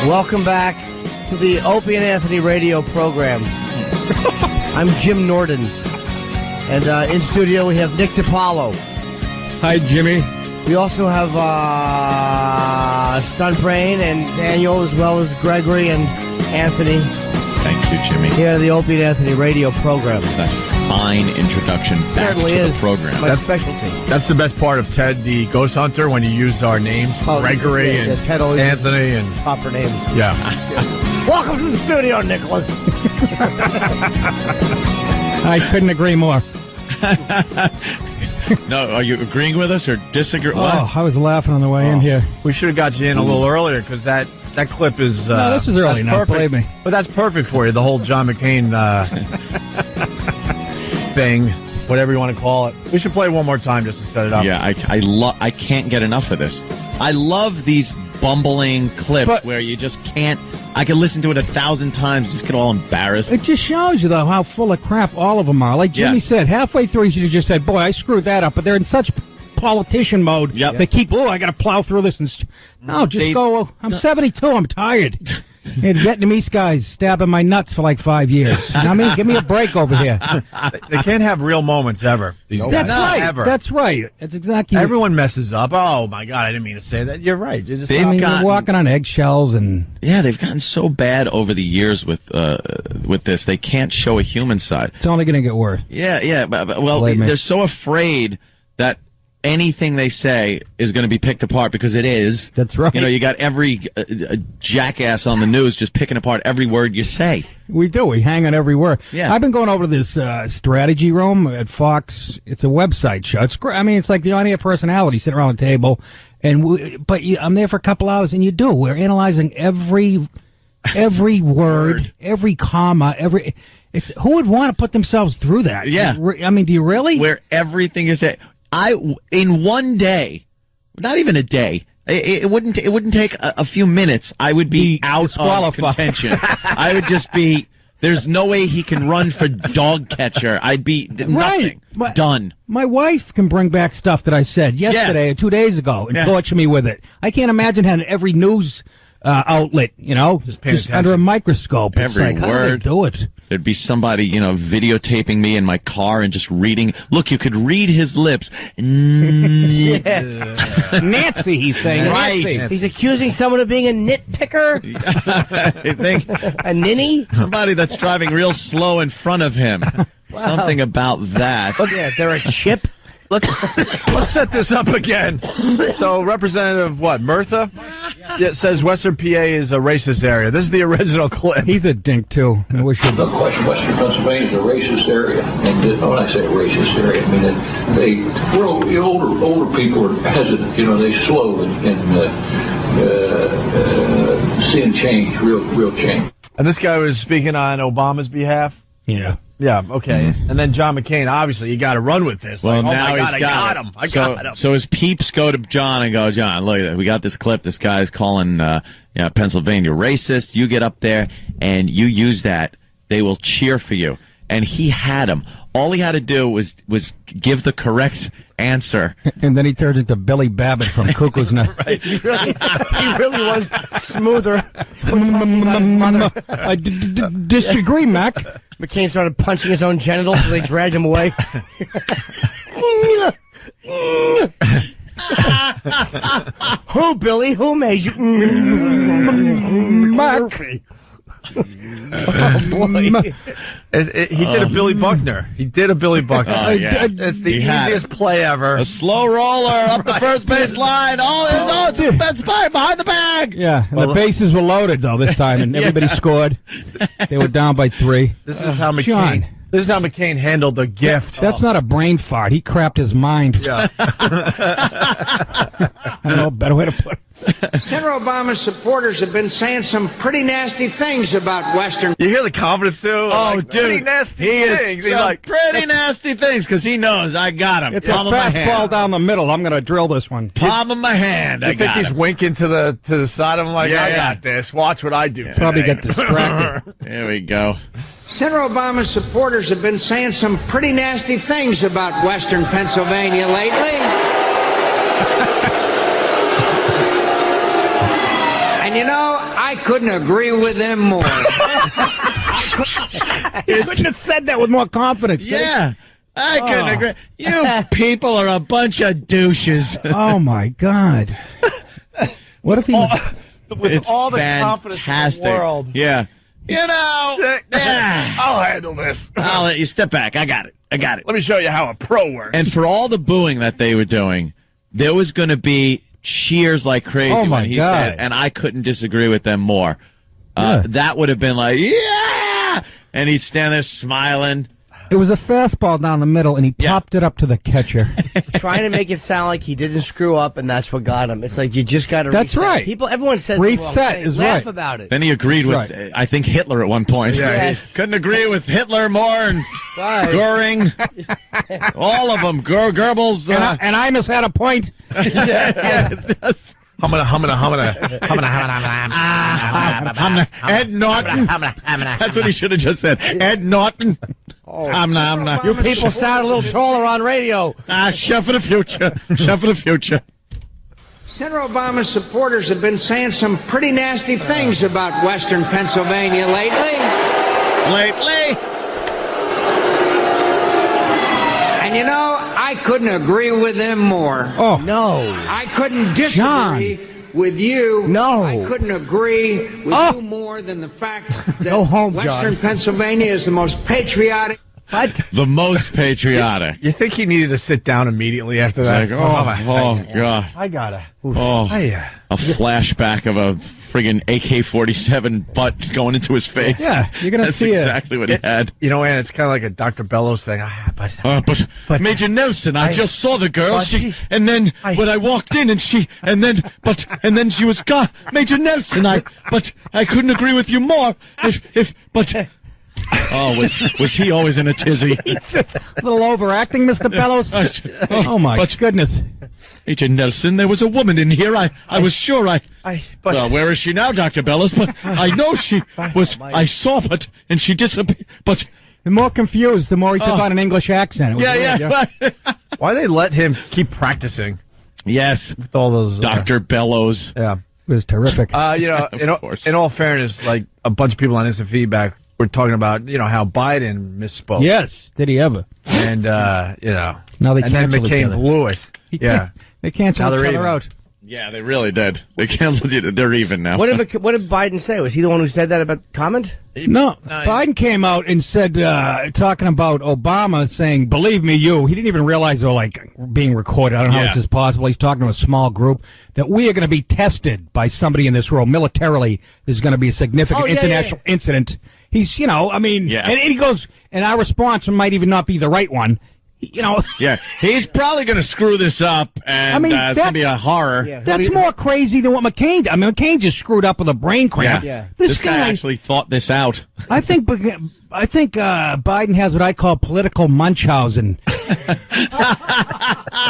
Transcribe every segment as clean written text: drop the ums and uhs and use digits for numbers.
Welcome back to the Opie and Anthony radio program. I'm Jim Norton. And in studio we have Nick DiPaolo. Hi, Jimmy. We also have Stunt Brain and Daniel, as well as Gregory and Anthony. Thank you, Jimmy. Here, the Opie and Anthony radio program. That fine introduction back to the program. My specialty. That's the best part of Ted the Ghost Hunter, when you use our names, Gregory and Ted always Anthony and proper names. Yeah. Yes. Welcome to the studio, Nicholas. I couldn't agree more. No, are you agreeing with us or disagreeing? Oh, I was laughing on the way in here. We should have got you in a little earlier, because that clip is... no, this is early enough, believe me. But that's perfect for you, the whole John McCain thing, whatever you want to call it. We should play it one more time just to set it up. Yeah, I can't get enough of this. I love these bumbling clips where you just can't... I can listen to it 1,000 times and just get all embarrassed. It just shows you, though, how full of crap all of them are. Like Jimmy said, halfway through, he should have just said, boy, I screwed that up. But they're in such politician mode. They keep, I got to plow through this. No, just go, I'm 72, I'm tired. And Vietnamese guys stabbing my nuts for like 5 years. I mean, give me a break over here. They can't have real moments ever. These guys. That's right. Ever. That's right. That's exactly. Everyone messes up. Oh my God, I didn't mean to say that. You're right. You're just you're walking on eggshells and. Yeah, they've gotten so bad over the years with this. They can't show a human side. It's only going to get worse. Yeah. Well, they're so afraid that anything they say is going to be picked apart, because it is. That's right. You know, you got every jackass on the news just picking apart every word you say. We do. We hang on every word. Yeah. I've been going over to this strategy room at Fox. It's a website show. It's great. I mean, it's like the on-air personality sitting around the table. I'm there for a couple hours, and we're analyzing every word, every comma, who would want to put themselves through that? Yeah. I mean, do you really? Where everything is said. In one day, not even a day, it wouldn't take a few minutes. I would be out of contention. I would just be. There's no way he can run for dog catcher. I'd be nothing. Done. My wife can bring back stuff that I said yesterday or 2 days ago and torture me with it. I can't imagine having every news outlet, just under a microscope. Every word. How do they do it? There'd be somebody, videotaping me in my car and just reading. Look, you could read his lips. Nancy, he's saying. Right. Nancy. He's accusing someone of being a nitpicker. I think a ninny. Somebody that's driving real slow in front of him. Wow. Something about that. Look at they're a chip. Let's set this up again. So, Representative Murtha says Western PA is a racist area. This is the original clip. He's a dink too. I wish he'd. No question, Western Pennsylvania is a racist area. And when I say racist area, I mean older people are hesitant. They slow in seeing change, real change. And this guy was speaking on Obama's behalf. Yeah. Yeah, okay. Mm-hmm. And then John McCain, obviously, you got to run with this. Well, now I got him. I got him. So his peeps go to John and go, John, look, we got this clip. This guy's calling Pennsylvania racist. You get up there and you use that. They will cheer for you. And he had him. All he had to do was give the correct answer. And then he turned into Billy Babbitt from Cuckoo's Nest. Right. He really was smoother. I disagree, Mac. McCain started punching his own genitals as they dragged him away. Who, Billy? Who made you? Murphy. Oh, boy. He did a Billy Buckner. He did a Billy Buckner. Oh, yeah. It's the easiest play ever. A slow roller up the first base line. It's that's behind the bag. Yeah, and the bases were loaded, though, this time, and everybody scored. They were down by 3. This is how McCain handled the gift. That's not a brain fart. He crapped his mind. Yeah. I don't know a better way to put it. Senator Obama's supporters have been saying some pretty nasty things about Western. You hear the confidence, too? Oh, dude. pretty nasty things. He's like, pretty nasty things, because he knows I got him. It's a fastball down the middle. I'm going to drill this one. Palm of my hand. I think he's winking to the side of him like, I got this. Watch what I do. Probably get distracted. There we go. Senator Obama's supporters have been saying some pretty nasty things about Western Pennsylvania lately. And And I couldn't agree with them more. You couldn't have said that with more confidence. Yeah. I couldn't agree. You people are a bunch of douches. Oh, my God. What if he was... With all the confidence in the world. Yeah. I'll handle this. I'll let you step back. I got it. Let me show you how a pro works. And for all the booing that they were doing, there was going to be cheers like crazy when he said, and I couldn't disagree with them more. That would have been like, yeah! And he'd stand there smiling. It was a fastball down the middle, and he popped it up to the catcher. Trying to make it sound like he didn't screw up, and that's what got him. It's like you just got to reset. That's right. Everyone says reset is Laugh right. about it. Then he agreed with, I think, Hitler at one point. Yes. Couldn't agree with Hitler more, and Goering, all of them. Goebbels. And Imus had a point. Ed Norton. That's what he should have just said. Ed Norton. You people sound a little taller on radio. Chef for the future. Chef for the future. Senator Obama's supporters have been saying some pretty nasty things about Western Pennsylvania lately. And I couldn't agree with them more. Oh, no. I couldn't disagree with you. No. I couldn't agree with you more than the fact that Western Pennsylvania is the most patriotic. What? The most patriotic. You think he needed to sit down immediately after that? Like, God. I gotta. A flashback of a friggin' AK-47 butt going into his face. Yeah, you're gonna see exactly what he had. And it's kind of like a Dr. Bellows thing. But Major Nelson, I just saw the girl. When I walked in, and then she was gone. Major Nelson, I couldn't agree with you more. Was he always in a tizzy? A little overacting, Mr. Bellows. Oh my goodness. Major Nelson, there was a woman in here. I was sure where is she now, Dr. Bellows? But I know she was. I saw, and she disappeared. But the more confused, the more he took on an English accent. Why they let him keep practicing? Yes, with all those Dr. Bellows. Yeah, it was terrific. In all fairness, like a bunch of people on Instant Feedback were talking about how Biden misspoke. Yes, did he ever? And now they and then McCain blew it. They canceled each other out. Yeah, they really did. They canceled it. They're even now. What did Biden say? Was he the one who said that about the comment? No, Biden came out and said, talking about Obama, saying, "Believe me, you." He didn't even realize they were being recorded. I don't know how this is possible. He's talking to a small group that we are going to be tested by somebody in this room militarily. There's going to be a significant international incident. He's, and he goes, and our response might even not be the right one. He's probably going to screw this up, and it's going to be a horror. Yeah, that's more crazy than what McCain did. I mean, McCain just screwed up with a brain cramp. Yeah. This guy actually thought this out. I think Biden has what I call political Munchausen.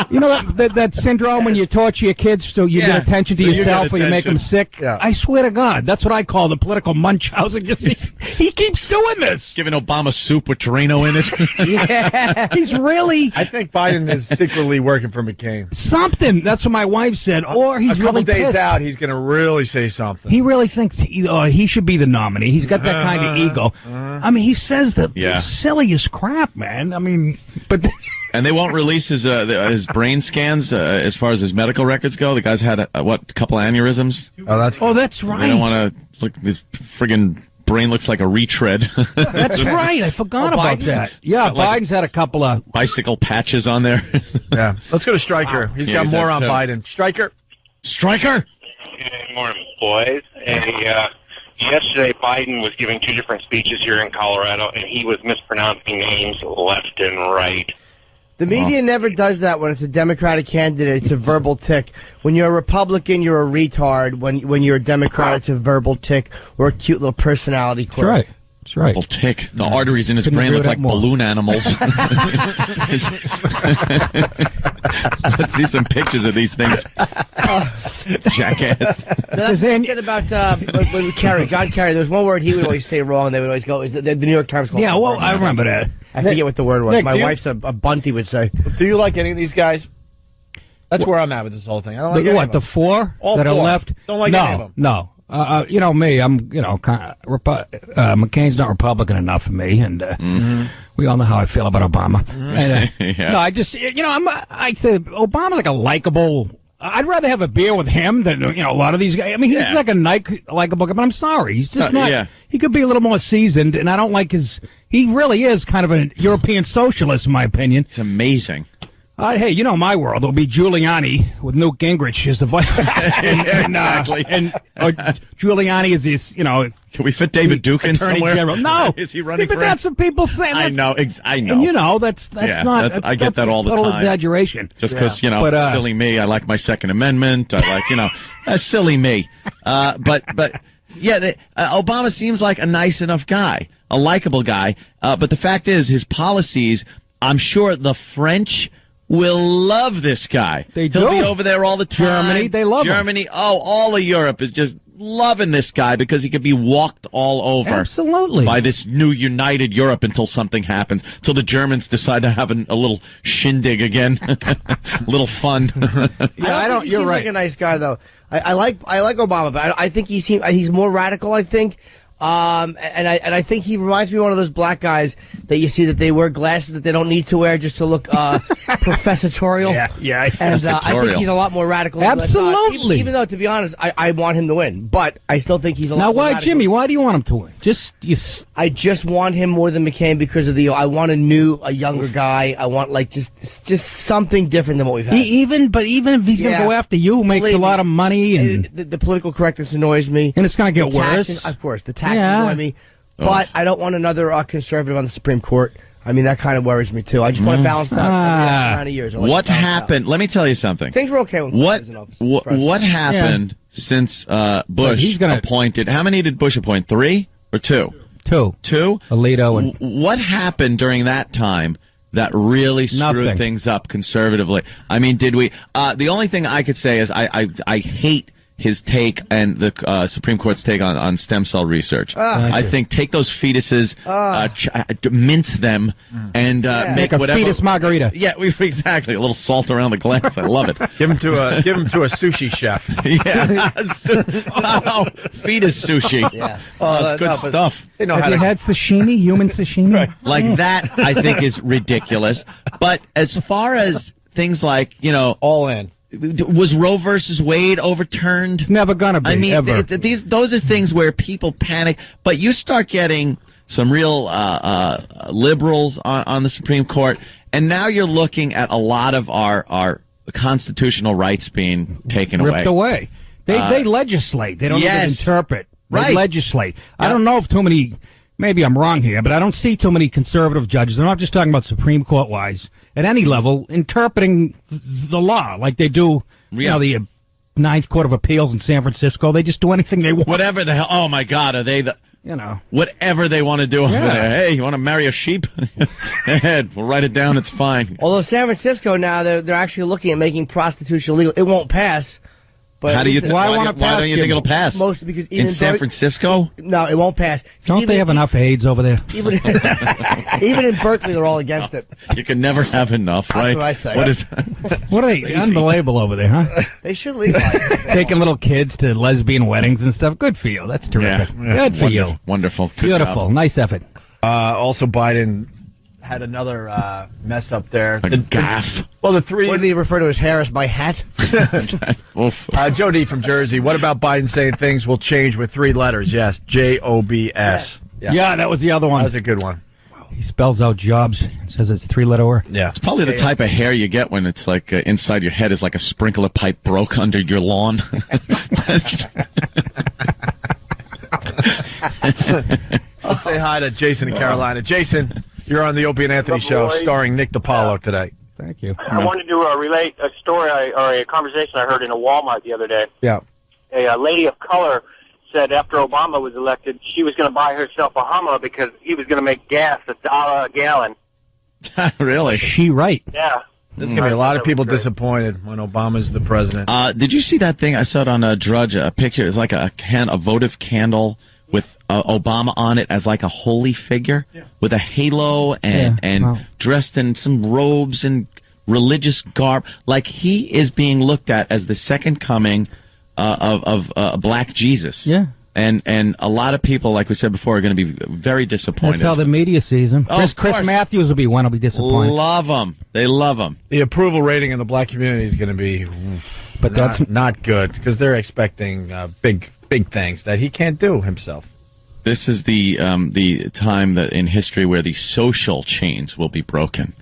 that syndrome when you torture your kids so you get attention to yourself or you make them sick? Yeah. I swear to God, that's what I call the political Munchausen. He keeps doing this. Giving Obama soup with Torino in it. Yeah, he's really... I think Biden is secretly working for McCain. Something. That's what my wife said. Or he's a couple really days pissed. out, he's going to really say something. He really thinks he should be the nominee. He's got that kind of ego. I mean, he says the silliest crap, man. I mean, but... And they won't release his brain scans as far as his medical records go. The guy's had a couple aneurysms. That's right. They don't want to look. His friggin' brain looks like a retread. That's right. I forgot about that. Yeah, Biden's had a couple of bicycle patches on there. Yeah. Let's go to Stryker. He's got more on Biden. Stryker. Good morning, boys. Yesterday, Biden was giving two different speeches here in Colorado, and he was mispronouncing names left and right. The media never does that when it's a Democratic candidate. It's a verbal tick. When you're a Republican, you're a retard. When you're a Democrat, it's a verbal tick or a cute little personality quirk. That's right. Verbal tick. The arteries in his brain look like balloon animals. Let's see some pictures of these things. Jackass. That's what he said about when John Kerry. There was one word he would always say wrong. They would always go, the New York Times called it. I remember that. I forget what the word was. Nick, my wife's a bunty would say. Do you like any of these guys? That's where I'm at with this whole thing. I don't like any of them. The four All that four. are left? Don't like any of them. No. You know me, I'm, McCain's not Republican enough for me, and we all know how I feel about Obama. And, No, I just, I say Obama's like a likable. I'd rather have a beer with him than, a lot of these guys. I mean, he's like a likable guy, but I'm sorry. He's just not. Yeah. He could be a little more seasoned, and I don't like he really is kind of a European socialist, in my opinion. It's amazing. Hey, my world will be Giuliani with Newt Gingrich as the vice. Exactly. Giuliani is this, Can we fit David Duke in somewhere? General. No. Is he running but that's what people say. I know. I know. And that's not. I get that all the time. Total exaggeration. Just because, silly me. I like my Second Amendment. I like, that's silly me. Obama seems like a nice enough guy, a likable guy. But the fact is, his policies, I'm sure the French will love this guy. They do. He'll be over there all the time. Germany, they love him. Germany, all of Europe is just loving this guy because he could be walked all over. Absolutely. By this new united Europe until something happens, till the Germans decide to have a little shindig again, a little fun. I don't. You're right. Like a nice guy though. I like Obama, but I think he's more radical. I think. And I think he reminds me of one of those black guys that you see that they wear glasses that they don't need to wear just to look professorial. Yeah. And I think he's a lot more radical. Absolutely. Even though, to be honest, I want him to win, but I still think he's a lot more radical. Now, why, Jimmy? Why do you want him to win? I just want him more than McCain because of I want a younger guy. I want just something different than what we've had. Even if he's gonna go after you, who makes a lot of money, and the political correctness annoys me, and it's gonna get worse. Of course, the taxes annoy me, but I don't want another conservative on the Supreme Court. I mean, that kind of worries me too. I just want to balance that amount of years. What happened? Let me tell you something. Things were okay when Bush was in office. What happened since Bush appointed? How many did Bush appoint? 3 or 2? Two. Alito and what happened during that time that really screwed things up conservatively? I mean, did we? The only thing I could say is I hate his take and the Supreme Court's take on stem cell research. I think take those fetuses, mince them, and make a whatever fetus margarita. Yeah, exactly. A little salt around the glass. I love it. Give him to a sushi chef. Yeah, fetus sushi. Yeah. Oh, it's good stuff. Have you had sashimi? Human sashimi? Right. Like that, I think is ridiculous. But as far as things like all in. Was Roe versus Wade overturned? It's never gonna be. I mean, ever. Those are things where people panic, but you start getting some real liberals on the Supreme Court, and now you're looking at a lot of our constitutional rights being taken ripped away. They legislate. They don't even interpret. They legislate. I don't know if too many. Maybe I'm wrong here, but I don't see too many conservative judges. I'm not just talking about Supreme Court wise. At any level, interpreting the law like they do, the Ninth Court of Appeals in San Francisco. They just do anything they want. Whatever the hell. Oh, my God. Are they whatever they want to do over there. Hey, you want to marry a sheep? Go ahead. We'll write it down. It's fine. Although San Francisco now, they're actually looking at making prostitution illegal. It won't pass. But why don't you think it'll pass? Mostly because in San Francisco? No, it won't pass. Don't they have enough AIDS over there? Even in Berkeley, they're all against it. You can never have enough, right? That's what I say. What are they? Unbelievable over there, huh? They should legalize it. Taking little kids to lesbian weddings and stuff. Good for you. That's terrific. Good for you. Wonderful. Good Beautiful. job. Nice effort. Also, Biden had another mess up there. A gaffe. The three. What did he refer to his hair as my hat? Joe D. from Jersey. What about Biden saying things will change with 3 letters? Yes, JOBS. Yeah, that was the other one. That was a good one. He spells out jobs. Says it's a 3-letter word. Yeah, it's probably the type of hair you get when it's like inside your head is like a sprinkler pipe broke under your lawn. I'll say hi to Jason in Carolina. Jason, you're on the Opie and Anthony show, starring Nick DiPaolo today. Thank you. I wanted to relate a story or a conversation I heard in a Walmart the other day. Yeah. A lady of color said after Obama was elected, she was going to buy herself a Hummer because he was going to make gas $1 a gallon. Really? Is she right? Yeah. There's going to be a lot of people disappointed when Obama's the president. Did you see that thing? I saw it on Drudge, a picture. It's like a votive candle with Obama on it as like a holy figure with a halo and dressed in some robes and religious garb. Like he is being looked at as the second coming Black Jesus. Yeah. And a lot of people, like we said before, are going to be very disappointed. That's how the media sees him. Oh, Chris Matthews will be one. Will be disappointed. Love him. They love him. The approval rating in the black community is going to be, but that's not good because they're expecting big things that he can't do himself. This is the time that in history where the social chains will be broken.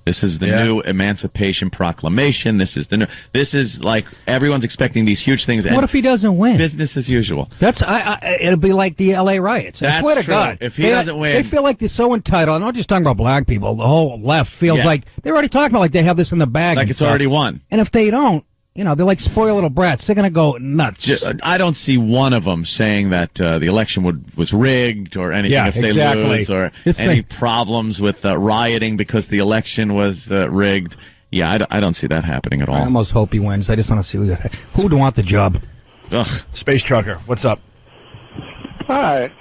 This is the new Emancipation Proclamation. This is like everyone's expecting these huge things. What if he doesn't win? Business as usual. It'll be like the L.A. riots. I swear to God. If he doesn't win, they feel like they're so entitled. I'm not just talking about black people. The whole left feels like they're already talking about like they have this in the bag, like it's already won. And if they don't, they're like spoiled little brats. They're going to go nuts. I don't see one of them saying that the election was rigged or anything if they lose or any problems with rioting because the election was rigged. Yeah, I don't see that happening at all. I almost hope he wins. I just want to see who would want the job. Ugh. Space Trucker, what's up? Hi.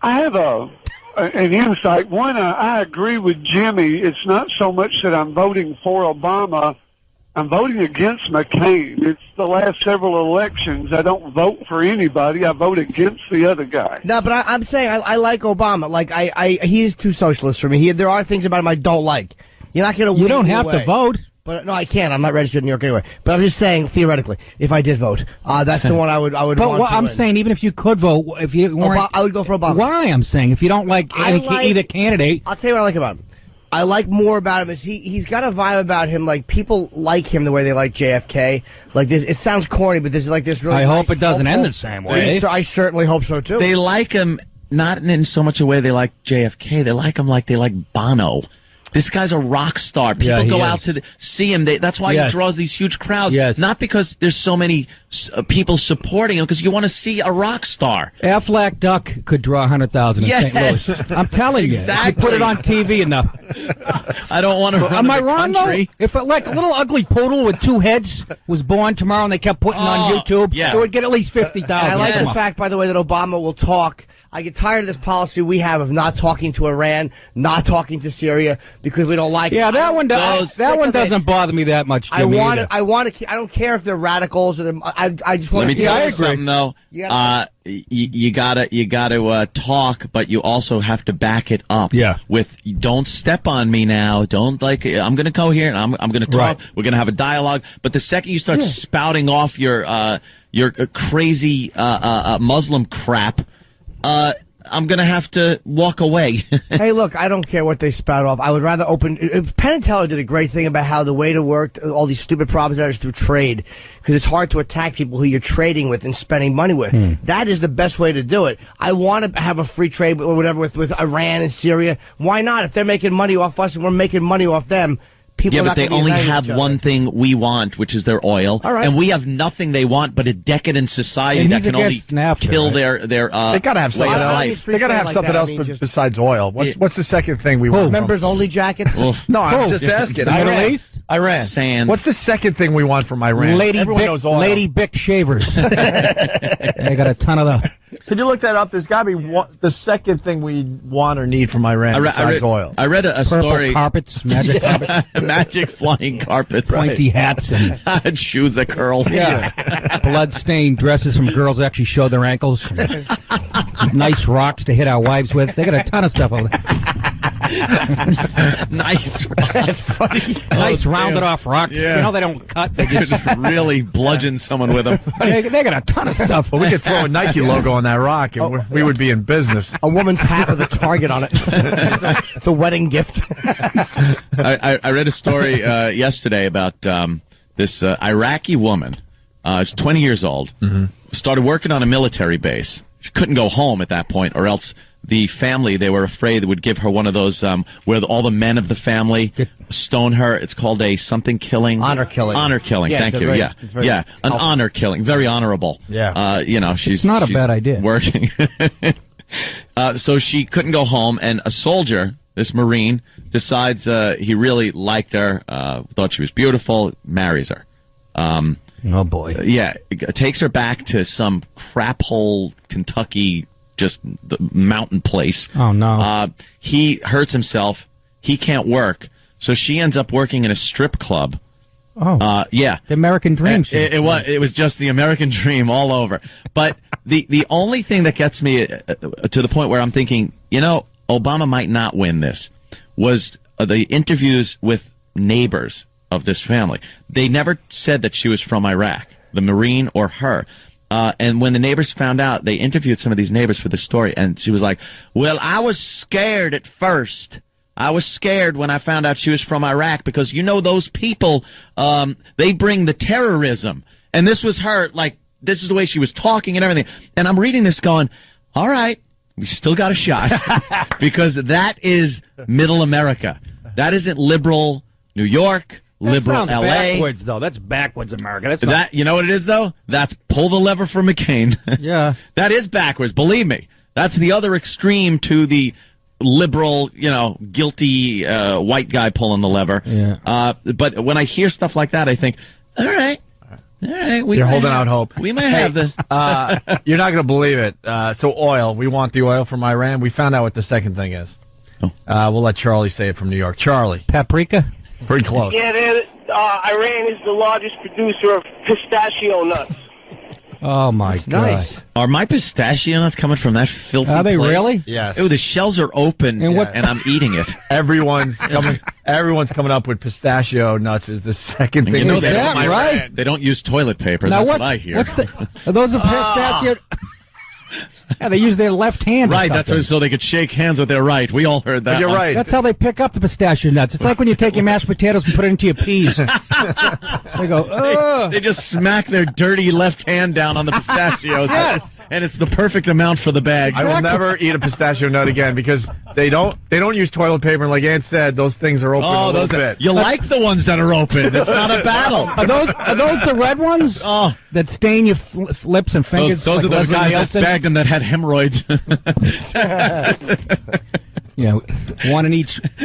I have an insight. One, I agree with Jimmy. It's not so much that I'm voting for Obama. I'm voting against McCain. It's the last several elections. I don't vote for anybody. I vote against the other guy. No, but I'm saying I like Obama. Like he is too socialist for me. There are things about him I don't like. You're not going to. You don't have to vote. But no, I can't. I'm not registered in New York anyway. But I'm just saying, theoretically, if I did vote, that's the one I would. But want I'm saying, even if you could vote, if you weren't, I would go for Obama. Why? I'm saying, if you don't like either candidate, I'll tell you what I like about him. I like more about him is he's got a vibe about him, like people like him the way they like JFK. Like this, it sounds corny, but this is like this really. I nice, hope it doesn't end the same way. I certainly hope so too. They like him not in so much a way they like JFK. They like him like they like Bono. This guy's a rock star. People go out to see him. That's why he draws these huge crowds. Not because there's so many people supporting him, because you want to see a rock star. Aflac Duck could draw 100,000 in St. Louis. I'm telling you. You put it on TV enough. I don't want to run Am I the wrong, country. though? If a little ugly poodle with two heads was born tomorrow and they kept putting it on YouTube, it would get at least 50,000. I like the fact, by the way, that Obama will talk. I get tired of this policy we have of not talking to Iran, not talking to Syria, because we don't like it. Yeah, that one doesn't bother me that much. I want to. I don't care if they're radicals or I just want to. Let me tell you something though. You gotta talk, but you also have to back it up. Yeah. With don't step on me now. Don't I'm gonna go here and I'm gonna talk. Right. We're gonna have a dialogue. But the second you start spouting off your crazy Muslim crap. I'm going to have to walk away. Hey, look, I don't care what they spout off. I would rather open... Penn and Teller did a great thing about how the way to work all these stupid problems is through trade, because it's hard to attack people who you're trading with and spending money with. That is the best way to do it. I want to have a free trade or whatever with Iran and Syria. Why not? If they're making money off us and we're making money off them... But they only have one thing we want, which is their oil, and we have nothing they want but a decadent society that can only kill their. They gotta have something else. They gotta have something else besides oil. What's the second thing we want? Members only jackets. No, I'm just asking. Iran. Sand. What's the second thing we want from Iran? Everyone knows oil. Lady Bic shavers. They got a ton of those. Can you look that up? There's got to be the second thing we want or need from Iran besides oil. I read a story. Carpets, magic carpets. Magic flying carpets. Pointy hats and shoes that curl. Yeah. Blood-stained dresses from girls that actually show their ankles. Nice rocks to hit our wives with. They got a ton of stuff over there. Nice rocks. That's funny. Nice rounded off rocks. Yeah. You know they don't cut. They just really bludgeon someone with them. They got a ton of stuff. Well, we could throw a Nike logo on that rock and we would be in business. A woman's hat with a target on it. It's a wedding gift. I read a story yesterday about this Iraqi woman. She's 20 years old. Started working on a military base. She couldn't go home at that point, or else the family, they were afraid they would give her one of those where all the men of the family stone her. It's called a something killing. Honor killing. Honor killing. Thank you. An honor killing. Very honorable. Yeah. She's not a bad idea. Working. So she couldn't go home, and a soldier, this Marine, decides he really liked her, thought she was beautiful, marries her. Oh boy. Yeah, takes her back to some crap hole Kentucky, just the mountain place. Oh no. He hurts himself. He can't work. So she ends up working in a strip club Oh, yeah, the American Dream. It was just the American Dream all over. But the only thing that gets me to the point where I'm thinking, Obama might not win this was the interviews with neighbors of this family. They never said that she was from Iraq, the Marine or her. And when the neighbors found out, they interviewed some of these neighbors for the story, and she was like, well, I was scared at first. I was scared when I found out she was from Iraq because, those people, they bring the terrorism. And this was her, this is the way she was talking and everything. And I'm reading this going, all right, we still got a shot because that is middle America. That isn't liberal New York, liberal L.A. Backwards, though. That's backwards America. That's not... You know what it is, though? That's pull the lever for McCain. Yeah. That is backwards, believe me. That's the other extreme to the liberal, guilty white guy pulling the lever. Yeah. But when I hear stuff like that, I think, all right. You're holding out hope. We might have this. You're not going to believe it. So oil. We want the oil from Iran. We found out what the second thing is. We'll let Charlie say it from New York. Charlie. Paprika? Pretty close. Yeah, Iran is the largest producer of pistachio nuts. Oh, my God. Nice. Are my pistachio nuts coming from that filthy Are they place? really? Yes. Oh, the shells are open, and I'm eating it. Everyone's coming up with pistachio nuts is the second thing. They don't use toilet paper. Now, that's what I hear. Are those the pistachio... Yeah, they use their left hand. Right, that's so they could shake hands with their right. We all heard that. You're right. That's how they pick up the pistachio nuts. It's like when you take your mashed potatoes and put it into your peas. They go, ugh. They just smack their dirty left hand down on the pistachios. Yes. And it's the perfect amount for the bag. I will never eat a pistachio nut again because they don't use toilet paper. And like Aunt said, those things are open a little bit. You like the ones that are open. It's not a battle. Are those the red ones? Oh, that stain your lips and fingers? Those are the guys that bagged them that had hemorrhoids.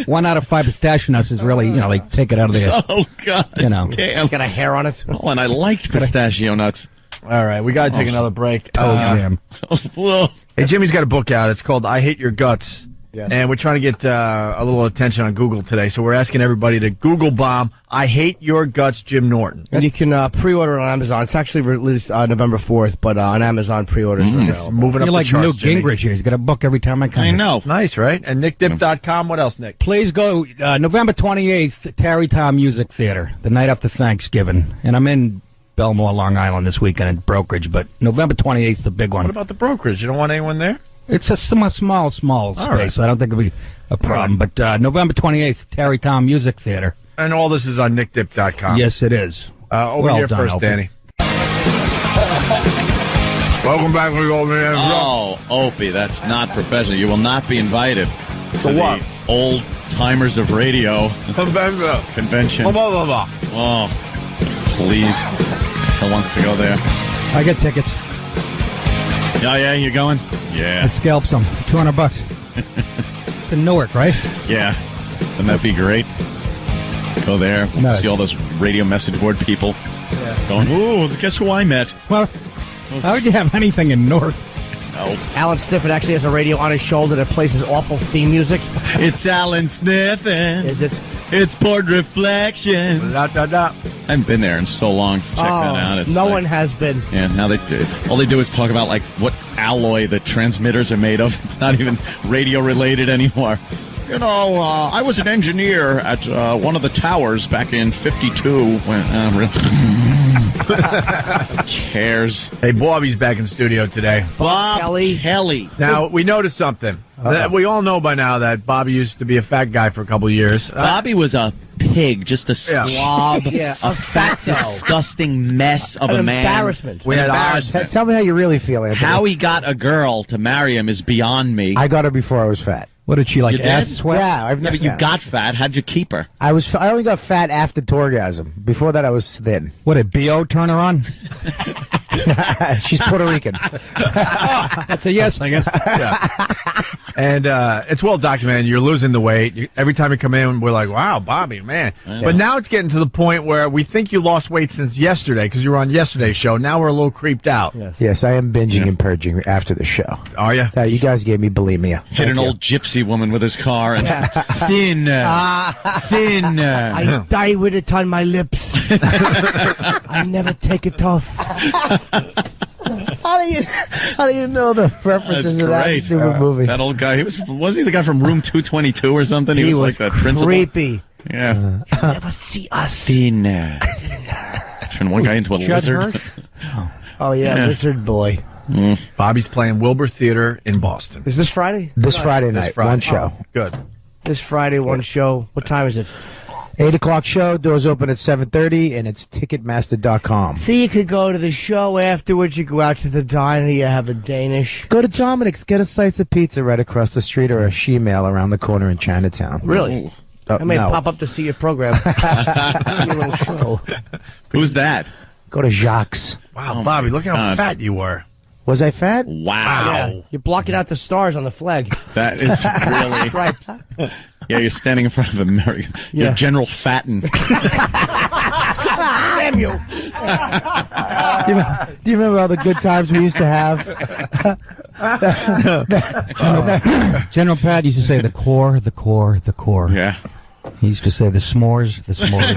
One out of 5 pistachio nuts is really, they take it out of there. Oh, God. Damn. It's got a hair on it. Oh, and I liked pistachio nuts. All right, we got to take another break. Damn. Hey, Jimmy's got a book out. It's called I Hate Your Guts. Yes. And we're trying to get a little attention on Google today. So we're asking everybody to Google bomb I Hate Your Guts, Jim Norton. And you can pre-order it on Amazon. It's actually released November 4th, but on Amazon pre-orders are available. Moving up You're like the charts, Newt Gingrich here. He's got a book every time I come. I know. Nice, right? And nickdip.com. What else, Nick? Please go November 28th, Tarrytown Music Theater, the night after Thanksgiving. And I'm in Belmore, Long Island this weekend at Brokerage, but November 28th is the big one. What about the Brokerage? You don't want anyone there? It's a small space, right. so I don't think it'll be a problem. Right. But November 28th, Tarrytown Music Theater. And all this is on nickdip.com. Yes, it is. Over here first, Opie. Danny. Welcome back to the old man. Oh, Opie, that's not professional. You will not be invited to what? The old timers of radio convention. Blah, blah, blah. Oh, please. Who wants to go there? I get tickets. Yeah, you going? I Yeah. scalped some. $200. It's in Newark, right? Yeah. Wouldn't that be great? Go there, see all those radio message board people going, ooh, guess who I met? Well, how would you have anything in Newark? No. Alan Sniffen actually has a radio on his shoulder that plays his awful theme music. It's Alan Sniffen. Is it? It's Port Reflections. Da, da, da. I haven't been there in so long to check that out. It's no one has been. Yeah, now they do. All they do is talk about what alloy the transmitters are made of. It's not even radio related anymore. I was an engineer at one of the towers back in '52. When cares? Hey, Bobby's back in studio today. Bob Kelly. Now, we noticed something. That we all know by now that Bobby used to be a fat guy for a couple of years. Bobby was a pig, just a slob, a fat, disgusting mess of an a man. Embarrassment. We had odds. Tell me how you really feel, Anthony. How he got a girl to marry him is beyond me. I got her before I was fat. What did she like? You did? Ass sweat? Yeah, but you got fat. How'd you keep her? I only got fat after orgasm. Before that, I was thin. What did B.O. turn her on? She's Puerto Rican. That's a yes, I guess. Yeah. And it's well documented. You're losing the weight. Every time you come in, we're like, wow, Bobby, man. But now it's getting to the point where we think you lost weight since yesterday because you were on yesterday's show. Now we're a little creeped out. Yes, I am binging and purging after the show. Are you? You guys gave me bulimia. Hit an old gypsy woman with his car and thin. I die with it on my lips. I never take it off. How do you know the references to that stupid movie? That old guy. Wasn't he the guy from Room 222 or something? He was like that principal. Creepy. Yeah. You'll never see us. Thin. Turn one guy into a lizard. Oh yeah, lizard boy. Bobby's playing Wilbur Theater in Boston. Is this Friday? This Friday night, one show. Oh, good. This Friday, one show. What time is it? 8 o'clock show. Doors open at 7:30, and it's Ticketmaster.com. See, you could go to the show afterwards. You go out to the diner. You have a Danish. Go to Dominic's. Get a slice of pizza right across the street, or a she-mail around the corner in Chinatown. Really? I may pop up to see your program. See your little show. Who's that? Go to Jacques. Wow, Bobby, look how fat you were. Was I fat? Wow. Yeah, you're blocking out the stars on the flag. That is really... Right. Yeah, you're standing in front of America. You're General Fatten. Samuel. Do you remember all the good times we used to have? General Pat used to say the core, the core, the core. Yeah. He used to say the s'mores, the s'mores.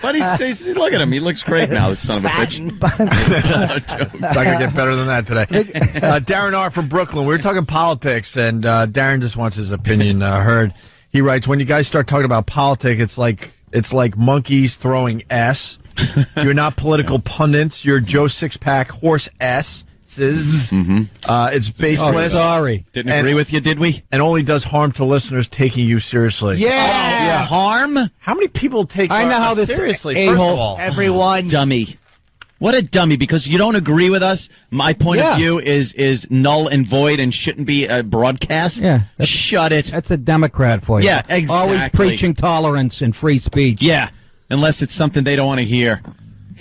But he's look at him. He looks great now, this son of a bitch. It's not going to get better than that today. Darren R. from Brooklyn. We were talking politics, and Darren just wants his opinion heard. He writes, when you guys start talking about politics, it's like monkeys throwing S. You're not political pundits. You're Joe Sixpack horse S. It's baseless. Oh, sorry. Didn't agree with you, did we? And only does harm to listeners taking you seriously. Yeah. Harm? How many people take I know how this seriously? a-hole- First of all, Everyone. Dummy. What a dummy, because you don't agree with us. My point of view is null and void and shouldn't be broadcast. Yeah. Shut it. That's a Democrat for you. Yeah, exactly. Always preaching tolerance and free speech. Yeah, unless it's something they don't want to hear.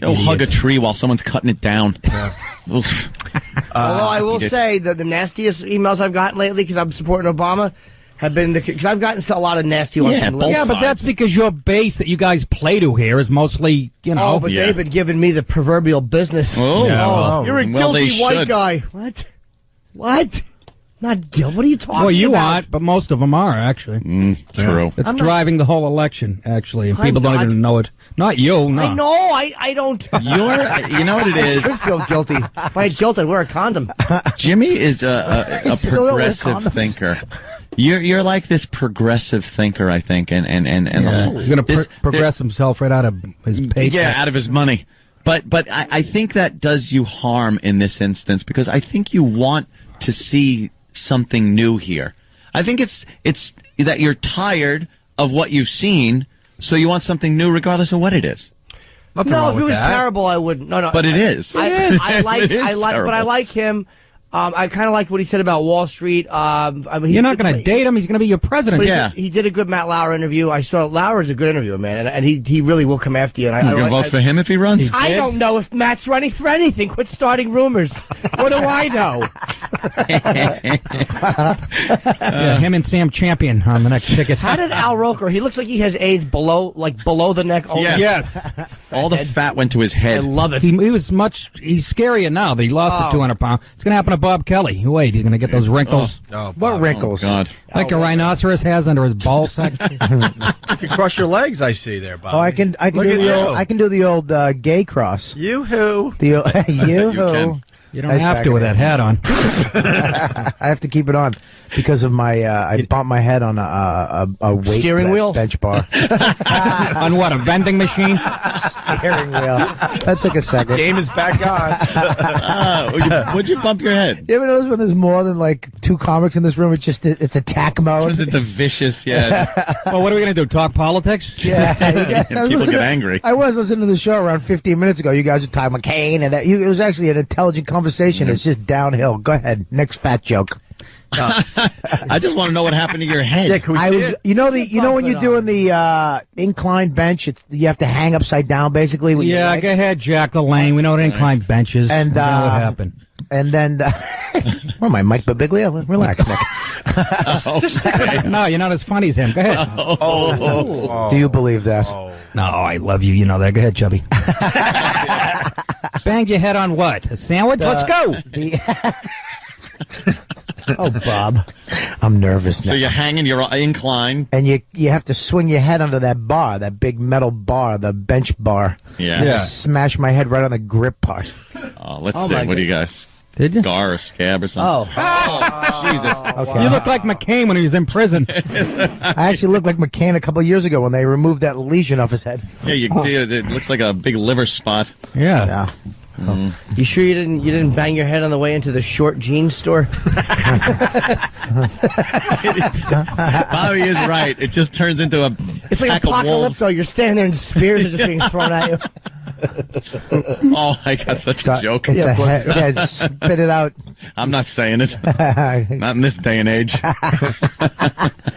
Go hug a tree while someone's cutting it down. Yeah. Although I will say that the nastiest emails I've gotten lately, because I'm supporting Obama, have been because I've gotten a lot of nasty ones. Yeah, from both Yeah, but that's because your base that you guys play to here is mostly, you know. Oh, but they've been giving me the proverbial business. Oh, Yeah, well, you're a guilty white guy. What? Not guilty. What are you talking about? Well, you aren't, but most of them are, actually. True. It's driving the whole election, actually, and people don't even know it. Not you, no. I know. I don't. You know what it is? I feel guilty. If I had guilt, I'd wear a condom. Jimmy is a progressive thinker. You're like this progressive thinker, I think, and the whole, he's going to progress himself right out of his paycheck. Yeah, out of his money. But I think that does you harm in this instance, because I think you want to see something new here. I think it's that you're tired of what you've seen, so you want something new regardless of what it is. Nothing No, wrong if it with was that. terrible, I wouldn't. No. But it is. I like, It is but I like him. I kind of like what he said about Wall Street. I mean, You're not going to date him. He's going to be your president. But he did a good Matt Lauer interview. I saw Lauer's a good interviewer, man, and he really will come after you. And You can vote for him if he runs? I don't know if Matt's running for anything. Quit starting rumors. What do I know? Him and Sam Champion on the next ticket. How did Al Roker? He looks like he has AIDS below the neck. Yeah. Yes. All the fat went to his head. I love it. He's scarier now that he lost the 200 pounds. It's going to happen to Bob Kelly. Wait, he's going to get those wrinkles. What wrinkles? Oh, God. Like a rhinoceros has under his ball sack. You can crush your legs, I see there, Bob. Oh, I can do the old gay cross. Yoo-hoo. The yoo-hoo. You don't have to with that hat on. I have to keep it on because of my. I bumped my head on a weight Steering wheel? bench bar. On what, a vending machine? Steering wheel. That took a second. Game is back on. Would you bump your head? You ever notice when there's more than like two comics in this room? It's attack mode. It's a vicious, yeah. Well, what are we going to do? Talk politics? Yeah, People get angry. I was listening to the show around 15 minutes ago. You guys were talking McCain, and it was actually an intelligent conversation. It's just downhill. Go ahead. Next fat joke. I just want to know what happened to your head. Yeah, can we see it? You know when you're doing the incline bench, you have to hang upside down basically. With your legs? Go ahead, Jack LaLanne. We know what incline benches. And we know what happened. And then, what am I, Mike Birbiglia? Relax, Nick. No, you're not as funny as him. Go ahead. Do you believe that? No, I love you. You know that. Go ahead, Chubby. Banged your head on what? A sandwich? Let's go. Oh, Bob. I'm nervous now. So you're hanging, you're inclined. And you have to swing your head under that bar, that big metal bar, the bench bar. Yeah. Smash my head right on the grip part. Let's see. What do you guys? Did you? Scar or scab or something? Oh, Jesus. Okay. You look like McCain when he was in prison. I actually looked like McCain a couple of years ago when they removed that lesion off his head. Yeah, it looks like a big liver spot. Yeah. You sure you didn't bang your head on the way into the short jeans store? Bobby is right. It just turns into a It's like pack of wolves. Apocalypso. You're standing there and spears are just being thrown at you. Oh, I got such a joke. Spit it out. I'm not saying it. Not in this day and age.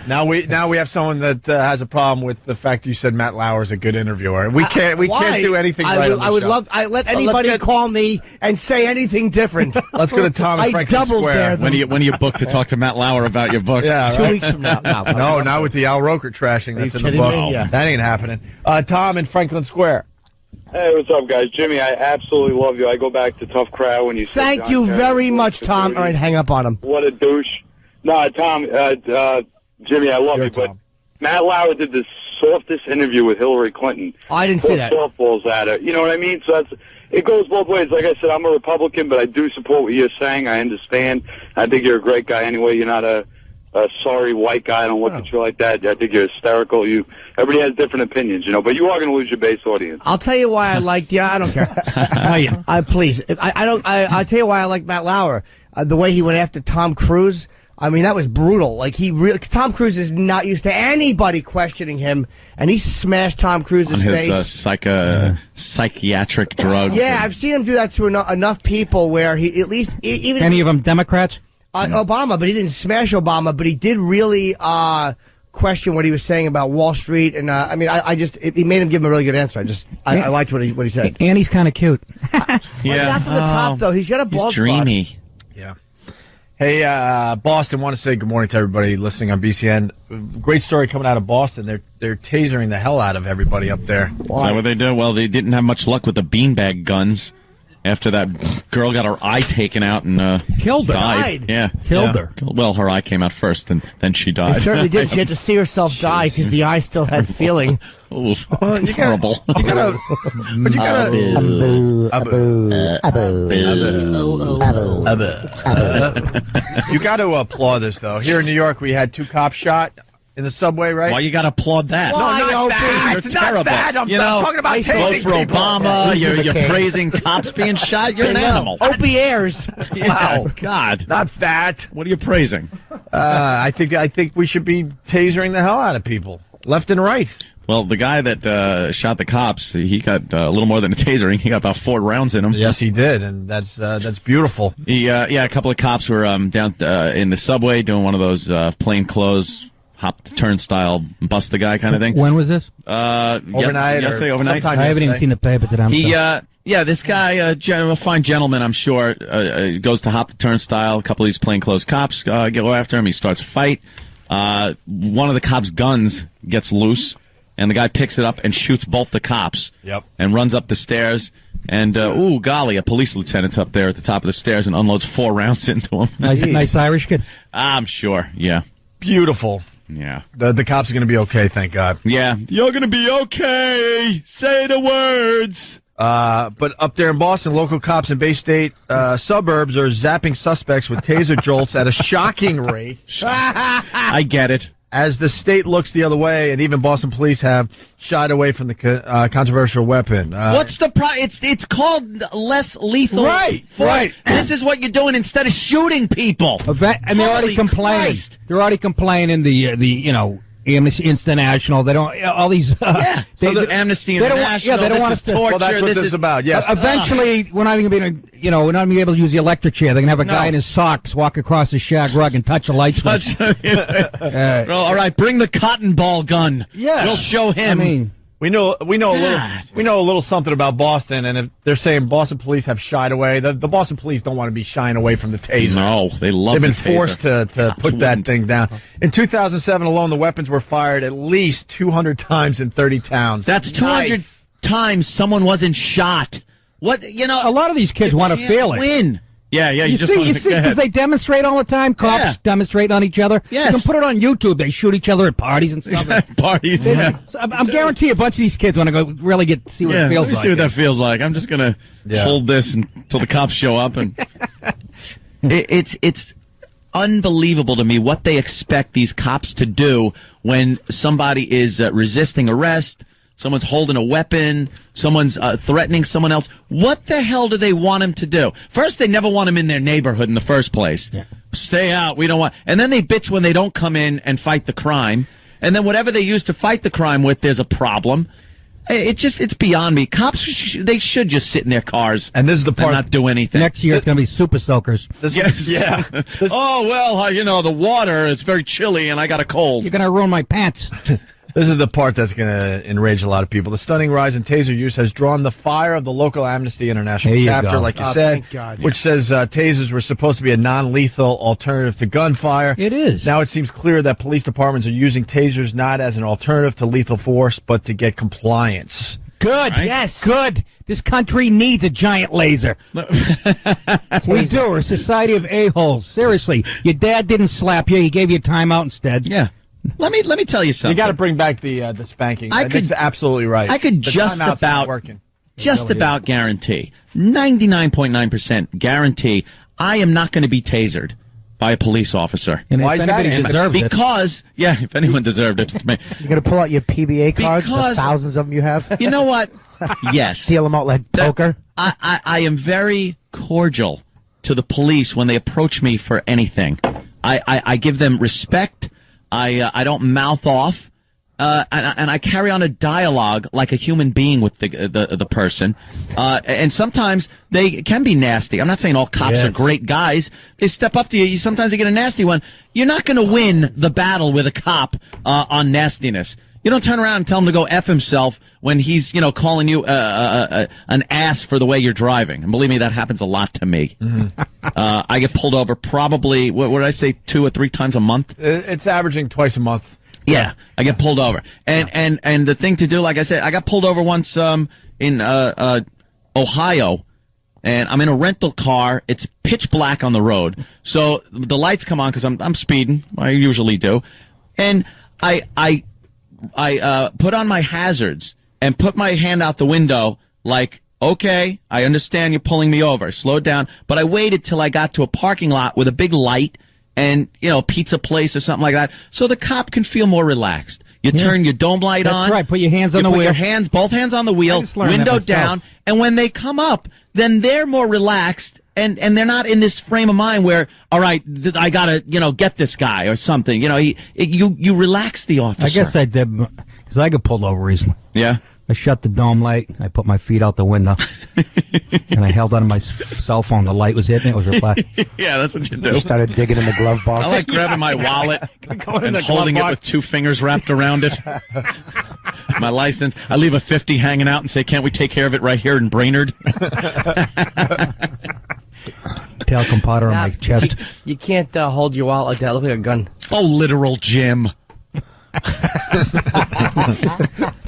Now we have someone that has a problem with the fact you said Matt Lauer's a good interviewer. We can't do anything right. I would love. I let anybody call me and say anything different. Let's go to Tom and Franklin double Square. dare them. When you book to talk to Matt Lauer about your book? Yeah, 2 right? weeks from now. No, not with the Al Roker trashing that's in the kidding book. me? Yeah. That ain't happening. Tom in Franklin Square. Hey, what's up, guys? Jimmy, I absolutely love you. I go back to Tough Crowd when you said Thank John you Kerry very was much, Tom. security. All right, hang up on him. What a douche. No, Tom, Jimmy, I love you, but Matt Lauer did the softest interview with Hillary Clinton. I didn't see that. Softballs at her. You know what I mean? So it goes both ways. Like I said, I'm a Republican, but I do support what you're saying. I understand. I think you're a great guy anyway. You're not a sorry white guy. I don't look at you like that. I think you're hysterical. Everybody has different opinions, but you are going to lose your base audience. I'll tell you why I liked you. I don't care. Please. I'll tell you why I like Matt Lauer. The way he went after Tom Cruise. I mean, that was brutal. Like Tom Cruise is not used to anybody questioning him, and he smashed Tom Cruise's face. Psychiatric drugs. Yeah, I've seen him do that to enough people where he at least even any of them Democrats. Obama, but he didn't smash Obama, but he did really question what he was saying about Wall Street, and he made him give him a really good answer. I liked what he said. And he's kind of cute. Yeah, not from the top though. He's got a bald He's dreamy. spot. Yeah. Hey, Boston, want to say good morning to everybody listening on BCN. Great story coming out of Boston. They're tasering the hell out of everybody up there. Why? Is that what they do? Well, they didn't have much luck with the beanbag guns. After that girl got her eye taken out and killed her. Died. Yeah, killed her. Well, her eye came out first, and then she died. It certainly did. She had to see herself die because the eye still had feeling. It's horrible. You gotta applaud this though. Here in New York, we had 2 cops shot in the subway, right? Why you got to applaud that? Why, no, not that. You're terrible. Not that. I'm talking about vote for Obama. You're praising cops being shot. You're an animal. Opie airs. Wow, God, not that. What are you praising? I think we should be tasering the hell out of people, left and right. Well, the guy that shot the cops, he got a little more than a tasering. He got about 4 rounds in him. Yes, he did, and that's beautiful. A couple of cops were down in the subway doing one of those plain clothes, hop the turnstile, bust the guy kind of thing. When was this? Overnight. Yesterday overnight. I haven't even seen the paper today. This guy, a fine gentleman, I'm sure, goes to hop the turnstile. A couple of these plainclothes cops go after him. He starts a fight. One of the cops' guns gets loose, and the guy picks it up and shoots both the cops. Yep. And runs up the stairs. And, golly, a police lieutenant's up there at the top of the stairs and unloads 4 rounds into him. Nice Irish kid. I'm sure, yeah. Beautiful. Yeah. The cops are going to be okay, thank God. Yeah. You're going to be okay. Say the words. But up there in Boston, local cops in Bay State suburbs are zapping suspects with taser jolts at a shocking rate. I get it. As the state looks the other way, and even Boston police have shied away from the controversial weapon. What's the It's called less lethal. Right. This is what you're doing instead of shooting people. And they're already complaining. Christ. They're already complaining. Amnesty International. They don't all these. Amnesty International. They don't want us to torture. Well, that's what this is about. Yes. Eventually, we're not even going to. We're not going to be able to use the electric chair. They're going to have a guy in his socks walk across the shag rug and touch a light switch. All right, bring the cotton ball gun. Yeah, we'll show him. I mean. We know a little something about Boston, and if they're saying Boston police have shied away. The Boston police don't want to be shying away from the taser. No, they love. They've been the taser. forced to put that thing down. In 2007 alone, the weapons were fired at least 200 times in 30 towns. That's 200 times someone wasn't shot. What a lot of these kids want to feel it. Win. Yeah, you see, because they demonstrate all the time. Cops demonstrate on each other. Yes. You can put it on YouTube. They shoot each other at parties and stuff. Parties, yeah. I'm guarantee a bunch of these kids want to go really see what it feels let me like. see what that feels like. I'm just going to hold this until the cops show up. And it's unbelievable to me what they expect these cops to do when somebody is resisting arrest. Someone's holding a weapon. Someone's threatening someone else. What the hell do they want him to do? First, they never want him in their neighborhood in the first place. Yeah. Stay out. We don't want. And then they bitch when they don't come in and fight the crime. And then whatever they use to fight the crime with, there's a problem. It's beyond me. Cops, they should just sit in their cars. And this is the part. And not do anything. Next year, it's going to be super soakers. Yeah. Oh, well, the water is very chilly and I got a cold. You're going to ruin my pants. This is the part that's going to enrage a lot of people. The stunning rise in taser use has drawn the fire of the local Amnesty International chapter, like you said, which says tasers were supposed to be a non-lethal alternative to gunfire. It is. Now it seems clear that police departments are using tasers not as an alternative to lethal force, but to get compliance. Good. Right? Yes. Good. This country needs a giant laser. We do. We're a society of a-holes. Seriously. Your dad didn't slap you. He gave you a timeout instead. Yeah. Let me tell you something. You got to bring back the spanking. That's absolutely right. I could just about guarantee, 99.9% guarantee, I am not going to be tasered by a police officer. And why is that? Because if anyone deserved it, it's me. You're going to pull out your PBA cards, the thousands of them you have. You know what? Yes. Deal them out like poker. I am very cordial to the police when they approach me for anything. I give them respect. I don't mouth off, and I carry on a dialogue like a human being with the person. And sometimes they can be nasty. I'm not saying all cops are great guys. They step up to you. Sometimes they get a nasty one. You're not going to win the battle with a cop on nastiness. You don't turn around and tell him to go F himself when he's, calling you an ass for the way you're driving. And believe me, that happens a lot to me. Mm-hmm. I get pulled over probably, what did I say, 2 or 3 times a month? It's averaging twice a month. Yeah, I get pulled over. And the thing to do, like I said, I got pulled over once in Ohio. And I'm in a rental car. It's pitch black on the road. So the lights come on because I'm speeding. I usually do. And I put on my hazards and put my hand out the window like, okay, I understand you're pulling me over. Slow down. But I waited till I got to a parking lot with a big light and, a pizza place or something like that so the cop can feel more relaxed. You turn your dome light on. That's right. Put your hands on the wheel. Put your both hands on the wheel, window down. And when they come up, then they're more relaxed. And they're not in this frame of mind where, all right, I gotta, get this guy or something. You relax the officer. I guess I did, because I got pulled over recently. Yeah. I shut the dome light. I put my feet out the window, and I held onto my cell phone. The light was hitting it. It was reflecting. Yeah, that's what you do. You started digging in the glove box. I like grabbing my wallet and holding it with 2 fingers wrapped around it. My license. I leave a 50 hanging out and say, "Can't we take care of it right here in Brainerd?" Talcum powder on my chest. You can't hold your wallet like that. Look like a gun. Oh, literal Jim.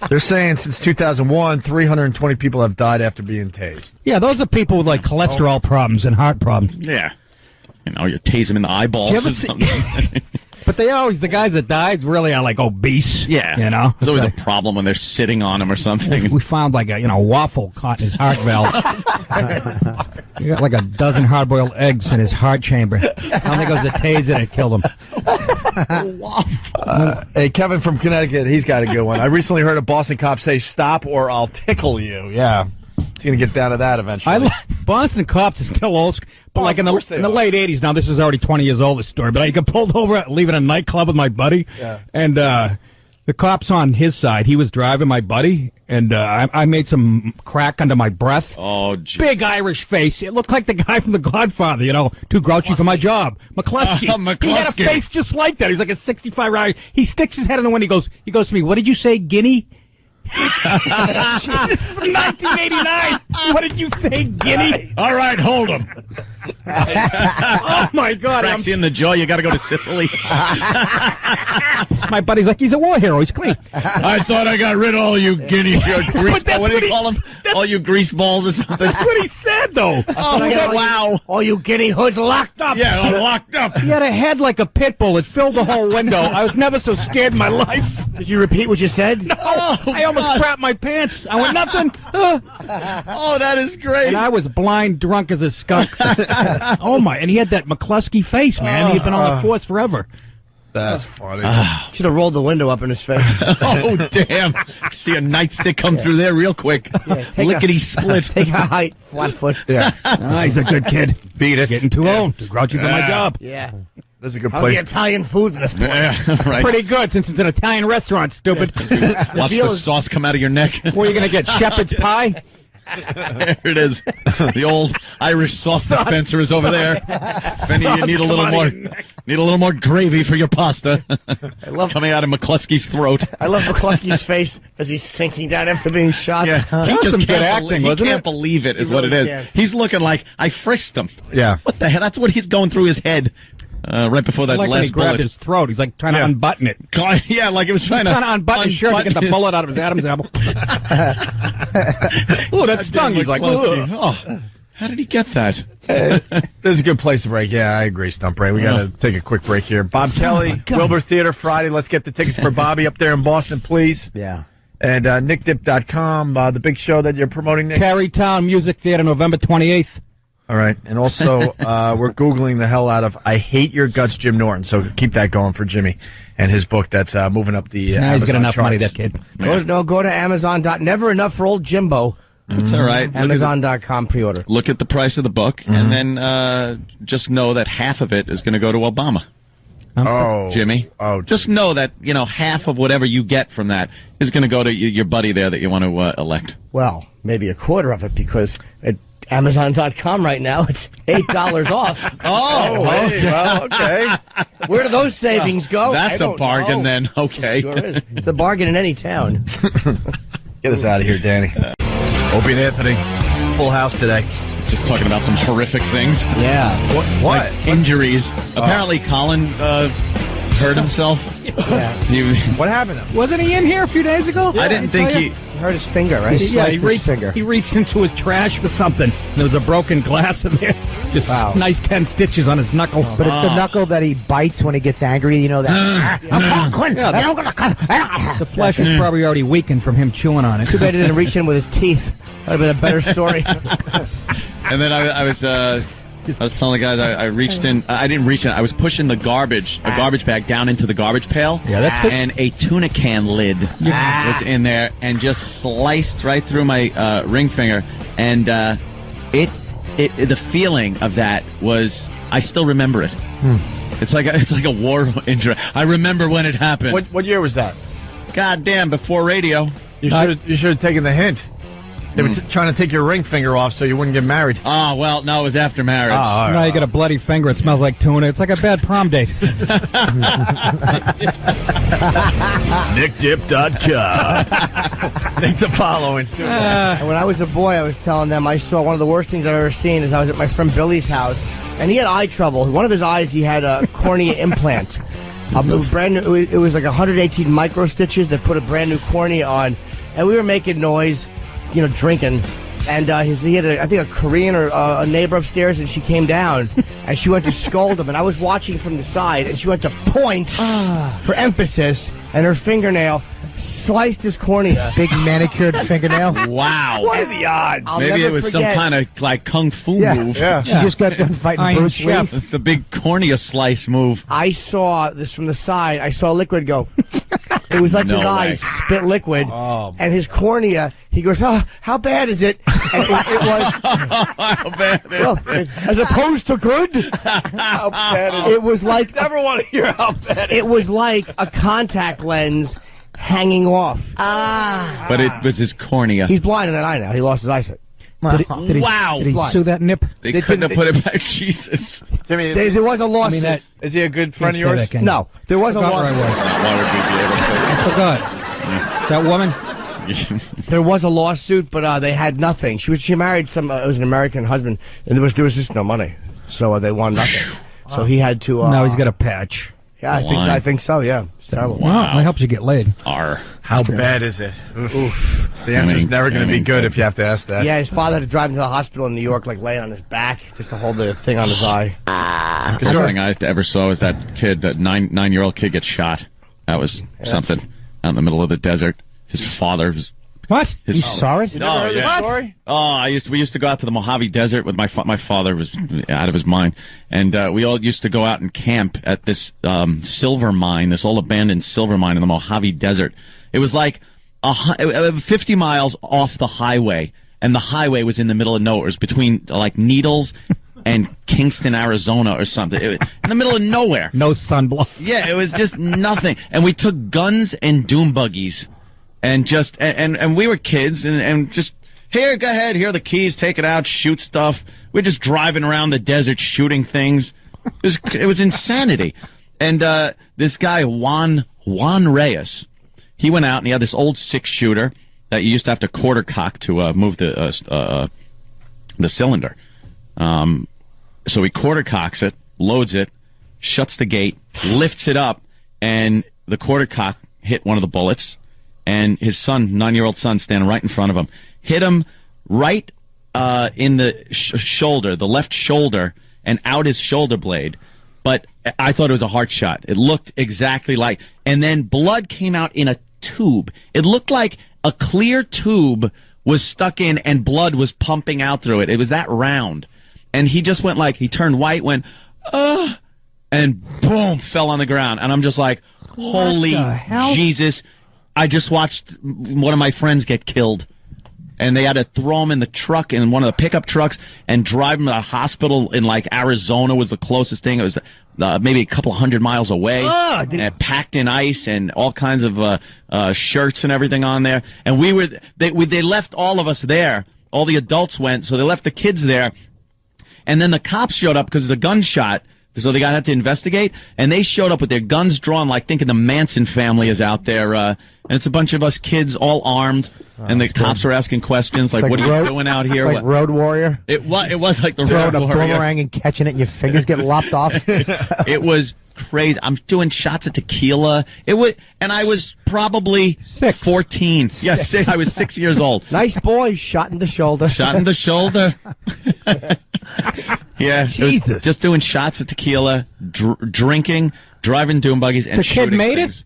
They're saying since 2001, 320 people have died after being tased. Yeah, those are people with cholesterol problems and heart problems. Yeah. You tase them in the eyeballs or something. But the guys that died really are obese. Yeah. There's always a problem when they're sitting on them or something. We found a waffle caught in his heart valve. He got a dozen hard-boiled eggs in his heart chamber. Finally goes to tase it and killed him. Waffle. Hey, Kevin from Connecticut, he's got a good one. I recently heard a Boston cop say, "Stop or I'll tickle you." Yeah. It's going to get down to that eventually. Boston cops is still old, but like in the late 80s, now this is already 20 years old, this story, but I got pulled over leaving a nightclub with my buddy, and the cop's on his side. He was driving my buddy, and I made some crack under my breath. Oh, geez. Big Irish face. It looked like the guy from The Godfather, you know, too grouchy for my job. McCluskey. He had a face just like that. He's like a 65 Irish. He sticks his head in the window. He goes to me, what did you say, Guinea? This is 1989. What did you say, Guinea? All right, hold him. Oh, my God. Cracks you in the jaw. You got to go to Sicily. My buddy's like, he's a war hero. He's clean. I thought I got rid of all you guinea grease. What do you call them? All you grease balls or something? That's what he said, though. Oh, wow. All you guinea hoods locked up. Yeah, locked up. He had a head like a pit bull. It filled the whole window. I was never so scared in my life. Did you repeat what you said? No. I almost crapped my pants. I went, nothing. Oh, that is great. And I was blind, drunk as a skunk. Oh, my. And he had that McCluskey face, man. He'd been on the force forever. That's funny. Should have rolled the window up in his face. Oh, damn. See a nightstick come through there real quick. Lickety split. Take a height, flat foot. Yeah. He's a good kid. Beat us. Getting too old. Too grouchy for my job. Yeah. This is a good How's place. the Italian food in this place? Yeah, right. Pretty good, since it's an Italian restaurant, stupid. Watch the sauce come out of your neck. Where are you going to get shepherd's pie? There it is. The old Irish sauce dispenser is over there. Then you need a little more gravy for your pasta. It's coming out of McCluskey's throat. I love McCluskey's face as he's sinking down after being shot. Yeah, he just can't believe it. Is what it is. Can't. He's looking like I frisked him. Yeah. What the hell? That's what he's going through his head. Right before that like when he last grabbed bullet. his throat. He's like trying to unbutton it. Yeah, like he was trying to unbutton his shirt to get the bullet out of his Adam's apple. Oh, that stung. He's like, oh, how did he get that? This is a good place to break. Yeah, I agree, Stump Ray. We got to take a quick break here. Bob Kelly, Wilbur Theater Friday. Let's get the tickets for Bobby up there in Boston, please. Yeah. And nickdip.com, the big show that you're promoting, Nick. Tarrytown Music Theater, November 28th. All right. And also, we're Googling the hell out of I Hate Your Guts, Jim Norton. So keep that going for Jimmy and his book that's moving up the Now he's got enough charts. money, that kid. Go to Amazon. Never enough for old Jimbo. That's all right. Amazon.com pre-order. Look at the price of the book, and then just know that half of it is going to go to Obama. Jimmy. Oh, just know that, half of whatever you get from that is going to go to your buddy there that you want to elect. Well, maybe a quarter of it, because at Amazon.com right now it's $8 off. Well, okay. Where do those savings go? That's a bargain then. Okay. Sure is. It's a bargain in any town. Get us out of here, Danny. Opie and Anthony, full house today. Just talking about some horrific things. Yeah. What? Like injuries. Apparently, Colin hurt himself. Yeah. What happened? Wasn't he in here a few days ago? I didn't think he hurt his finger, right? He reached into his trash for something. There was a broken glass in there. Just nice 10 stitches on his knuckle. But it's the knuckle that he bites when he gets angry. You know that. The flesh is probably already weakened from him chewing on it. Too bad he didn't reach in with his teeth. That would have been a better story. And then I was telling the guys I reached in. I didn't reach in. I was pushing a garbage bag down into the garbage pail. Yeah, and a tuna can lid was in there and just sliced right through my ring finger. And the feeling of that was, I still remember it. It's like a war injury. I remember when it happened. What year was that? God damn! Before radio. You should have taken the hint. They were trying to take your ring finger off so you wouldn't get married. Oh, well, no, it was after marriage. All right. Now you got a bloody finger. It smells like tuna. It's like a bad prom date. NickDip.com. Nick DiPaolo in studio. When I was a boy, I was telling them I saw one of the worst things I've ever seen is I was at my friend Billy's house, and he had eye trouble. One of his eyes, he had a cornea implant. It was brand new. It was like 118 micro stitches that put a brand new cornea on, and we were making noise, drinking. And he had, I think, a Korean or a neighbor upstairs, and she came down, and she went to scold him, and I was watching from the side, and she went to point for emphasis, and her fingernail sliced his cornea. Big manicured fingernail. Wow. What are the odds? Maybe it was some kind of like kung fu move. Yeah. She just got done fighting Bruce Lee. It's the big cornea slice move. I saw this from the side. I saw liquid go. It was like his eyes spit liquid, and his cornea. He goes, "Oh, how bad is it?" And it was how bad is it? As opposed to good. How bad is it? It was like Never want to hear how bad it was like a contact lens hanging off. But it was his cornea. He's blind in that eye now. He lost his eyesight. Did he sue that nip? They couldn't have put it back. Jesus. Jimmy, There was a lawsuit. is he a good friend of yours? No, there was a lawsuit. That's not why would we be able to. I forgot. That woman? There was a lawsuit, but they had nothing. She married some. It was an American husband, and there was just no money, so they won nothing. So he had to. Now he's got a patch. Yeah, I think so. Yeah, it's terrible. Wow, that helps you get laid. How bad is it? Oof. The answer's never going to be good if you have to ask that. Yeah, his father had to drive him to the hospital in New York, like laying on his back, just to hold the thing on his eye. The first thing I ever saw was that kid, that nine-year-old kid, get shot. That was something out in the middle of the desert. His father was. What? You saw it? Oh, yeah. Story? Oh, we used to go out to the Mojave Desert with my father was out of his mind, and we all used to go out and camp at this silver mine, this old abandoned silver mine in the Mojave Desert. It was like 50 miles off the highway, and the highway was in the middle of nowhere. It was between like Needles and Kingston, Arizona, or something. It was in the middle of nowhere. No sunblock. Yeah, it was just nothing. And we took guns and doom buggies. And just and we were kids and just here, go ahead, here are the keys, take it out, shoot stuff. We're just driving around the desert shooting things. It was insanity. And this guy Juan Reyes, he went out and he had this old 6-shooter that you used to have to quarter cock to move the cylinder. So he quarter cocks it, loads it, shuts the gate, lifts it up, and the quarter cock hit one of the bullets. And his son, 9-year-old son, standing right in front of him, hit him right in the shoulder, the left shoulder, and out his shoulder blade. But I thought it was a heart shot. It looked exactly like. And then blood came out in a tube. It looked like a clear tube was stuck in and blood was pumping out through it. It was that round. And he just went like, he turned white, went, and boom, fell on the ground. And I'm just like, holy Jesus. I just watched one of my friends get killed, and they had to throw him in the truck, in one of the pickup trucks, and drive him to a hospital in, like, Arizona was the closest thing. It was maybe a couple 100 miles away, and packed in ice and all kinds of shirts and everything on there. And they left all of us there. All the adults went, so they left the kids there. And then the cops showed up because of the gunshot. So they had to investigate, and they showed up with their guns drawn, like thinking the Manson family is out there. And it's a bunch of us kids all armed, and the cops were asking questions like what are you doing out here? It's like Road Warrior. It was like the Road Road Warrior. Boomerang and catching it, and your fingers get lopped off. It was crazy. I'm doing shots of tequila. And I was probably 14. Yes, I was 6 years old. Nice boy, shot in the shoulder. Shot in the shoulder. Yeah, Jesus. It was just doing shots of tequila, drinking, driving doom buggies, and shooting The kid made things. it?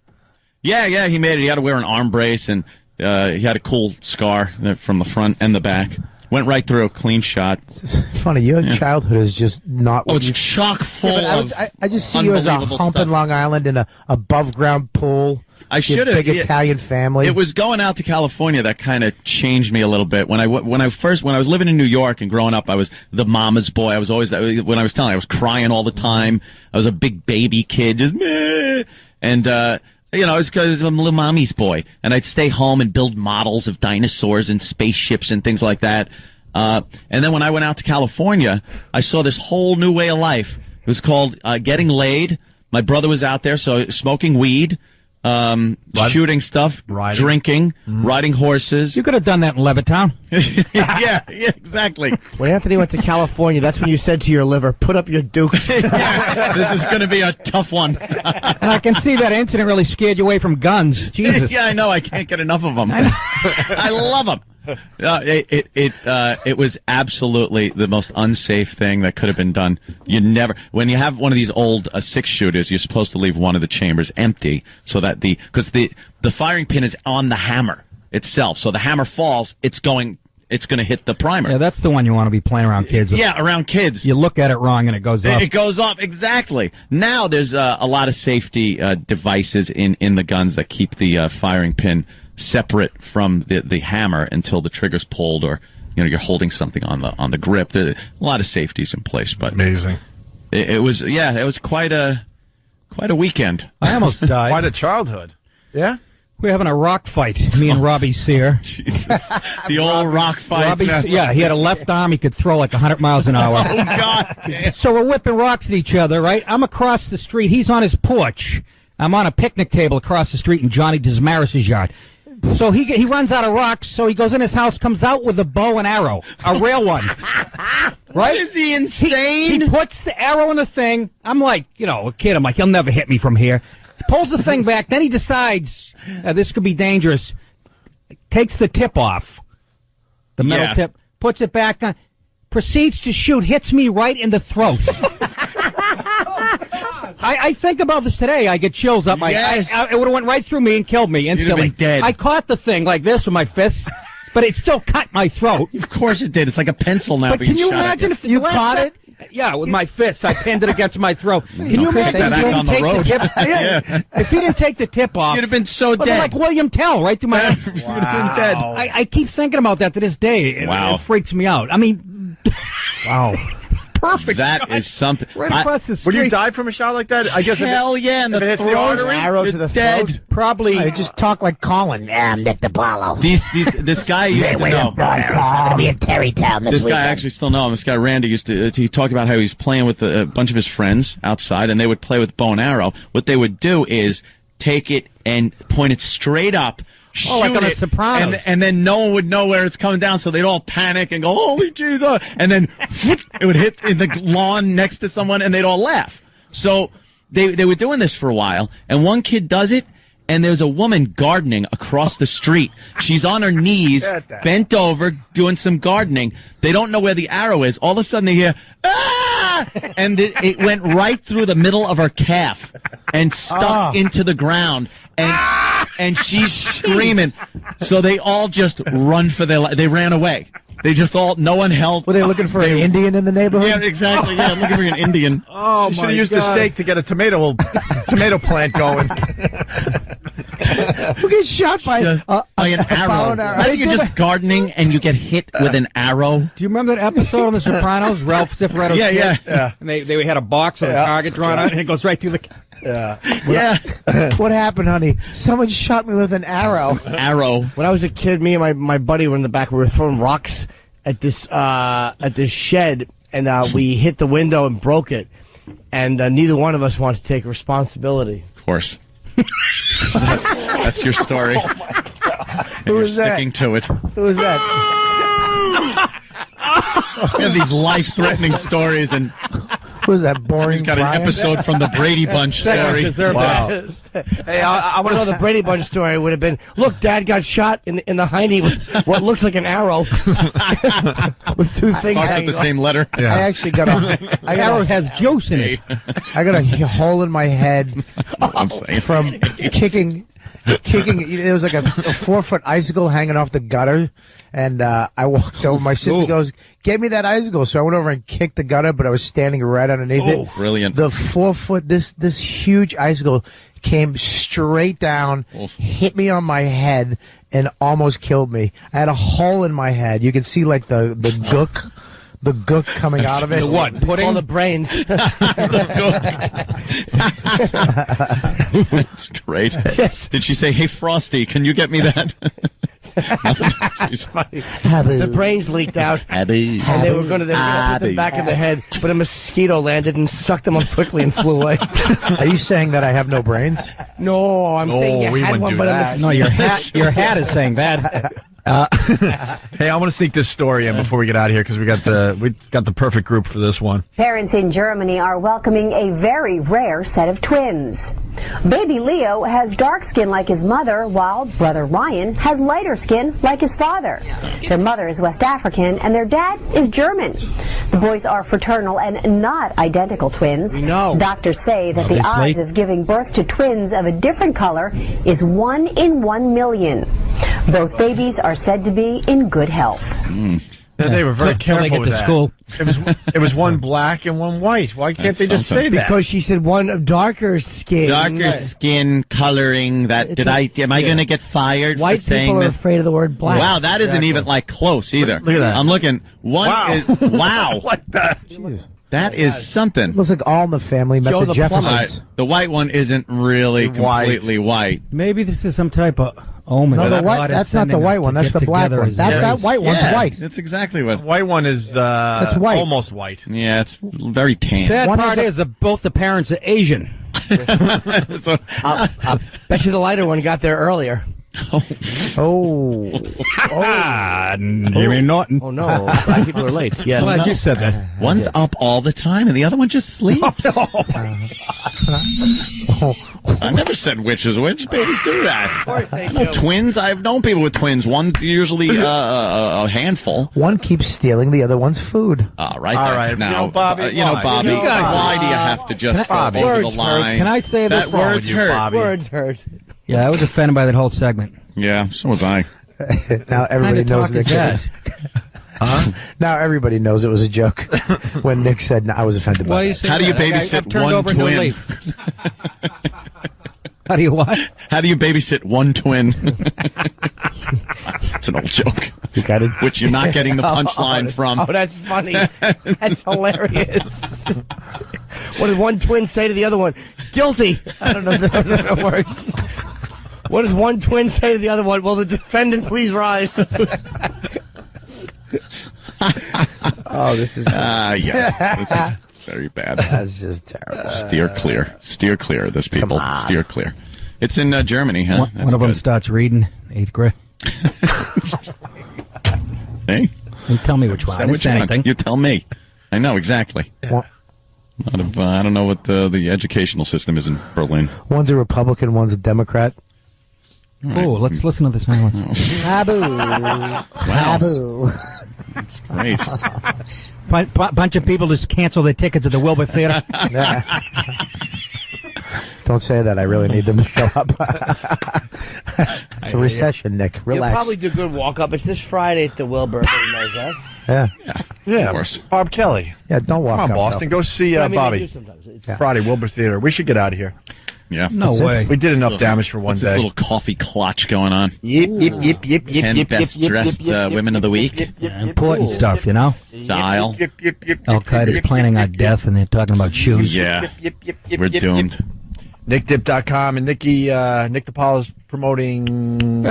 Yeah, he made it. He had to wear an arm brace, and he had a cool scar from the front and the back. Went right through, a clean shot. It's funny, your childhood is just not. Oh, it's chock full of. I just see you as a hump in Long Island in a above ground pool. I should have. Big Italian family. It was going out to California that kind of changed me a little bit. When I was living in New York and growing up, I was the mama's boy. I was always, when I was telling, I was crying all the time. I was a big baby kid, just meh. And I was a little mommy's boy, and I'd stay home and build models of dinosaurs and spaceships and things like that. And then when I went out to California, I saw this whole new way of life. It was called getting laid. My brother was out there, so smoking weed. Shooting stuff, drinking, riding horses. You could have done that in Levittown. yeah, exactly. When Anthony went to California, that's when you said to your liver, put up your dukes. Yeah, this is going to be a tough one. And I can see that incident really scared you away from guns. Jesus. Yeah, I know. I can't get enough of them. I love them. It was absolutely the most unsafe thing that could have been done. When you have one of these old 6-shooters, you're supposed to leave one of the chambers empty so that because the firing pin is on the hammer itself. So the hammer falls, it's going to hit the primer. Yeah, that's the one you want to be playing around kids with. Yeah, around kids. You look at it wrong and it goes up. It goes up, exactly. Now there's a lot of safety devices in the guns that keep the firing pin separate from the hammer until the trigger's pulled, or you're holding something on the grip. There a lot of safeties in place, but amazing. It was quite a weekend. I almost died. Quite a childhood. Yeah. We're having a rock fight, me and Robbie Sear. Jesus. The old rock fight. Yeah, he had a left arm he could throw like 100 miles an hour. Oh, God damn. So we're whipping rocks at each other, right? I'm across the street. He's on his porch. I'm on a picnic table across the street in Johnny Desmaris's yard. So he runs out of rocks, so he goes in his house, comes out with a bow and arrow, a real one. Right? Is he insane? He puts the arrow in the thing. I'm like, a kid. I'm like, he'll never hit me from here. Pulls the thing back. Then he decides this could be dangerous. Takes the tip off, the metal tip, puts it back on, proceeds to shoot, hits me right in the throat. I think about this today. I get chills up my eyes. It would have went right through me and killed me instantly. You'd have been dead. I caught the thing like this with my fists, but it still cut my throat. Of course it did. It's like a pencil now. But can you imagine if you caught it? Yeah, with my fist, I pinned it against my throat. Can you imagine if you didn't take the tip? If you didn't take the tip off, you'd have been so dead. Like William Tell, right through my head. You'd have been dead. I keep thinking about that to this day. It freaks me out. I mean, wow. Perfect. That is something. Right across the street. Would you die from a shot like that? I guess. Hell yeah! And if it hits the artery, arrow to the dead. throat. Probably. I just talk like Colin. I'm Nick DiPaolo. This guy used to know. I'll be in Terrytown this guy actually still know him. This guy Randy used to. He talked about how he was playing with a bunch of his friends outside, and they would play with bow and arrow. What they would do is take it and point it straight up. Oh, like on The Sopranos. And then no one would know where it's coming down, so they'd all panic and go, "Holy Jesus!" And then it would hit in the lawn next to someone, and they'd all laugh. So they were doing this for a while, and one kid does it, and there's a woman gardening across the street. She's on her knees, bent over, doing some gardening. They don't know where the arrow is. All of a sudden they hear, "Ah!" And it went right through the middle of her calf and stuck into the ground. And she's screaming. So they all just run for their life. They ran away. They just no one helped. Were they looking for an Indian in the neighborhood? Yeah, exactly. Yeah, looking for an Indian. Oh, you should have used the stake to get a tomato plant going. Who gets shot by an arrow? I think you're just gardening and you get hit with an arrow. Do you remember that episode on The Sopranos? Ralph Cifaretto's yeah. And they had a box with a target drawn on it, and it goes right through the... Yeah. What happened, honey? Someone shot me with an arrow. When I was a kid, me and my buddy were in the back. We were throwing rocks at this shed, and we hit the window and broke it. And neither one of us wanted to take responsibility. Of course. That's your story. Oh my God. Who is that? Sticking to it. Who is that? We have these life-threatening stories, and who is that boring? He's got an episode from the Brady Bunch story. Wow. Hey, I want to know the Brady Bunch story. Would have been, look, Dad got shot in the hiney with what looks like an arrow with two things. Starts with the same letter. Yeah. I actually got a arrow has juice in it. I got a hole in my head from kicking. There was like a 4-foot icicle hanging off the gutter, and I walked over. My sister goes, "Get me that icicle." So I went over and kicked the gutter, but I was standing right underneath it. Brilliant! The 4-foot, this huge icicle came straight down, hit me on my head, and almost killed me. I had a hole in my head. You could see like the gook. The gook coming out of it. The what? Pudding? All the brains. That's great. Yes. Did she say, "Hey, Frosty, can you get me that"? The brains leaked out, and they were going to put them back in the head, but a mosquito landed and sucked them up quickly and flew away. Are you saying that I have no brains? No, I'm saying you had one, but a mosquito. No, your hat is saying that. Hey, I want to sneak this story in before we get out of here because we got the perfect group for this one. Parents in Germany are welcoming a very rare set of twins. Baby Leo has dark skin like his mother, while brother Ryan has lighter skin like his father. Their mother is West African, and their dad is German. The boys are fraternal and not identical twins. Doctors say that the odds of giving birth to twins of a different color is 1 in 1 million. Both babies are said to be in good health. They were very careful with that. School. It was one black and one white. Why can't they just say that? Because she said one of darker skin. Darker skin coloring. Am I going to get fired White for saying people are this? afraid of the word black. Wow, that isn't even like close either. Look at that. I'm looking. Wow. What the? That is something. Looks like All in the Family met the Jeffersons. The white one isn't really completely white. Maybe this is some type of omen. No, that's not the white one. That's the black one. That white one's white. That's exactly what. The white one is that's white. Almost white. Yeah, it's very tan. Sad part is that both the parents are Asian. I'll bet you the lighter one got there earlier. Jimmy Norton. Oh no, black people are late. Yes. Well, you said that. One's up all the time and the other one just sleeps. I never said which is which. Babies do that. I know twins. I've known people with twins. One's usually a handful. One keeps stealing the other one's food. All right. Now, Bobby. Bobby. Why do you have to just over the line? Can I say that this? Words hurt. Words hurt. Yeah, I was offended by that whole segment. Yeah, so was I. Now everybody knows Nick. Now everybody knows it was a joke when Nick said, "I was offended by it." How do you babysit one twin? How do you what? How do you babysit one twin? That's an old joke. You got it. Which you're not getting the punchline from. Oh, that's funny. That's hilarious. What did one twin say to the other one? Guilty. I don't know if that works. What does one twin say to the other one? Will the defendant please rise? Oh, this is... yes. This is very bad. That's just terrible. Steer clear. Steer clear of this, people. Steer clear. It's in Germany, huh? One of them starts reading, 8th grade. Hey? You tell me which one. I didn't say anything. You tell me. I know, exactly. Well, I don't know what the educational system is in Berlin. One's a Republican, one's a Democrat. Right. Oh, let's listen to the silence. Abu. Wow. Abu. That's great. Bunch of people just cancel their tickets at the Wilbur Theater. Don't say that. I really need them to show up. It's a recession, Nick. Relax. You'll probably do good walk-up. It's this Friday at the Wilbur. Everybody knows that. Yeah, of course. Bob Kelly. Yeah, don't walk Come on, up, Boston. though. Go see Bobby. Friday, Wilbur Theater. We should get out of here. Yeah. No way. We did enough damage for one day. This little coffee clutch going on. Yip. 10 best dressed women of the week. Important stuff, you know? Style. Al-Qaeda's planning our death, and they're talking about shoes. Yeah. We're doomed. NickDip.com and Nick DiPaolo's promoting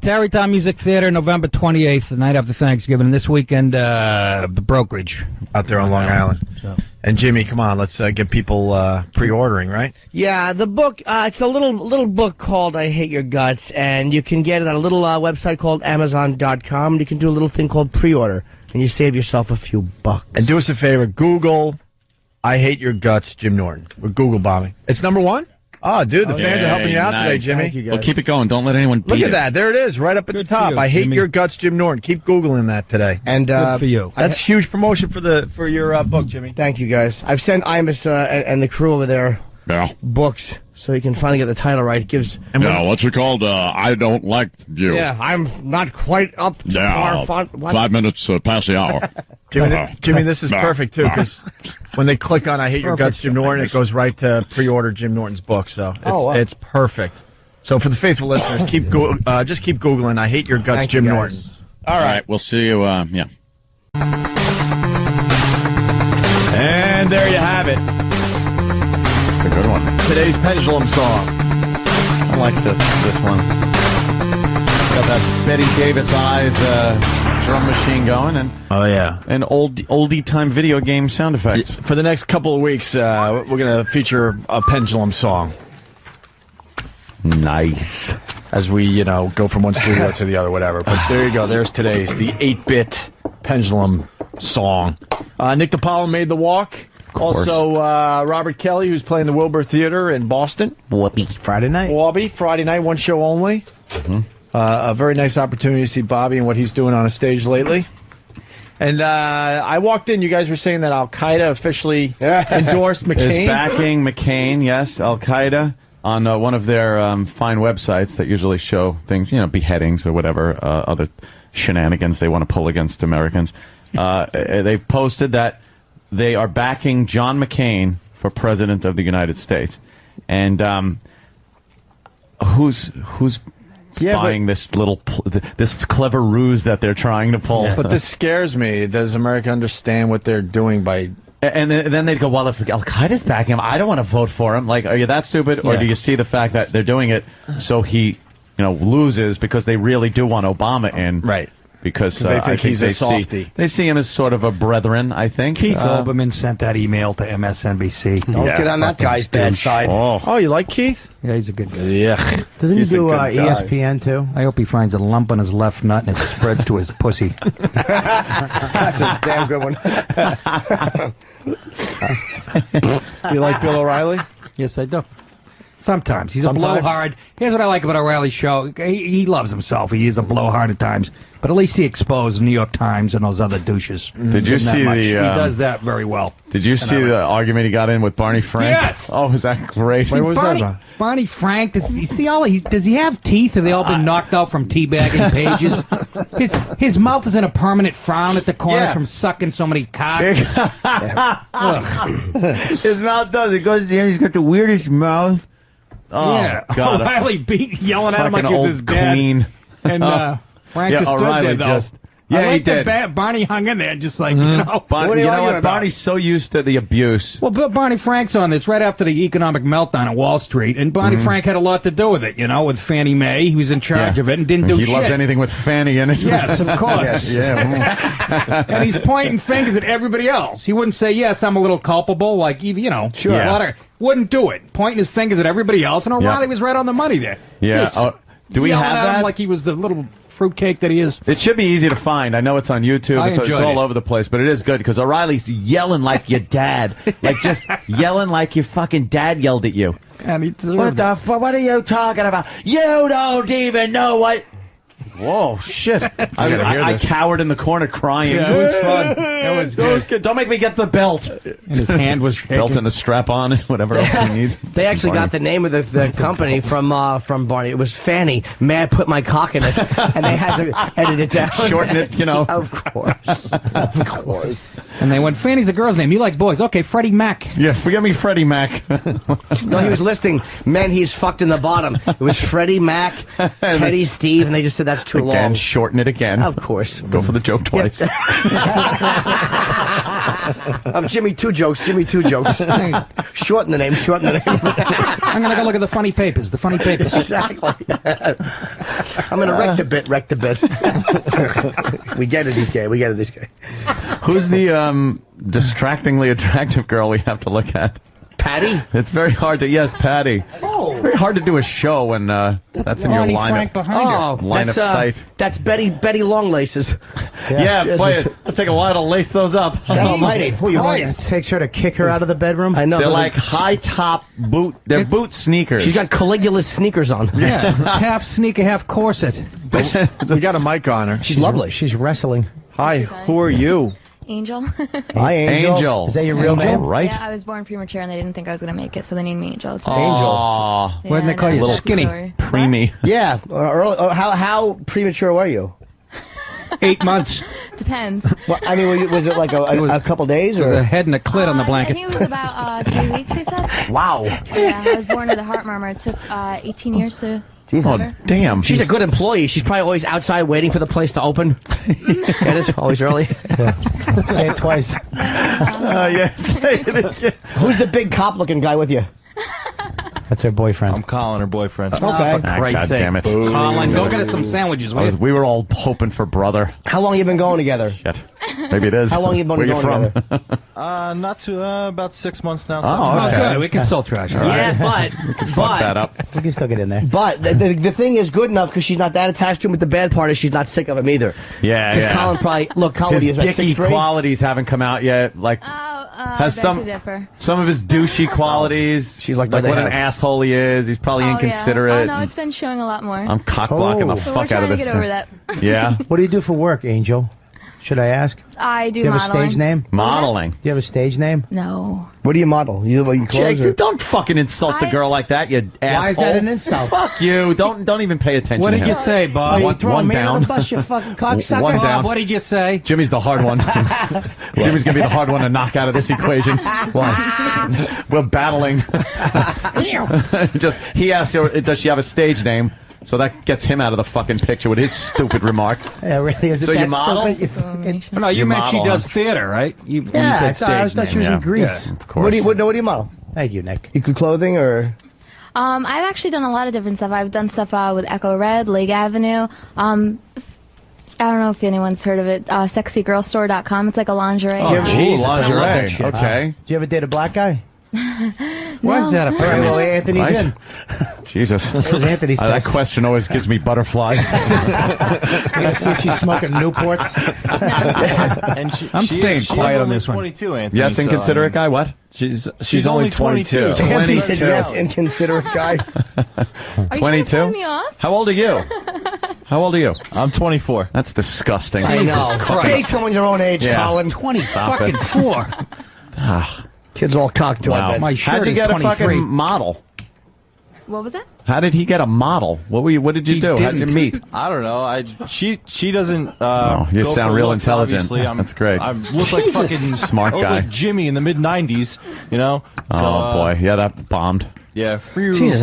Tarrytown Music Theater, November 28th, the night after Thanksgiving, and this weekend, the Brokerage. Out there on Long Island. So. And Jimmy, come on, let's get people pre-ordering, right? Yeah, the book, it's a little book called I Hate Your Guts, and you can get it on a little website called Amazon.com. You can do a little thing called pre-order, and you save yourself a few bucks. And do us a favor, Google I Hate Your Guts, Jim Norton. We're Google bombing. It's number one? Oh, dude, the fans are helping you out today, Jimmy. Thank you, guys. Well, keep it going. Don't let anyone beat Look at it. that. There it is, right up at the top. I Hate Your Guts, Jim Norton. Keep Googling that today. And Good for you. That's huge promotion for your book, Jimmy. Thank you, guys. I've sent Imus and the crew over there books, so you can finally get the title right. It gives. What's it called? I Don't Like You. Yeah, I'm not quite up to our font. 5 minutes past the hour. Jimmy, this is perfect, too, because when they click on I Hate Your Guts, Jim Norton, it goes right to pre-order Jim Norton's book, so it's perfect. So for the faithful listeners, just keep Googling I Hate Your Guts, Jim Norton. All right, we'll see you, And there you have it. It's a good one. Today's Pendulum song. I like this one. It's got that Betty Davis eyes drum machine going, and and oldie time video game sound effects. For the next couple of weeks, we're going to feature a Pendulum song. Nice. As we, go from one studio to the other, whatever. But there you go. There's today's, the 8-bit Pendulum song. Nick DiPaolo made the walk. Of Also, Robert Kelly, who's playing the Wilbur Theater in Boston. Friday night. Friday night, one show only. A very nice opportunity to see Bobby and what he's doing on a stage lately. And I walked in. You guys were saying that Al Qaeda officially endorsed McCain. Is backing McCain? Yes, Al Qaeda on one of their fine websites that usually show things, beheadings or whatever other shenanigans they want to pull against Americans. They've posted that they are backing John McCain for president of the United States, and who's buying this this clever ruse that they're trying to pull? But this scares me. Does America understand what they're doing by? And then they'd go, well, if Al Qaeda's backing him, I don't want to vote for him. Like, are you that stupid, or do you see the fact that they're doing it so he, loses because they really do want Obama in? Right. Because they think he's a softie. They see him as sort of a brethren, I think. Keith Olbermann sent that email to MSNBC. Don't get on that guy's bad side. Oh, you like Keith? Yeah, he's a good guy. Yeah. Doesn't he do ESPN too? I hope he finds a lump on his left nut and it spreads to his pussy. That's a damn good one. Do you like Bill O'Reilly? Yes, I do. Sometimes. He's a blowhard. Here's what I like about O'Reilly's show. He loves himself. He is a blowhard at times. But at least he exposed New York Times and those other douches. Did you see he does that very well. Did you see the argument he got in with Barney Frank? Yes. Oh, was that great? Wait, what was that about? Barney Frank, does he have teeth? Have they all been knocked out from teabagging pages? His mouth is in a permanent frown at the corners from sucking so many cocks. His mouth does. It goes there. He's got the weirdest mouth. Oh, yeah. God. O'Reilly yelling at him like Fucking he was old his dad. queen. And Frank just stood O'Reilly there, though. I he did. Barney hung in there just like, Barney, Barney's so used to the abuse. Well, Barney Frank's on this right after the economic meltdown at Wall Street, and Barney Frank had a lot to do with it, with Fannie Mae. He was in charge of it and didn't do shit. He loves anything with Fannie in it. Yes, of course. And he's pointing fingers at everybody else. He wouldn't say, yes, I'm a little culpable, like, sure. Wouldn't do it. Pointing his fingers at everybody else, and O'Reilly was right on the money there. Yeah. Do we have that? Like he was the little fruitcake that he is. It should be easy to find. I know it's on YouTube. It's all over the place, but it is good because O'Reilly's yelling like your dad. Like just yelling like your fucking dad yelled at you. What the fuck? What are you talking about? You don't even know what... Whoa, shit. I cowered in the corner crying. Yeah, it was fun. It was good. Don't make me get the belt. And his hand was shaking. Belt and a strap on and whatever else he needs. They actually got the name of the company from Barney. It was Fanny. May I put my cock in it? And they had to edit it down. Shorten it, Of course. Of course. And they went, Fanny's a girl's name. You like boys. Okay, Freddie Mac. Yeah, forget me, Freddie Mac. No, he was listing men he's fucked in the bottom. It was Freddie Mac, Teddy Steve, and they just said that's too long. Again, shorten it again. Of course. Go for the joke twice. I'm Jimmy Two Jokes. Shorten the name. I'm going to go look at the funny papers. Exactly. I'm going to wreck the bit. We get it, this guy. Who's the distractingly attractive girl we have to look at? Patty? It's very hard to... Yes, Patty. Oh. It's very hard to do a show when that's in your line of sight. That's Betty Longlaces. Yeah, boy, let's take a while to lace those up. Almighty. It takes her to kick her out of the bedroom. I know. They're like high-top boot... They're boot sneakers. She's got Caligula's sneakers on. Yeah, it's half sneaker, half corset. We got a mic on her. She's lovely. She's wrestling. Hi, who are you? Angel. Hi, Angel. Is that your real name? Right? Yeah, I was born premature and they didn't think I was going to make it, so they named me Angel. So Aww. yeah, Why didn't they call you little skinny? Preemie. Yeah. How premature were you? 8 months. Depends. Well, I mean, was it like a couple days? Or? Or? There's a head and a clit on the I blanket. think it was about 3 weeks, they said. Wow. Yeah, I was born with a heart murmur. It took 18 years to... Jesus. Oh, damn. She's a good employee. She's probably always outside waiting for the place to open. Get it? Always early. Say it twice. Yes. Say it again. Who's the big cop-looking guy with you? That's her boyfriend. I'm Colin, her boyfriend. Okay. For Christ's God sake. damn it. Colin, go get us some sandwiches. We were all hoping for brother. How long you been going together? Shit. Maybe it is. How long you been Where you going from? together? Not too, about 6 months now. Oh, okay. Good. We can still trash her. Yeah, Fuck that up. We can still get in there. But the thing is good enough because she's not that attached to him. But the bad part is she's not sick of him either. Yeah, Because Colin probably Colin His is about dicky 6'3". qualities haven't come out yet. Like, has I beg to differ. some of his douchey qualities. She's like what an asshole he is. He's probably inconsiderate. Yeah. Oh, no, it's been showing a lot more. I'm cock blocking the So fuck we're out of trying this. to get over that. Yeah. What do you do for work, Angel? Should I ask? I do you have modeling. a stage name? Modeling. Do you have a stage name? No. What do you model? You clothes? Jake, Or? don't fucking insult the girl like that, you asshole. Why is that an insult? Fuck you. Don't even pay attention What to did him. you say, Bob? You throwing one me down. on the bus, you fucking cocksucker. One down. Bob, what did you say? Jimmy's the hard one. Jimmy's going to be the hard one to knock out of this equation. Why? We're battling. He asked her, does she have a stage name? So that gets him out of the fucking picture with his stupid remark. Yeah, really? Is it So that you model? stupid? You fucking- No, you meant she model, does theater, right? You, when you Yeah, said I thought stage she was name, in Greece. Of course. What do you model? Thank you, Nick. You could clothing or? I've actually done a lot of different stuff. I've done stuff with Echo Red, Lake Avenue. I don't know if anyone's heard of it. SexyGirlStore.com. It's like a lingerie. Oh, Jesus, I love lingerie. that shit. Okay. Do you ever date a black guy? Why is that a All right, well, Anthony's Right? in. Jesus. was Anthony's That test. question always gives me butterflies. Let's see if she's smoking Newports. And I'm staying quiet on this one. 22, Anthony. Yes, so, inconsiderate guy? What? She's only 22. Anthony said yes, inconsiderate guy. Are you 22? trying to turn me off? How old are you? How old are you? I'm 24. That's disgusting. I know. Date someone your own age, Yeah. Colin. 20 Stop fucking it. 4. Kids all cocked to Wow. I bet. My shirt How'd you is get 23. a fucking model? What was that? How did he get a model? What did you do? How did you meet? I don't know. She doesn't. You go sound for real looks, intelligent. obviously. That's great. I look like fucking Smart old guy. like Jimmy in the mid '90s. You know. Oh boy, yeah, that bombed. Yeah. Jesus.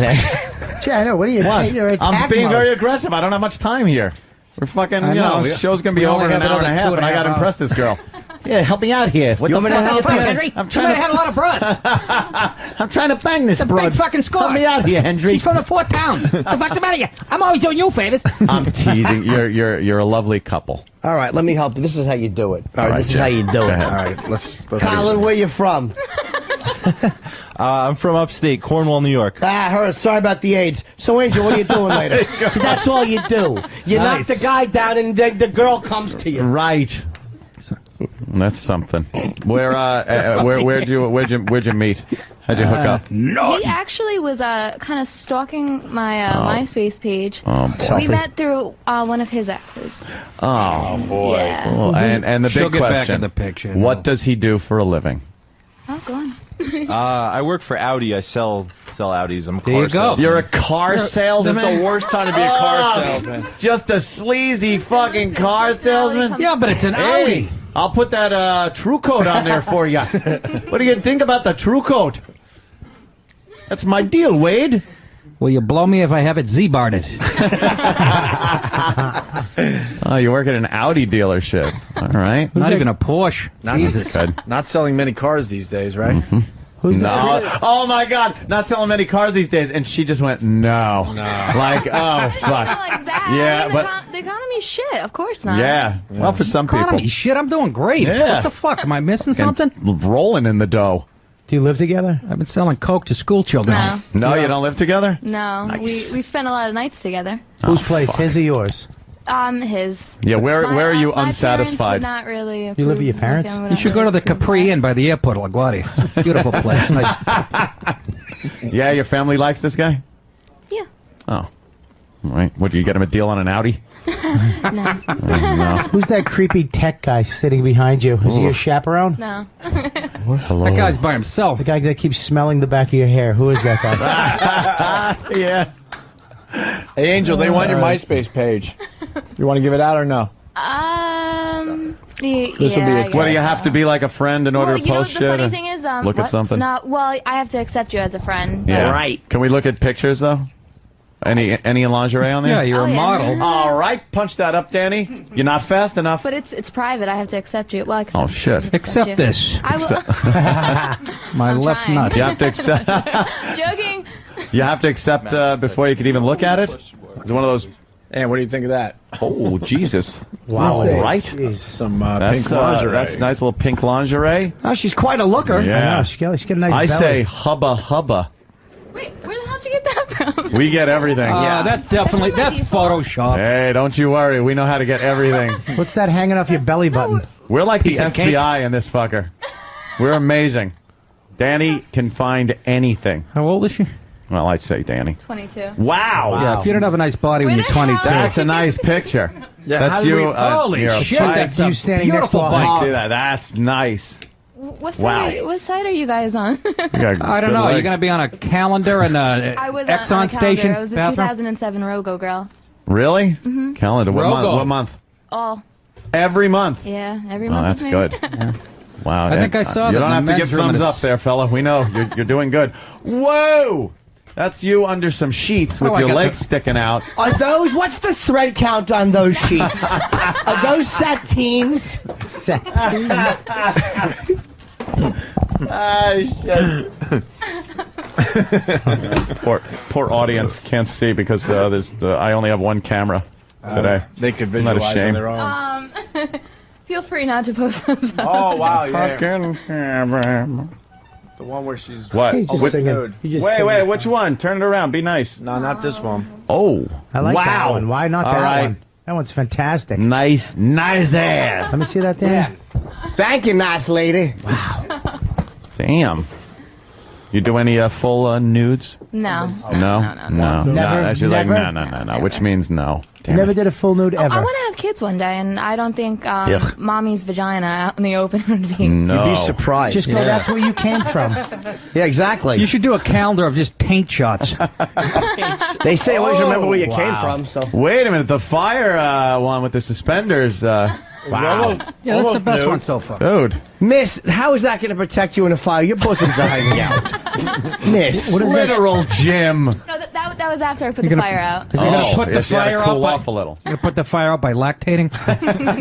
Gee, I know. What are you? You're in I'm attack being mode. very aggressive. I don't have much time here. We're fucking, I you know, know. the show's gonna be We over only in an have hour and a another half, 2.5 and I gotta hours. impress this girl. Yeah, help me out here. What You the want me to fuck help are you, you doing? Henry? I'm You might have trying had a lot of broad. to. I'm trying to bang this It's a broad. big fucking score. Help me out here, Henry. He's from the 4 towns. The fuck's the matter with you? I'm always doing you favors. I'm teasing. You're a lovely couple. All right, let me help you. This is how you do it. All right, right, this is Jim. how you do Go it. ahead. All right, Let's Colin, where you from? I'm from upstate, Cornwall, New York. I heard. Sorry about the AIDS. So, Angel, what are you doing later? See, that's all you do. You knock the guy down, and then the girl comes to you. Right. That's something. Where'd you meet? How'd you hook up? He actually was kind of stalking my MySpace page. Oh, boy. We met through one of his exes. Oh boy. Yeah. Well, and the She'll big get back question: in the picture. what does he do for a living? Oh, go on. I work for Audi. I sell Audis. I'm a There car you go. salesman. You're a car salesman. This is the worst time to be a car salesman. Just a sleazy fucking car salesman. Yeah, but it's an Hey, Audi. I'll put that True Coat on there for you. What do you think about the True Coat? That's my deal, Wade. Will you blow me if I have it Z-barred? Oh, you work at an Audi dealership. All right. Not even a Porsche. Good. Not selling many cars these days, right? Who's No. that? Oh my God! Not selling many cars these days, and she just went no. Like oh fuck. Like that. Yeah, I mean, but the economy's shit. Of course not. yeah. Well, for some Economy people, shit, I'm doing great. Yeah. What the fuck? Am I missing something? and rolling in the dough. Do you live together? I've been selling coke to school children. No. No, you don't live together. No. Nice. We spent a lot of nights together. Whose place? His or yours? His. Yeah, where are you my unsatisfied? parents would not really You live with your approve parents? of him, You should go to the Capri Inn by the airport of LaGuardia. Beautiful place. Nice. Yeah, your family likes this guy. Yeah. Oh, all right. What do you get him a deal on an Audi? No. No. Who's that creepy tech guy sitting behind you? Is he your chaperone? No. Hello. That guy's by himself. The guy that keeps smelling the back of your hair. Who is that guy? Yeah. Hey, Angel, they want your MySpace page. You want to give it out or no? This will be a- What do you have to be like a friend in order Well, to you know post what the shit? funny or thing is, look at what? something. No, well, I have to accept you as a friend. but- Yeah. Right. Can we look at pictures though? Any lingerie on there? Yeah, you're Oh, a yeah. model. All right, punch that up, Danny. You're not fast enough. But it's private. I have to accept you. Well, Oh shit. Accept you. this. I will. My I'm left trying. nut. You have to accept. Joking. You have to accept before you can even look at it. It's one of those. And what do you think of that? Oh Jesus! Wow. All right. Some That's pink lingerie. that's nice little pink lingerie. Oh, she's quite a looker. Yeah. I know, she's got a nice I belly. say hubba hubba. Wait, where the hell did you get that from? We get everything. That's definitely, that's Photoshop. Hey, don't you worry. We know how to get everything. What's that hanging off your belly button? We're like the Piece of cake. FBI in this fucker. We're amazing. Danny can find anything. How old is she? Well, I'd say Danny. 22. Wow. Yeah, if you don't have a nice body when you're 22. That's a nice picture. Yeah, holy you're shit, right. that's a beautiful bike. See that? That's nice. What side are you guys on? I don't know. You're going to be on a calendar and I was Exxon on a station? I was a bathroom? 2007 Rogo girl. Really? Mm-hmm. Calendar. What month? All. Every month. Yeah, every Oh, month. that's good. Wow. I think I saw You that don't in the have to give men's room thumbs in a up there, fella. We know you're doing good. Whoa! That's you under some sheets with I your got legs sticking out. Are those? What's the thread count on those sheets? Are those Satines? Satines. Poor audience can't see because I only have one camera today. They could Isn't that a visualize shame? on their own. Feel free not to post those. Oh, wow, yeah. Fucking camera. The one where she's What? nude. Wait, which one? Turn it around. Be nice. No, not this one. Oh, I like wow. that one. Why not All that right. one? That one's fantastic. Nice ass. Let me see that thing. Thank you, nice lady. Damn. You do any full nudes? No. No. Never? She's like, Never? no, which means no. You never did a full nude ever. I want to have kids one day, and I don't think Ugh. mommy's vagina out in the open would be. No. You'd be surprised. Just go, that's where you came from. Yeah, exactly. You should do a calendar of just taint shots. They say always remember where you came wow. from. So Wait a minute. The fire one with the suspenders. Wow. Yeah, that's the best one so far. Dude. Miss, how is that going to protect you in a fire? Your bosoms are hanging out. Miss, What is that? Literal Jim. No, that was after I put the fire out. Is he gonna put the yes, you gotta fire cool out off a little. You're gonna put the fire out by lactating?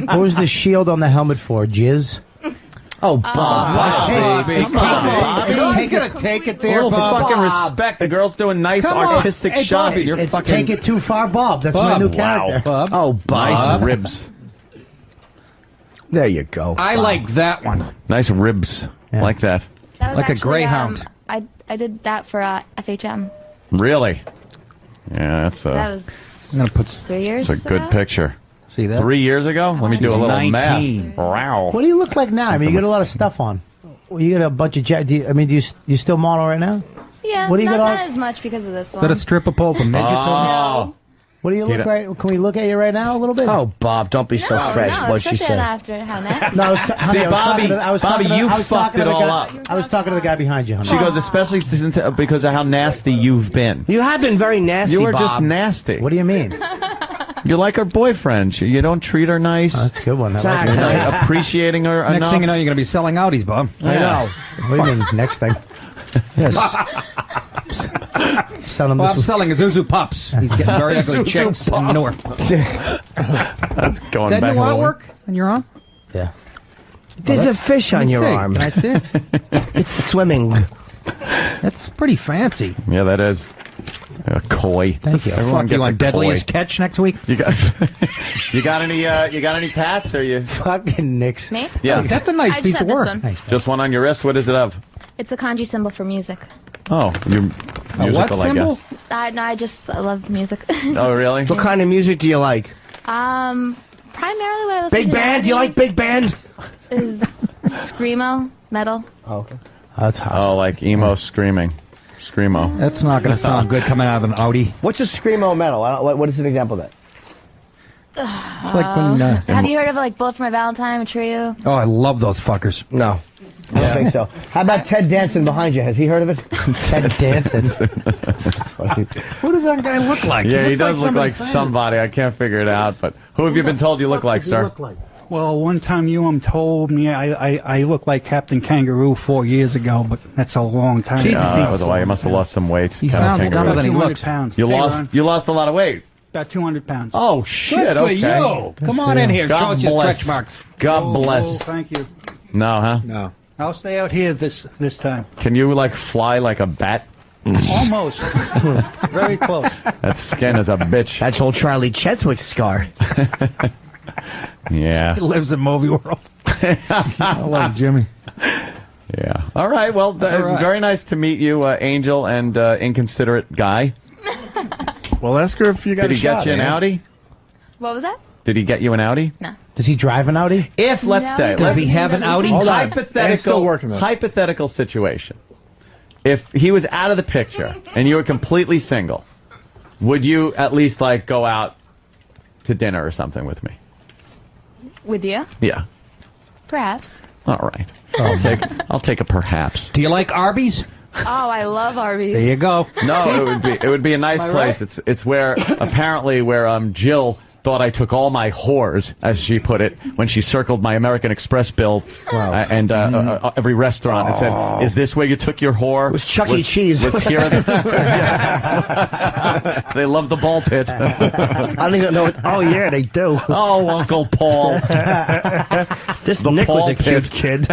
What was the shield on the helmet for? Jizz? Oh, Bob. baby. Come on, He's gonna take it A there, little Bob. fucking respect. The girl's doing nice Come on. artistic Hey, shots. Bob, You're it's fucking take it too far, Bob. That's my new character. Bob. Oh, Bob. nice ribs. There you go. I like that one. Nice ribs. Like that. That was Like a actually, greyhound. I did that for FHM. Really? Yeah, that's That was I'm gonna put 3 years. that's a good ago? picture. see that. 3 years ago? Let me do a little 19. math. Wow. What do you look like now? I mean, you got a lot of stuff on. Well, you got a bunch of do you still model right now? Yeah, What do you not, got on? not as much because of this Is one. that a stripper pole for midgets? Oh. What do you look right? Can we look at you right now a little bit? Oh, Bob, don't be so fresh. No, What'd she especially say? after how nasty. No, I was honey, See, I was Bobby, talking to the- I was Bobby, talking to- you I was fucked talking it to the all guy- up. I was talking to the guy behind you, honey. She goes, especially because of how nasty you've been. You have been very nasty, You were Bob. just nasty. What do you mean? You're like her boyfriend. You don't treat her nice. Oh, that's a good one. I like You're it. not appreciating her Next enough. thing you know, you're gonna be selling outies, Bob. I know. What do you mean? Next thing. Yes. Selling Bob's this. selling Isuzu pups. He's getting very ugly Isuzu chicks in Newark. That's going Is that back. new a little. artwork on your arm? Yeah. There's a fish on your arm. Can I see it? It's swimming. That's pretty fancy. Yeah, that is. Koi. Thank you. Everyone Fuck, you gets a on Deadliest koi. Catch next week? You got any tats? Or you Fucking Nix. Me? Yeah. That's a nice I just piece have of work. this one. just one on your wrist? What is it of? It's a kanji symbol for music. Oh, you musical, what I symbol? guess. No, I love music. Oh, really? What kind of music do you like? Primarily what I listen Big to band? Do you like big band? is screamo, metal. Oh, okay. That's hot. Oh, like emo screaming. Screamo. That's not going to sound good coming out of an Audi. What's a screamo metal? What is an example of that? It's like when... Have you heard of like Bullet for My Valentine, a trio? oh, I love those fuckers. No. I don't think so. How about Ted Danson behind you? Has he heard of it? Ted Danson. Who does that guy look like? Yeah, he looks does look somebody like famous. somebody. I can't figure it out. But who have you been told you look like, sir? Well, one time told me I look like Captain Kangaroo 4 years ago, but that's a long time Jesus, ago. That was why you must have lost some weight. He Captain sounds Kangaroo. dumber than he 200 looks. pounds. You Hey, lost. Ron, You lost a lot of weight. about 200 pounds. Oh shit! Good for Okay. you. Come on in here. Show God us your bless. stretch marks. God Oh, bless. thank you. No, huh? No. I'll stay out here this time. Can you like fly like a bat? Almost. Very close. That skin is a bitch. That's old Charlie Cheswick's scar. Yeah. He lives in movie world. I love Jimmy. Yeah. All right. Well, right. very nice to meet you, Angel and inconsiderate guy. Well, ask her if you got Did a he shot, get you an man. Audi? What was that? Did he get you an Audi? No. Does he drive an Audi? If, let's say... Does he have an Audi? Hold on. Dan's still working this. Hypothetical situation. If he was out of the picture and you were completely single, would you at least, like, go out to dinner or something with me? With you? Yeah. Perhaps. All right. I'll take a perhaps. Do you like Arby's? Oh, I love Arby's. There you go. No, it would be a nice place. Right? It's where apparently Jill thought I took all my whores, as she put it, when she circled my American Express bill and every restaurant and said, "Is this where you took your whore?" It was Chuck E. Cheese. Was here? They love the ball pit. I don't even know. Oh yeah, they do. Oh, Uncle Paul. This The Nick was Paul a cute kid.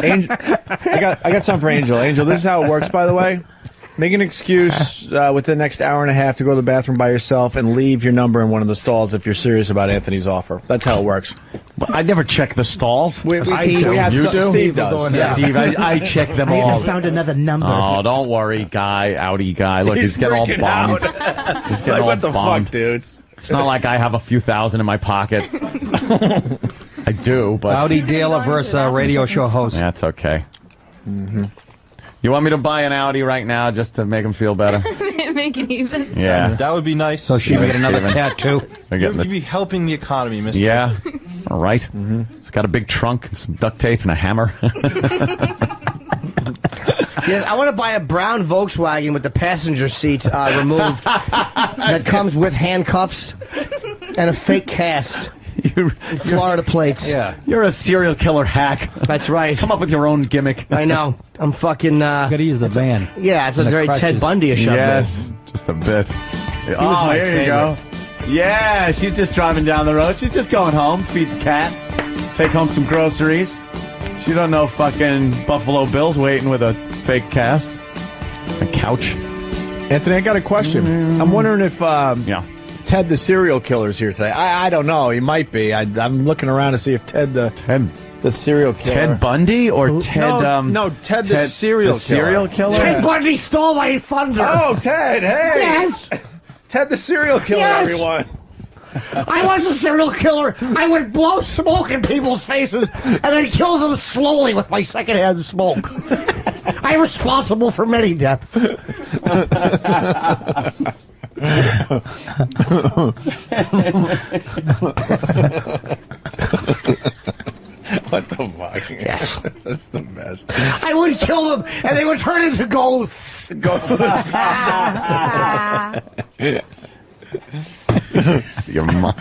Angel, I got something for Angel. Angel, this is how it works, by the way. Make an excuse within the next hour and a half to go to the bathroom by yourself and leave your number in one of the stalls if you're serious about Anthony's offer. That's how it works. I never check the stalls. Steve does. Yeah. Steve, I check them all. I found another number. Oh, don't worry, Audi guy. Look, he's getting all bummed. He's getting all what the bummed. fuck, dudes? It's not like I have a few thousand in my pocket. I do, but... Audi dealer versus radio show host. That's okay. Mm-hmm. You want me to buy an Audi right now just to make him feel better? Make it even. Yeah. That would be nice. So she made another tattoo. You'd be helping the economy, Mr. Yeah. All right. Mm-hmm. It's got a big trunk, and some duct tape, and a hammer. Yes, I want to buy a brown Volkswagen with the passenger seat removed that comes with handcuffs and a fake cast. Florida plates. Yeah. You're a serial killer hack. That's right. Come up with your own gimmick. I know. I'm fucking... Gotta use the van. Yeah, it's a very Ted Bundy-ish. Yes, just a bit. Oh, here you go. Yeah, she's just driving down the road. She's just going home, feed the cat, take home some groceries. She don't know fucking Buffalo Bill's waiting with a fake cast. A couch. Anthony, I got a question. I'm wondering if Ted the serial killer is here today. I don't know. He might be. I'm looking around to see if Ted the serial killer. Ted Bundy or Ted... No, Ted the serial killer. Ted Bundy stole my thunder. Oh, Ted, hey. Yes. Ted the serial killer, everyone. I was a serial killer. I would blow smoke in people's faces and then kill them slowly with my secondhand smoke. I'm responsible for many deaths. What the fuck? Yes. That's the best. I would kill them and they would turn into ghosts. Your mom.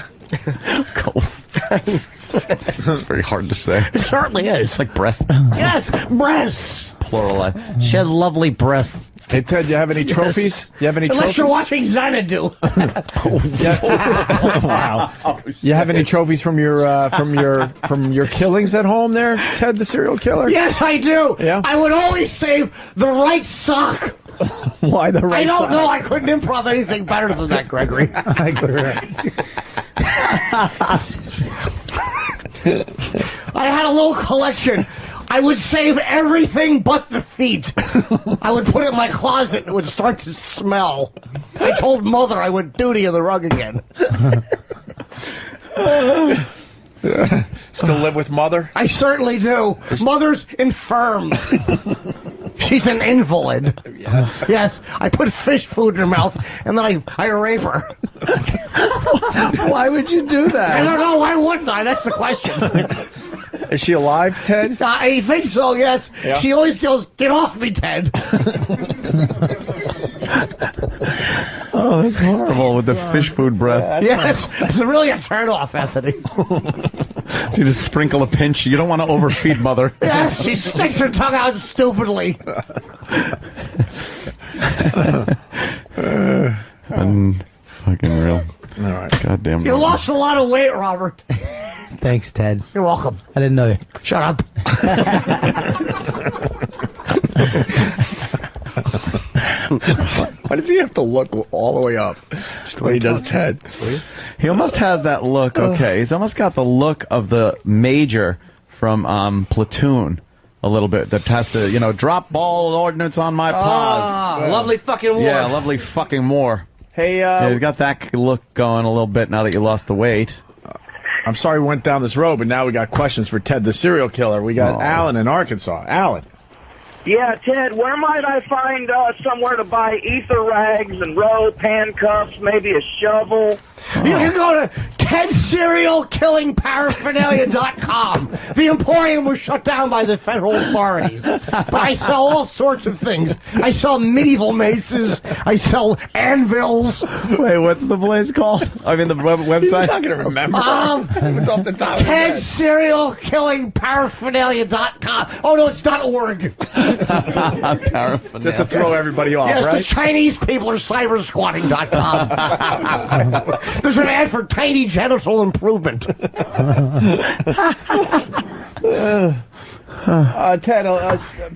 Ghost. That's very hard to say. It certainly is. It's like breasts. Yes, breasts. Plural. She had lovely breasts. Hey, Ted, do you have any trophies? You have any Unless trophies? you're watching Xanadu. Wow. You have any trophies from your killings at home there, Ted the serial killer? Yes, I do. Yeah? I would always save the right sock. Why the right I don't sock? know. I couldn't improv anything better than that, Gregory. I had a little collection. I would save everything but the feet. I would put it in my closet and it would start to smell. I told Mother I would duty in the rug again. Still live with Mother? I certainly do. Mother's infirm. She's an invalid. Yeah. Yes, I put fish food in her mouth and then I rape her. Why would you do that? I don't know. Why wouldn't I? That's the question. Is she alive, Ted? I think so, yes. Yeah. She always goes, "Get off me, Ted." Oh, that's horrible with the fish food breath. Yes, it's really a turn-off, Anthony. You just sprinkle a pinch. You don't want to overfeed Mother. Yes, she sticks her tongue out stupidly. Fucking real. All right. Goddamn. You lost a lot of weight, Robert. Thanks, Ted. You're welcome. I didn't know you. Shut up. Why does he have to look all the way up? Just the way he does Ted. He almost has that look. Okay, he's almost got the look of the Major from Platoon. A little bit. That has to, drop ball ordnance on my paws. Lovely fucking war. Yeah, lovely fucking more. Hey, yeah, he's got that look going a little bit now that you lost the weight. I'm sorry we went down this road, but now we got questions for Ted the serial killer. We got Alan in Arkansas. Alan. Yeah, Ted, where might I find somewhere to buy ether rags and rope, handcuffs, maybe a shovel? You can go to TedSerialKillingParaphernalia.com. The Emporium was shut down by the federal authorities. But I sell all sorts of things. I sell medieval maces. I sell anvils. Wait, what's the place called? I mean, the website? He's not going to remember. It's off the top of his head. TedSerialKillingParaphernalia.com. Oh, no, it's .org. Paraphernalia. Just to throw everybody off, yes, right? the Chinese people are cybersquatting.com. There's an ad for tiny genital improvement. Ted,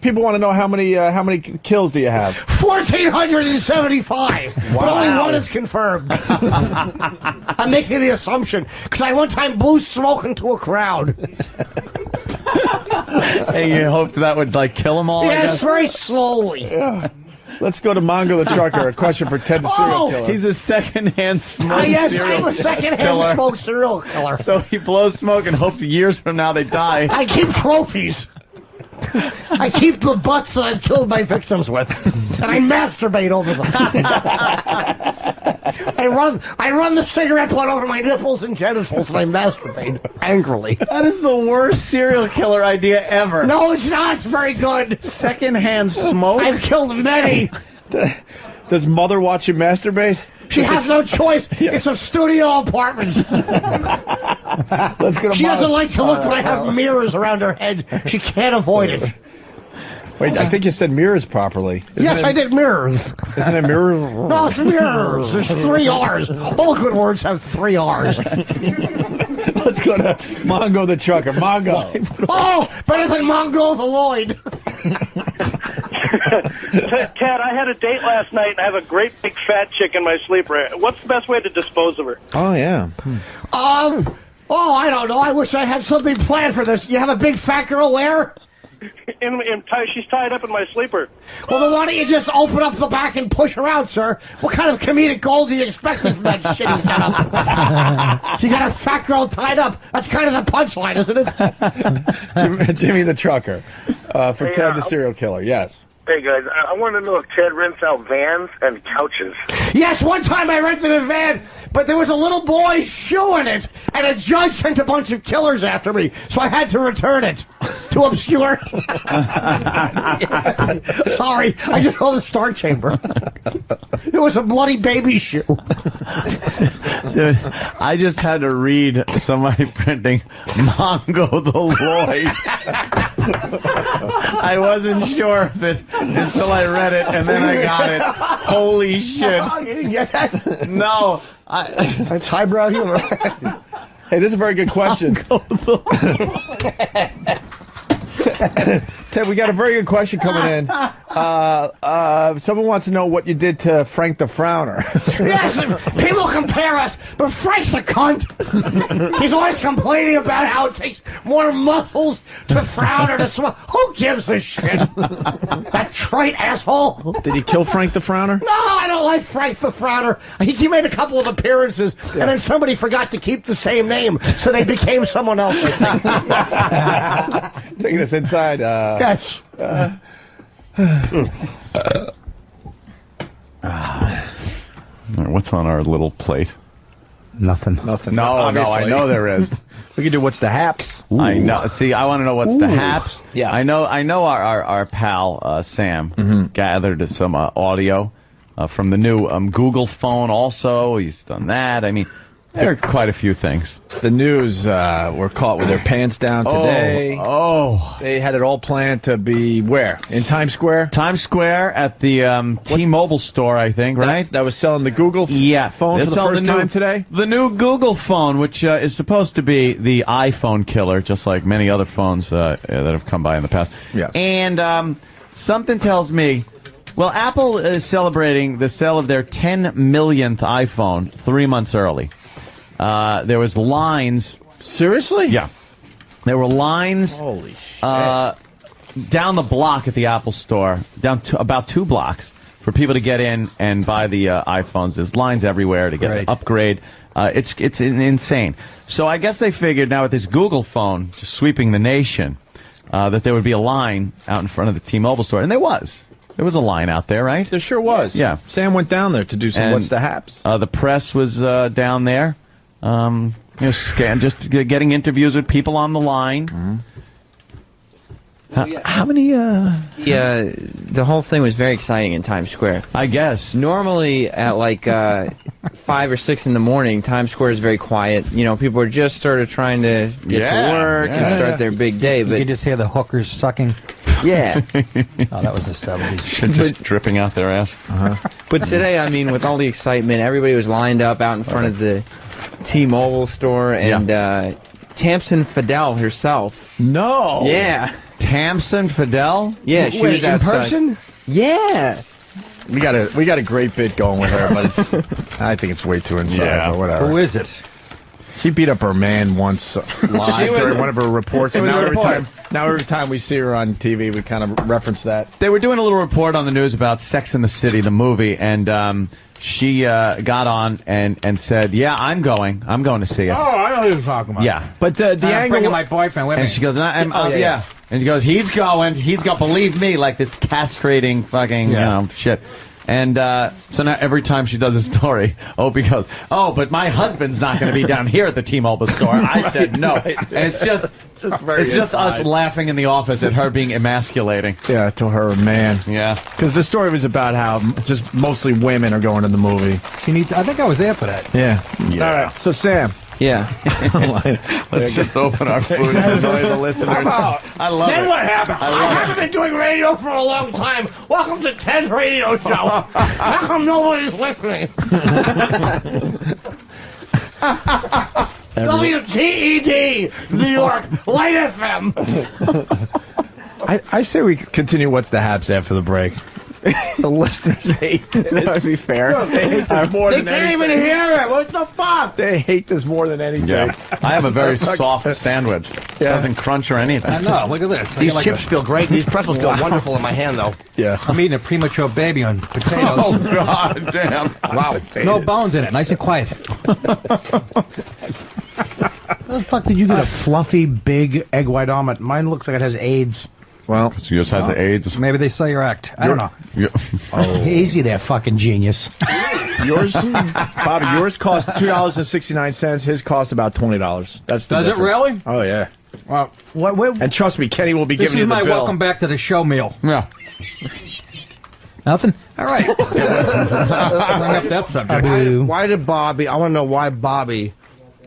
people want to know how many kills do you have? 1,475. Wow. But only one is confirmed. I'm making the assumption because I one time blew smoke into a crowd. Hey, you hoped that would kill them all? Yes, very slowly. Yeah. Let's go to Mongo the Trucker. A question for Ted the serial killer. He's a second-hand smoke yes, serial I'm a second-hand smoke serial killer. So he blows smoke and hopes years from now they die. I keep trophies. I keep the butts that I've killed my victims with, and I masturbate over them. I run the cigarette butt over my nipples and genitals, and I masturbate angrily. That is the worst serial killer idea ever. No, it's not. It's very good. Second-hand smoke? I've killed many. Does Mother watch you masturbate? She has no choice. It's a studio apartment. Let's go to She doesn't like to look when I have mirrors around her head. She can't avoid it. Wait, I think you said mirrors properly. Yes, I did mirrors. Isn't it mirrors? No, it's mirrors. There's 3 R's. All good words have 3 R's. Let's go to Mongo the Trucker. Mongo. Oh, better than Mongo the Lloyd. Ted, I had a date last night, and I have a great big fat chick in my sleeper. What's the best way to dispose of her? Oh, yeah. I don't know. I wish I had something planned for this. You have a big fat girl where? She's tied up in my sleeper. Well, then why don't you just open up the back and push her out, sir? What kind of comedic gold do you expect from that shitty setup? You got a fat girl tied up. That's kind of the punchline, isn't it? Jimmy the Trucker. For Ted the serial killer, yes. Hey, guys, I want to know if Ted rents out vans and couches. Yes, one time I rented a van, but there was a little boy's shoe in it, and a judge sent a bunch of killers after me, so I had to return it. Too obscure. Sorry, I just called the Star Chamber. It was a bloody baby shoe. Dude, I just had to read somebody printing Mongo the Lloyd. I wasn't sure of it until I read it, and then I got it. Holy shit. Oh, you didn't get that? No. That's highbrow humor. Hey, this is a very good question. Ted, we got a very good question coming in. Someone wants to know what you did to Frank the Frowner. Yes, people compare us, but Frank's a cunt. He's always complaining about how it takes more muscles to frown or to swallow. Who gives a shit? That trite asshole. Did he kill Frank the Frowner? No, I don't like Frank the Frowner. He made a couple of appearances, and then somebody forgot to keep the same name, so they became someone else. Taking us inside. Yes. What's on our little plate? Nothing. No, I know there is. We can do what's the haps. Ooh. I know. See, I want to know what's the haps. Yeah. I know. Our pal Sam gathered some audio from the new Google phone. Also, he's done that. I mean, there are quite a few things. The news were caught with their pants down today. Oh. They had it all planned to be where? In Times Square? Times Square at the T-Mobile store, I think, right? That was selling the Google phone for the first time today? The new Google phone, which is supposed to be the iPhone killer, just like many other phones that have come by in the past. Yeah. And something tells me, well, Apple is celebrating the sale of their 10 millionth iPhone 3 months early. There was lines. Seriously? Yeah. There were lines. Holy shit. Down the block at the Apple store, down to about 2 blocks, for people to get in and buy the iPhones. There's lines everywhere to get the upgrade. It's insane. So I guess they figured now with this Google phone just sweeping the nation that there would be a line out in front of the T-Mobile store, and there was. There was a line out there, right? There sure was. Yeah. Sam went down there to do some What's the Haps. The press was down there, just getting interviews with people on the line. Mm-hmm. How many? The whole thing was very exciting in Times Square. I guess. Normally at like 5 or 6 in the morning, Times Square is very quiet. You know, people are just sort of trying to get to work and start their big day. But you just hear the hookers sucking. Yeah. Oh, that was the 70s. Shit just dripping out their ass. But today, I mean, with all the excitement, everybody was lined up out in front of the T-Mobile store, and Tamsin Fidel herself. No. Yeah. Tamsin Fidel? Yeah, she was in person? Yeah. We got a great bit going with her, but I think it's way too inside. But whatever. Who is it? She beat up her man once live during one of her reports. And now every time we see her on TV, we kind of reference that. They were doing a little report on the news about Sex and the City, the movie, and she got on and said, "Yeah, I'm going to see it." Oh, I know who you're talking about. Yeah, but the I'm angle. bringing my boyfriend with me. And she goes, yeah. And she goes, he's going, believe me, like this castrating fucking, shit. And so now every time she does a story, Opie goes, "Oh, but my husband's not going to be down here at the T-Mobile store." I said no. And it's just us laughing in the office at her being emasculating. Yeah, to her man. Yeah. Because the story was about how just mostly women are going to the movie. I think I was there for that. Yeah. All right. So, Sam. Yeah. Let's just open our food and annoy the listeners. I love it. Then what happened? I haven't been doing radio for a long time. Welcome to Ted's radio show. How come nobody's listening? WTED, New York, Light FM. I say we continue What's the Haps after the break. The listeners hate this. To be fair, they hate this more than anything. They can't even hear it. What the fuck? They hate this more than anything. Yeah. I have a very soft sandwich. It doesn't crunch or anything. I know. Look at this. These chips feel great. These pretzels feel wonderful in my hand, though. Yeah. I'm eating a premature baby on potatoes. Oh, God damn. Wow. No bones in it. Nice and quiet. How the fuck did you get a fluffy, big egg white omelet? Mine looks like it has AIDS. Well, so yours has the AIDS. Maybe they sell your act. I don't know. Easy there, fucking genius. Yours, Bobby, yours cost $2.69. His cost about $20. That's the Does difference. it really? Oh, yeah. Well, and trust me, Kenny will be this giving you is the my bill. welcome back to the show meal. Yeah. Nothing? All right. Bring up that subject. Why did Bobby, I want to know why Bobby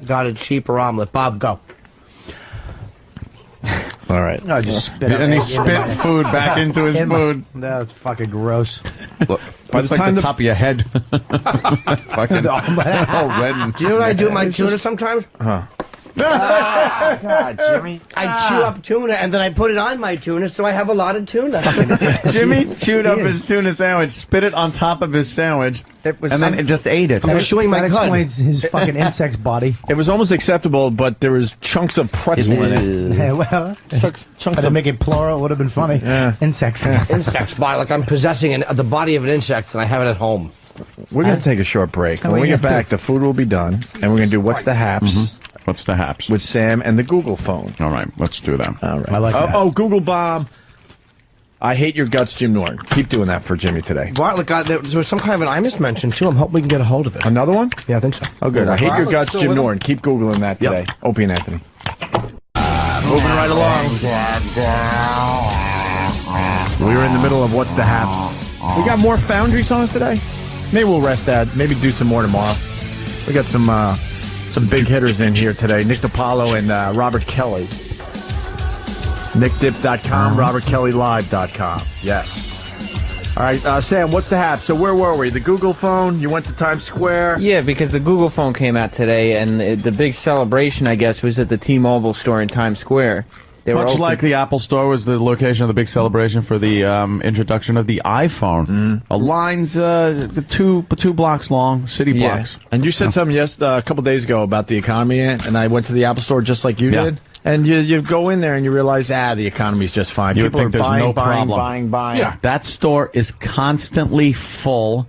got a cheaper omelet. Bob, go. All right. No, just spit and he spit food back into his food. That's fucking gross. Look, by the time the top of your head. Fucking all red. Do you know what I do with my tuna sometimes? God, Jimmy. I chew up tuna and then I put it on my tuna so I have a lot of tuna. Jimmy chewed up his tuna sandwich, spit it on top of his sandwich, and then it just ate it. I'm chewing my That cud. explains his fucking insect's body. It was almost acceptable, but there was chunks of pretzel in it. Yeah, well, Chunks to make it plural would have been funny. Yeah. Insects. Insects by like I'm possessing the body of an insect and I have it at home. We're going to take a short break. When we get back, the food will be done, and we're going to do What's the Haps What's the Haps? with Sam and the Google phone. All right, let's do that. All right. I like that. Oh, Google bomb. I hate your guts, Jim Norton. Keep doing that for Jimmy today. Bartlett got there was some kind of an IMUS mention too. I'm hoping we can get a hold of it. Another one? Yeah, I think so. Oh, good. I hate your Bartlett's guts, still Jim with him? Norton. Keep Googling that today. Opie and Anthony. Moving right along. We were in the middle of What's the Haps. We got more Foundry songs today? Maybe we'll rest that. Maybe do some more tomorrow. We got some big hitters in here today. Nick DiPaolo and Robert Kelly. NickDip.com, RobertKellyLive.com. Yes. All right, Sam, what's the Haps? So where were we? The Google phone? You went to Times Square? Yeah, because the Google phone came out today, and the big celebration, I guess, was at the T-Mobile store in Times Square. They were Much like the Apple Store was the location of the big celebration for the introduction of the iPhone. Lines two blocks long, city blocks. And you said something a couple days ago about the economy, and I went to the Apple Store just like you did. And you go in there and you realize, the economy's just fine. You People think are there's buying, no buying, problem. buying. Yeah, that store is constantly full.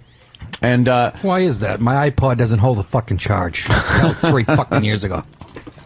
And why is that? My iPod doesn't hold a fucking charge. That was 3 fucking years ago.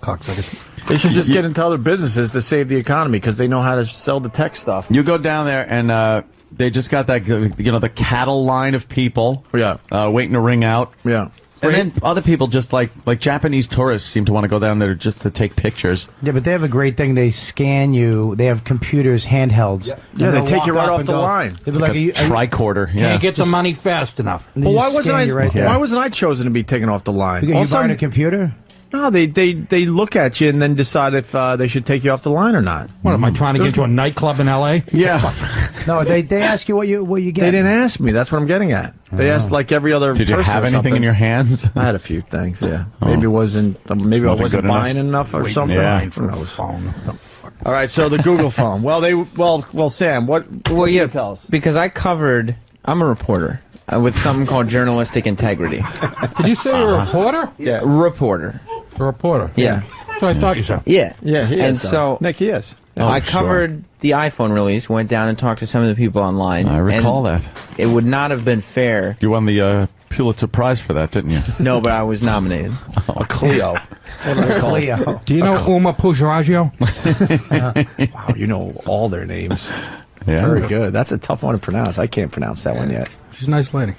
Cocksuckers. They should just get into other businesses to save the economy because they know how to sell the tech stuff. You go down there and they just got that, the cattle line of people. Waiting to ring out. Yeah. And then other people just like Japanese tourists seem to want to go down there just to take pictures. Yeah, but they have a great thing. They scan you. They have computers, handhelds. Yeah, they take you right off the line. It's like a tricorder. Can't get the money fast enough. Well, why wasn't I chosen to be taken off the line? Because you buying a computer? No, they look at you and then decide if they should take you off the line or not. What, am I trying to get into a nightclub in L.A.? Yeah. No, they ask you what you get. They didn't ask me. That's what I'm getting at. They asked like every other person. Did you have or anything something. in your hands? I had a few things, yeah. Maybe I wasn't Wasn't good buying enough or something. Yeah. Who knows? All right, so the Google phone. Well, Sam, what can you tell us? Because I'm a reporter with something called journalistic integrity. Did you say you're a reporter? Yeah, reporter. A reporter? Yeah. So I thought you said. Yeah. Yeah, he and is. so Nick, he is. I covered the iPhone release, went down and talked to some of the people online. I recall that. It would not have been fair. You won the Pulitzer Prize for that, didn't you? No, but I was nominated. A Clio. Cleo. Do you know Uma Pujaragio? Wow, you know all their names. Yeah. Very good. That's a tough one to pronounce. I can't pronounce that one yet. She's a nice lady.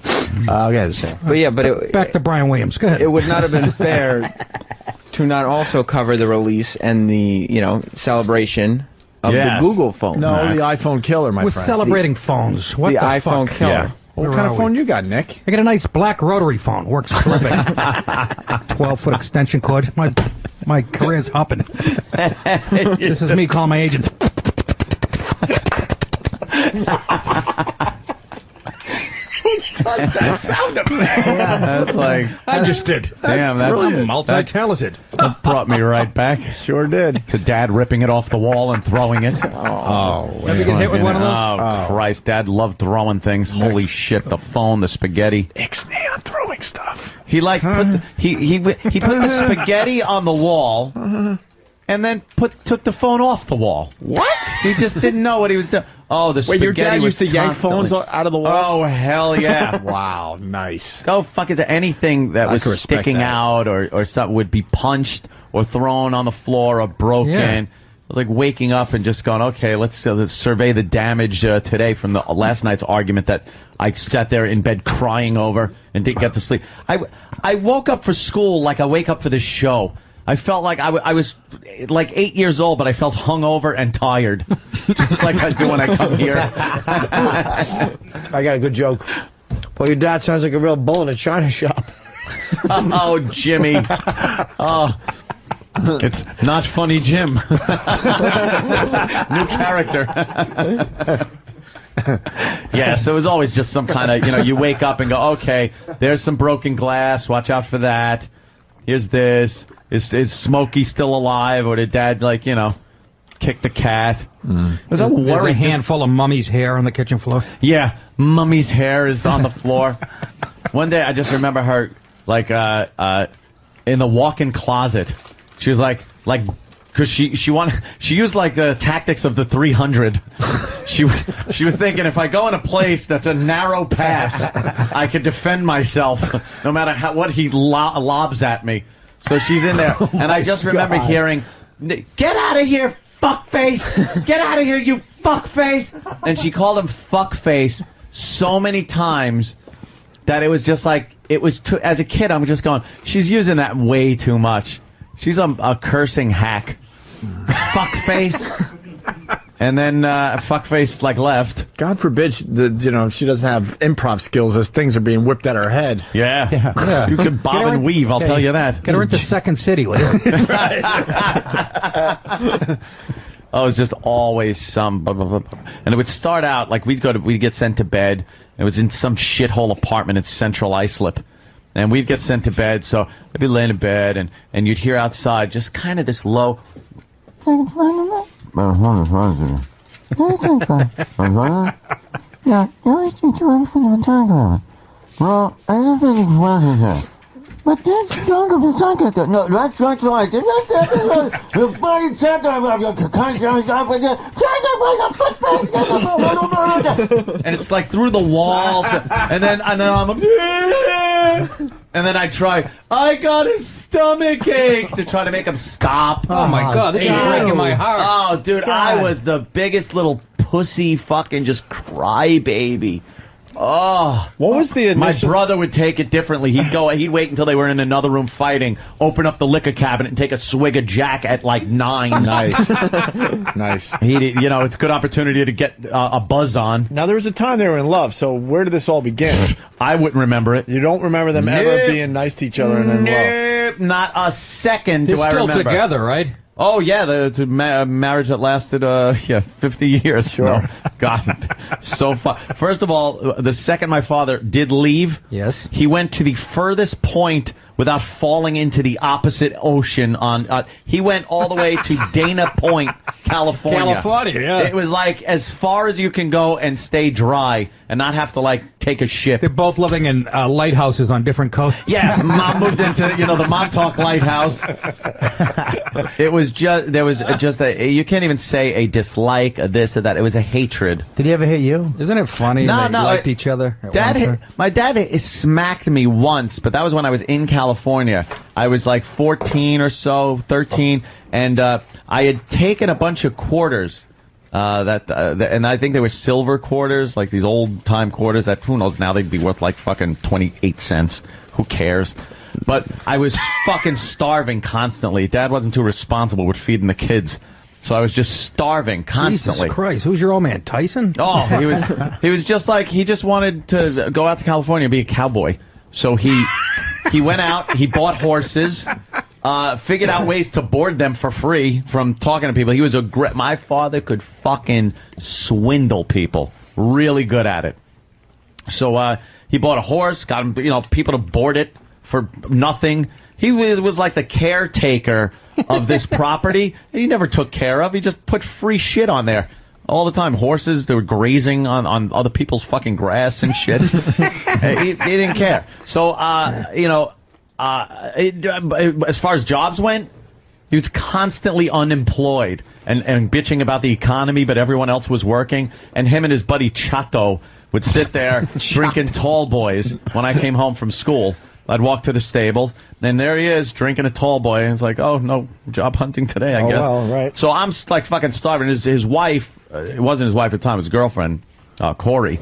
Okay, Sam. But Back to Brian Williams. Go ahead. It would not have been fair to not also cover the release and the celebration of the Google phone. No, the iPhone killer, my We're friend. celebrating phones. What the iPhone fuck? killer. Yeah. What kind of phone you got, Nick? I got a nice black rotary phone. Works terrific. 12-foot extension cord. My career's hopping. This is me calling my agent. Does that sound effect? That's like I just did. Damn, that's I'm multi-talented. That brought me right back. Sure did. To Dad ripping it off the wall and throwing it. Ever get hit with one of those? Oh, Christ. Dad loved throwing things. Holy shit. The phone, the spaghetti. Ixnay on throwing stuff. He put the spaghetti on the wall and then took the phone off the wall. What? He just didn't know what he was doing. Oh, the spaghetti Wait, your dad was used to yank constantly- phones out of the wall? Oh, hell yeah. Wow, nice. Go fuck, is there anything that I was can respect sticking that. out or something would be punched or thrown on the floor or broken? Yeah. It was like waking up and just going, okay, let's survey the damage today from the last night's argument that I sat there in bed crying over and didn't get to sleep. I woke up for school like I wake up for this show. I felt like I was like 8 years old, but I felt hungover and tired, just like I do when I come here. I got a good joke. Well, your dad sounds like a real bull in a china shop. Oh, Jimmy. Oh, it's not funny, Jim. New character. Yeah, so it was always just some kind of, you wake up and go, okay, there's some broken glass. Watch out for that. Here's this. Is Smokey still alive, or did Dad, kick the cat? There's a handful of Mummy's hair on the kitchen floor. Yeah, Mummy's hair is on the floor. One day, I just remember her, in the walk-in closet. She was because she used the tactics of the 300. She was thinking, if I go in a place that's a narrow pass, I could defend myself no matter what he lobs at me. So she's in there, and I just remember hearing, "Get out of here, fuckface! Get out of here, you fuckface!" And she called him fuckface so many times that it was just as a kid, I'm just going, she's using that way too much. She's a cursing hack. Fuckface. And then fuckface left. God forbid, she doesn't have improv skills as things are being whipped at her head. Yeah. You could bob and weave, I'll tell you that. Get her into Second City with you. Oh, it's just always some blah, blah, blah, blah. And it would start out we'd get sent to bed. It was in some shithole apartment in Central Islip. And we'd get sent to bed, so I'd be laying in bed, and you'd hear outside just kind of this low... But that's not no, that's like the body said and it's like through the walls, and then I'm and then I got a stomach ache to try to make him stop. Oh my God, this is breaking my heart. Oh, dude, God. I was the biggest little pussy fucking just crybaby. Oh, what was the initial... My brother would take it differently. He'd wait until they were in another room fighting, open up the liquor cabinet, and take a swig of Jack at like 9. Nice, nice. It's a good opportunity to get a buzz on. Now there was a time they were in love. So where did this all begin? I wouldn't remember it. You don't remember them ever being nice to each other and in love? Not a second. They're do I still remember. together, right? Oh, yeah, the marriage that lasted, 50 years. Sure. No, God, so fun. First of all, the second my father did leave, yes, he went to the furthest point without falling into the opposite ocean. He went all the way to Dana Point, California. California, yeah. It was like as far as you can go and stay dry and not have to, like, take a ship. They're both living in lighthouses on different coasts. Yeah, Mom moved into, the Montauk Lighthouse. There was just you can't even say a dislike, a this or that. It was a hatred. Did he ever hit you? Isn't it funny? No, they liked each other. My dad smacked me once, but that was when I was in California. I was like 14 or so, 13, and I had taken a bunch of quarters. And I think they were silver quarters, like these old time quarters that, who knows, now they'd be worth like fucking 28 cents. Who cares? But I was fucking starving constantly. Dad wasn't too responsible with feeding the kids. So I was just starving constantly. Jesus Christ, who's your old man, Tyson? Oh, he was just like, he just wanted to go out to California and be a cowboy. So he went out, he bought horses, figured out ways to board them for free from talking to people. He was my father could fucking swindle people. Really good at it. So he bought a horse, got him, people to board it for nothing. He was like the caretaker of this property. He never took care of. He just put free shit on there all the time. Horses, they were grazing on other people's fucking grass and shit. he didn't care. So, as far as jobs went, he was constantly unemployed and bitching about the economy, but everyone else was working. And him and his buddy Chato would sit there drinking tall boys when I came home from school. I'd walk to the stables, and there he is, drinking a tall boy, and it's like, oh, no job hunting today, I guess. Well, right. So I'm, like, fucking starving. His wife, it wasn't his wife at the time, his girlfriend, Corey,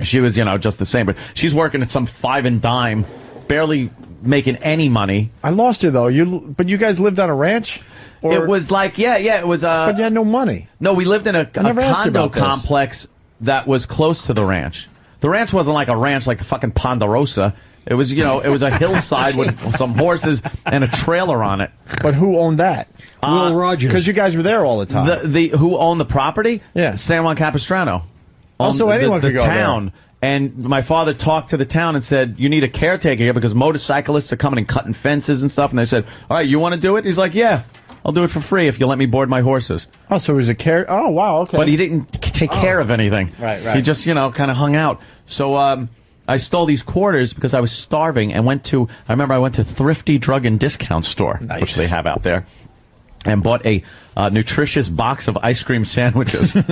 she was, just the same, but she's working at some five and dime, barely making any money. I lost you, though. But you guys lived on a ranch? Or... It was like, it was... but you had no money. No, we lived in a condo complex that was close to the ranch. The ranch wasn't like a ranch like the fucking Ponderosa. It was, it was a hillside with some horses and a trailer on it. But who owned that? Will Rogers. Because you guys were there all the time. Who owned the property? Yeah. San Juan Capistrano. Also, anyone could go town. there. And my father talked to the town and said, you need a caretaker here because motorcyclists are coming and cutting fences and stuff. And they said, all right, you want to do it? He's like, yeah, I'll do it for free if you let me board my horses. Oh, so he was a Oh, wow, okay. But he didn't take care of anything. Right. He just, kind of hung out. So, I stole these quarters because I was starving and I remember I went to Thrifty Drug and Discount Store, nice, which they have out there, and bought a nutritious box of ice cream sandwiches. and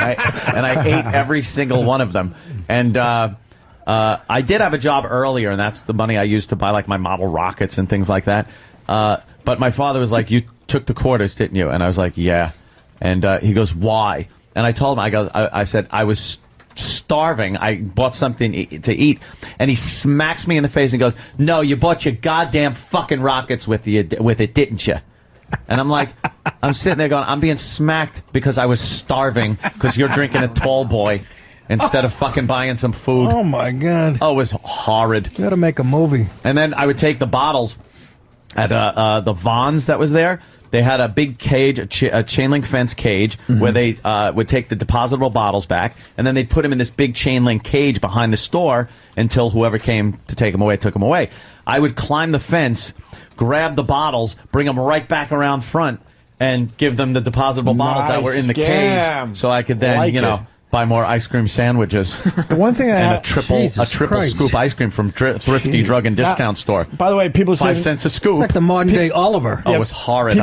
I ate every single one of them. And I did have a job earlier, and that's the money I used to buy like my model rockets and things like that. But my father was like, you took the quarters, didn't you? And I was like, yeah. And he goes, why? And I told him, I said, I was starving. I bought something to eat, and he smacks me in the face and goes, no, you bought your goddamn fucking rockets with it, didn't you? And I'm like, I'm sitting there going, I'm being smacked because I was starving because you're drinking a tall boy instead of fucking buying some food. Oh my God. Oh, it was horrid. You gotta make a movie. And then I would take the bottles at the Vons that was there. They had a big cage, a chain link fence cage, where they would take the depositable bottles back, and then they'd put them in this big chain link cage behind the store until whoever came to take them away took them away. I would climb the fence, grab the bottles, bring them right back around front, and give them the depositable bottles that were in the cage, so I could then, buy more ice cream sandwiches. The one thing and a triple scoop ice cream from Thrifty Drug and Discount Store. By the way, people say 5 cents a scoop. It's like the modern day Oliver. Oh, it was horrid.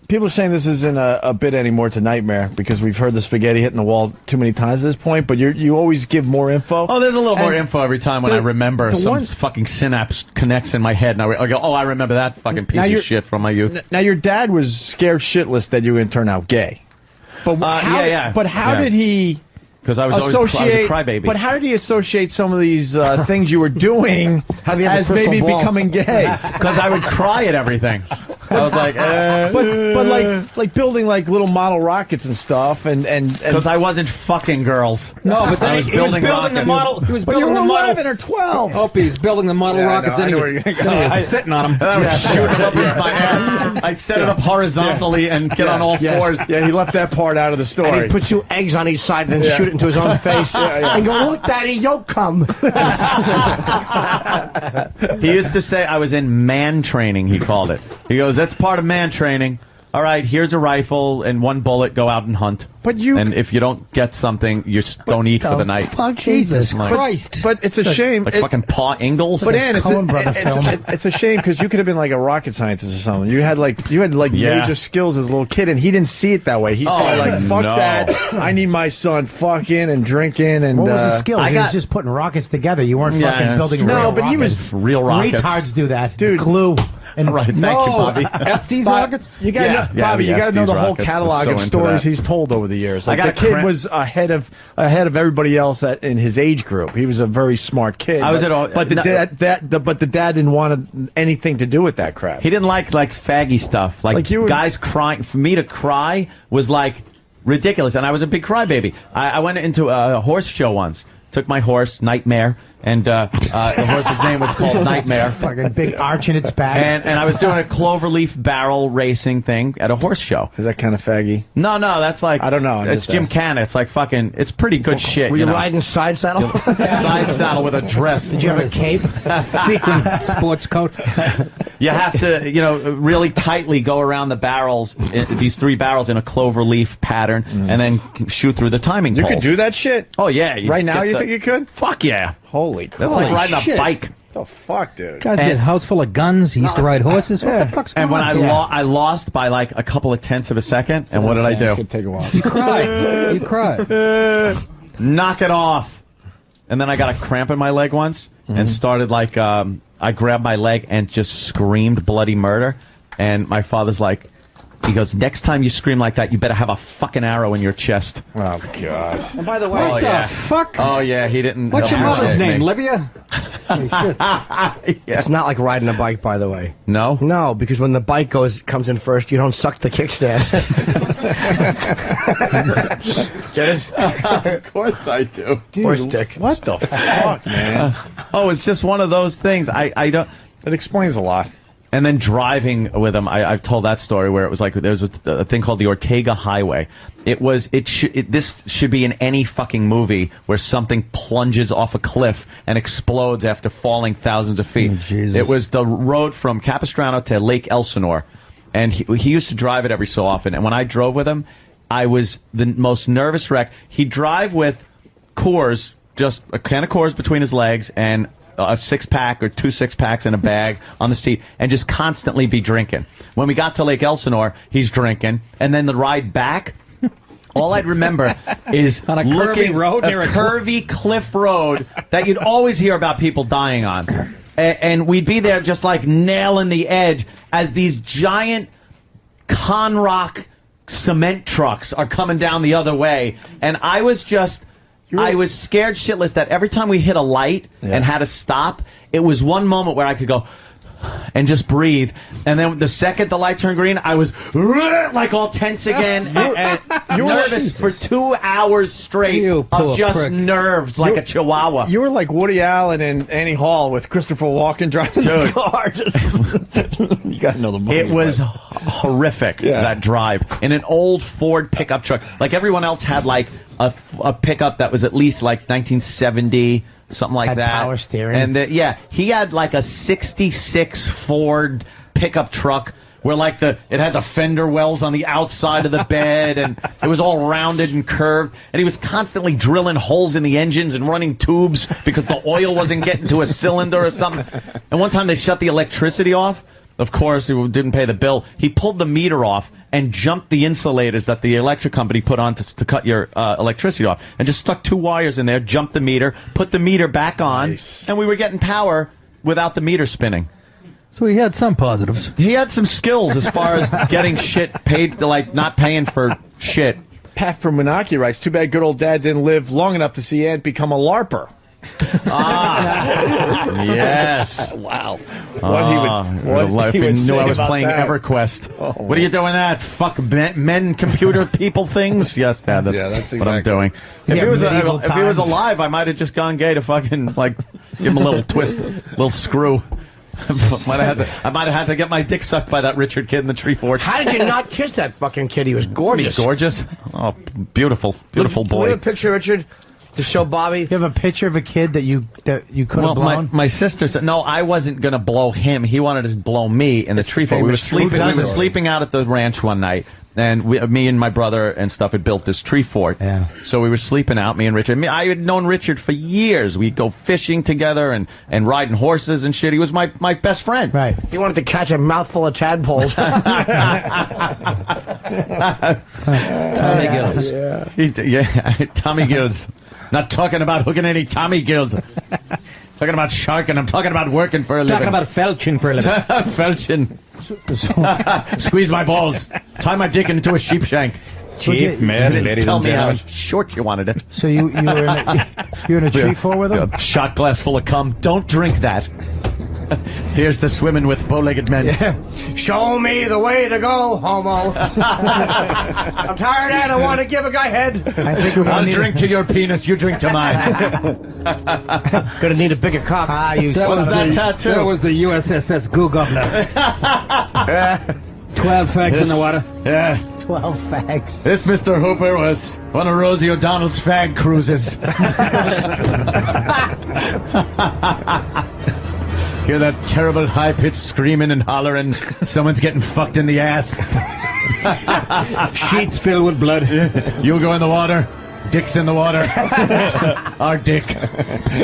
People are saying this isn't a bit anymore. It's a nightmare because we've heard the spaghetti hitting the wall too many times at this point. But you always give more info. Oh, there's a little more info every time when I remember some fucking synapse connects in my head, and I go, oh, I remember that fucking piece of shit from my youth. Now your dad was scared shitless that you were going to turn out gay. But how did he? Because I was always a crybaby. But how did he associate some of these things you were doing as maybe becoming gay? Because I would cry at everything. I was like, but like building like little model rockets and stuff, and because I wasn't fucking girls. No, but then I was building the model. He was but building you were the model. 11 or 12. Opie, he's building the model rockets. Then he was sitting on them. And I would shoot it up with my ass. I'd set it up horizontally and get on all fours. Yeah, he left that part out of the story. And he put 2 eggs on each side and then shoot it into his own face. And go, look, Daddy, yolk come. He used to say I was in man training, he called it. He goes, that's part of man training. All right, here's a rifle and 1 bullet, go out and hunt. And if you don't get something, you just don't eat for the night. Jesus Christ. But it's a shame. Like fucking Paw Ingalls. But Ann, it's a shame because you could have been like a rocket scientist or something. You had major skills as a little kid, and he didn't see it that way. He saw like, fuck that. I need my son fucking and drinking. And what was the skill? He was just putting rockets together. You weren't fucking building real rockets. No, but he was real rockets. Retards do that. Dude. Glue. And thank you, Bobby. Estes rockets? You got Bobby. You got to know the whole catalog of stories he's told over the years. Like, the kid was ahead of everybody else in his age group. He was a very smart kid. But the dad didn't want anything to do with that crap. He didn't like faggy stuff. Like guys crying. For me to cry was like ridiculous, and I was a big crybaby. I went into a horse show once. Took my horse, Nightmare, and the horse's name was called Nightmare. Fucking big arch in its back. And I was doing a cloverleaf barrel racing thing at a horse show. Is that kind of faggy? No, that's like... I don't know. It's Gymkhana. It's like fucking... It's pretty good shit. Were you riding side saddle? Side saddle with a dress. Did you have a cape? Sequin sports coat? You have to, really tightly go around the barrels, these 3 barrels in a cloverleaf pattern, and then shoot through the timing poles. You could do that shit? Oh, yeah. Right now, you think you could? Fuck yeah. Holy That's like riding a bike. The fuck, dude? Guys get a house full of guns. He used to ride horses. What the fuck's going on? And when I I lost by like a couple of tenths of a second, and what did I do? It's gonna take a while. You cried. You cried. Knock it off. And then I got a cramp in my leg once, and started like, I grabbed my leg and just screamed bloody murder. And my father's like, he goes, next time you scream like that, you better have a fucking arrow in your chest. Oh, God. And by the way... What the fuck? Oh, yeah, he didn't... What's your mother's name, Livia? It's not like riding a bike, by the way. No? No, because when the bike comes in first, you don't suck the kickstand. Get it? Of course I do. Or stick. What the fuck, man? It's just one of those things. I don't... It explains a lot. And then driving with him, I've told that story where it was like there's a thing called the Ortega Highway. This should be in any fucking movie where something plunges off a cliff and explodes after falling thousands of feet. It was the road from Capistrano to Lake Elsinore, and he used to drive it every so often. And when I drove with him, I was the most nervous wreck. He'd drive with Coors, just a can of Coors between his legs, and a 6-pack or 2 6-packs in a bag on the seat, and just constantly be drinking. When we got to Lake Elsinore, he's drinking, and then the ride back, all I'd remember is on a looking road a near a curvy cliff road that you'd always hear about people dying on, and we'd be there just like nailing the edge as these giant Conrock cement trucks are coming down the other way, and I was just... I was scared shitless that every time we hit a light and had to stop, it was one moment where I could go and just breathe. And then the second the light turned green, I was like all tense again and nervous for 2 hours straight of just nerves like a chihuahua. You were like Woody Allen and Annie Hall with Christopher Walken driving the car. You got to know the movie. It was horrific, that drive. In an old Ford pickup truck. Like everyone else had like a pickup that was at least like 1970, something like that. Power steering. And he had like a 66 Ford pickup truck where like it had the fender wells on the outside of the bed, and it was all rounded and curved, and he was constantly drilling holes in the engines and running tubes because the oil wasn't getting to a cylinder or something. And one time they shut the electricity off. Of course, he didn't pay the bill. He pulled the meter off and jumped the insulators that the electric company put on to cut your electricity off, and just stuck 2 wires in there, jumped the meter, put the meter back on, and we were getting power without the meter spinning. So he had some positives. He had some skills as far as getting shit paid, like not paying for shit. Pat from Menachie writes, too bad good old dad didn't live long enough to see Aunt become a LARPer. Yes. Wow. If he knew I was playing EverQuest. What are you doing that? Fuck men computer people things? Yes, Dad, that's exactly what I'm doing. If he was alive, I might have just gone gay to fucking, like, give him a little twist, a little screw. I might have had to get my dick sucked by that Richard kid in the tree fort. How did you not kiss that fucking kid? He was gorgeous. He was gorgeous? Oh, beautiful boy. Do we have a picture, Richard? To show Bobby? You have a picture of a kid that you could have blown? My sister said, no, I wasn't going to blow him. He wanted to blow me in the tree fort. We were sleeping out at the ranch one night, and me and my brother and stuff had built this tree fort. Yeah. So we were sleeping out, me and Richard. I had known Richard for years. We'd go fishing together and riding horses and shit. He was my best friend. Right. He wanted to catch a mouthful of tadpoles. Tommy Gills. Tommy Gills. Not talking about hooking any Tommy Gills. Talking about sharking. I'm talking about working for a living. Talking about felching for a living. Felching. Squeeze my balls. Tie my dick into a sheep shank. Chief, man, ladies tell and me how gentlemen. short you wanted it. So you were in a tree fort with him? A shot glass full of cum. Don't drink that. Here's the swimming with bow-legged men. Yeah. Show me the way to go, homo. I'm tired and I want to give a guy head. I think I'll drink to your penis. You drink to mine. Gonna need a bigger cock. What's that tattoo? That was the USSS Goo Governor. 12 fags in the water. Yeah. 12 fags. This Mr. Hooper was one of Rosie O'Donnell's fag cruises. Hear that terrible high-pitched screaming and hollering. Someone's getting fucked in the ass. Sheets filled with blood. You go in the water. Dick's in the water. Our dick.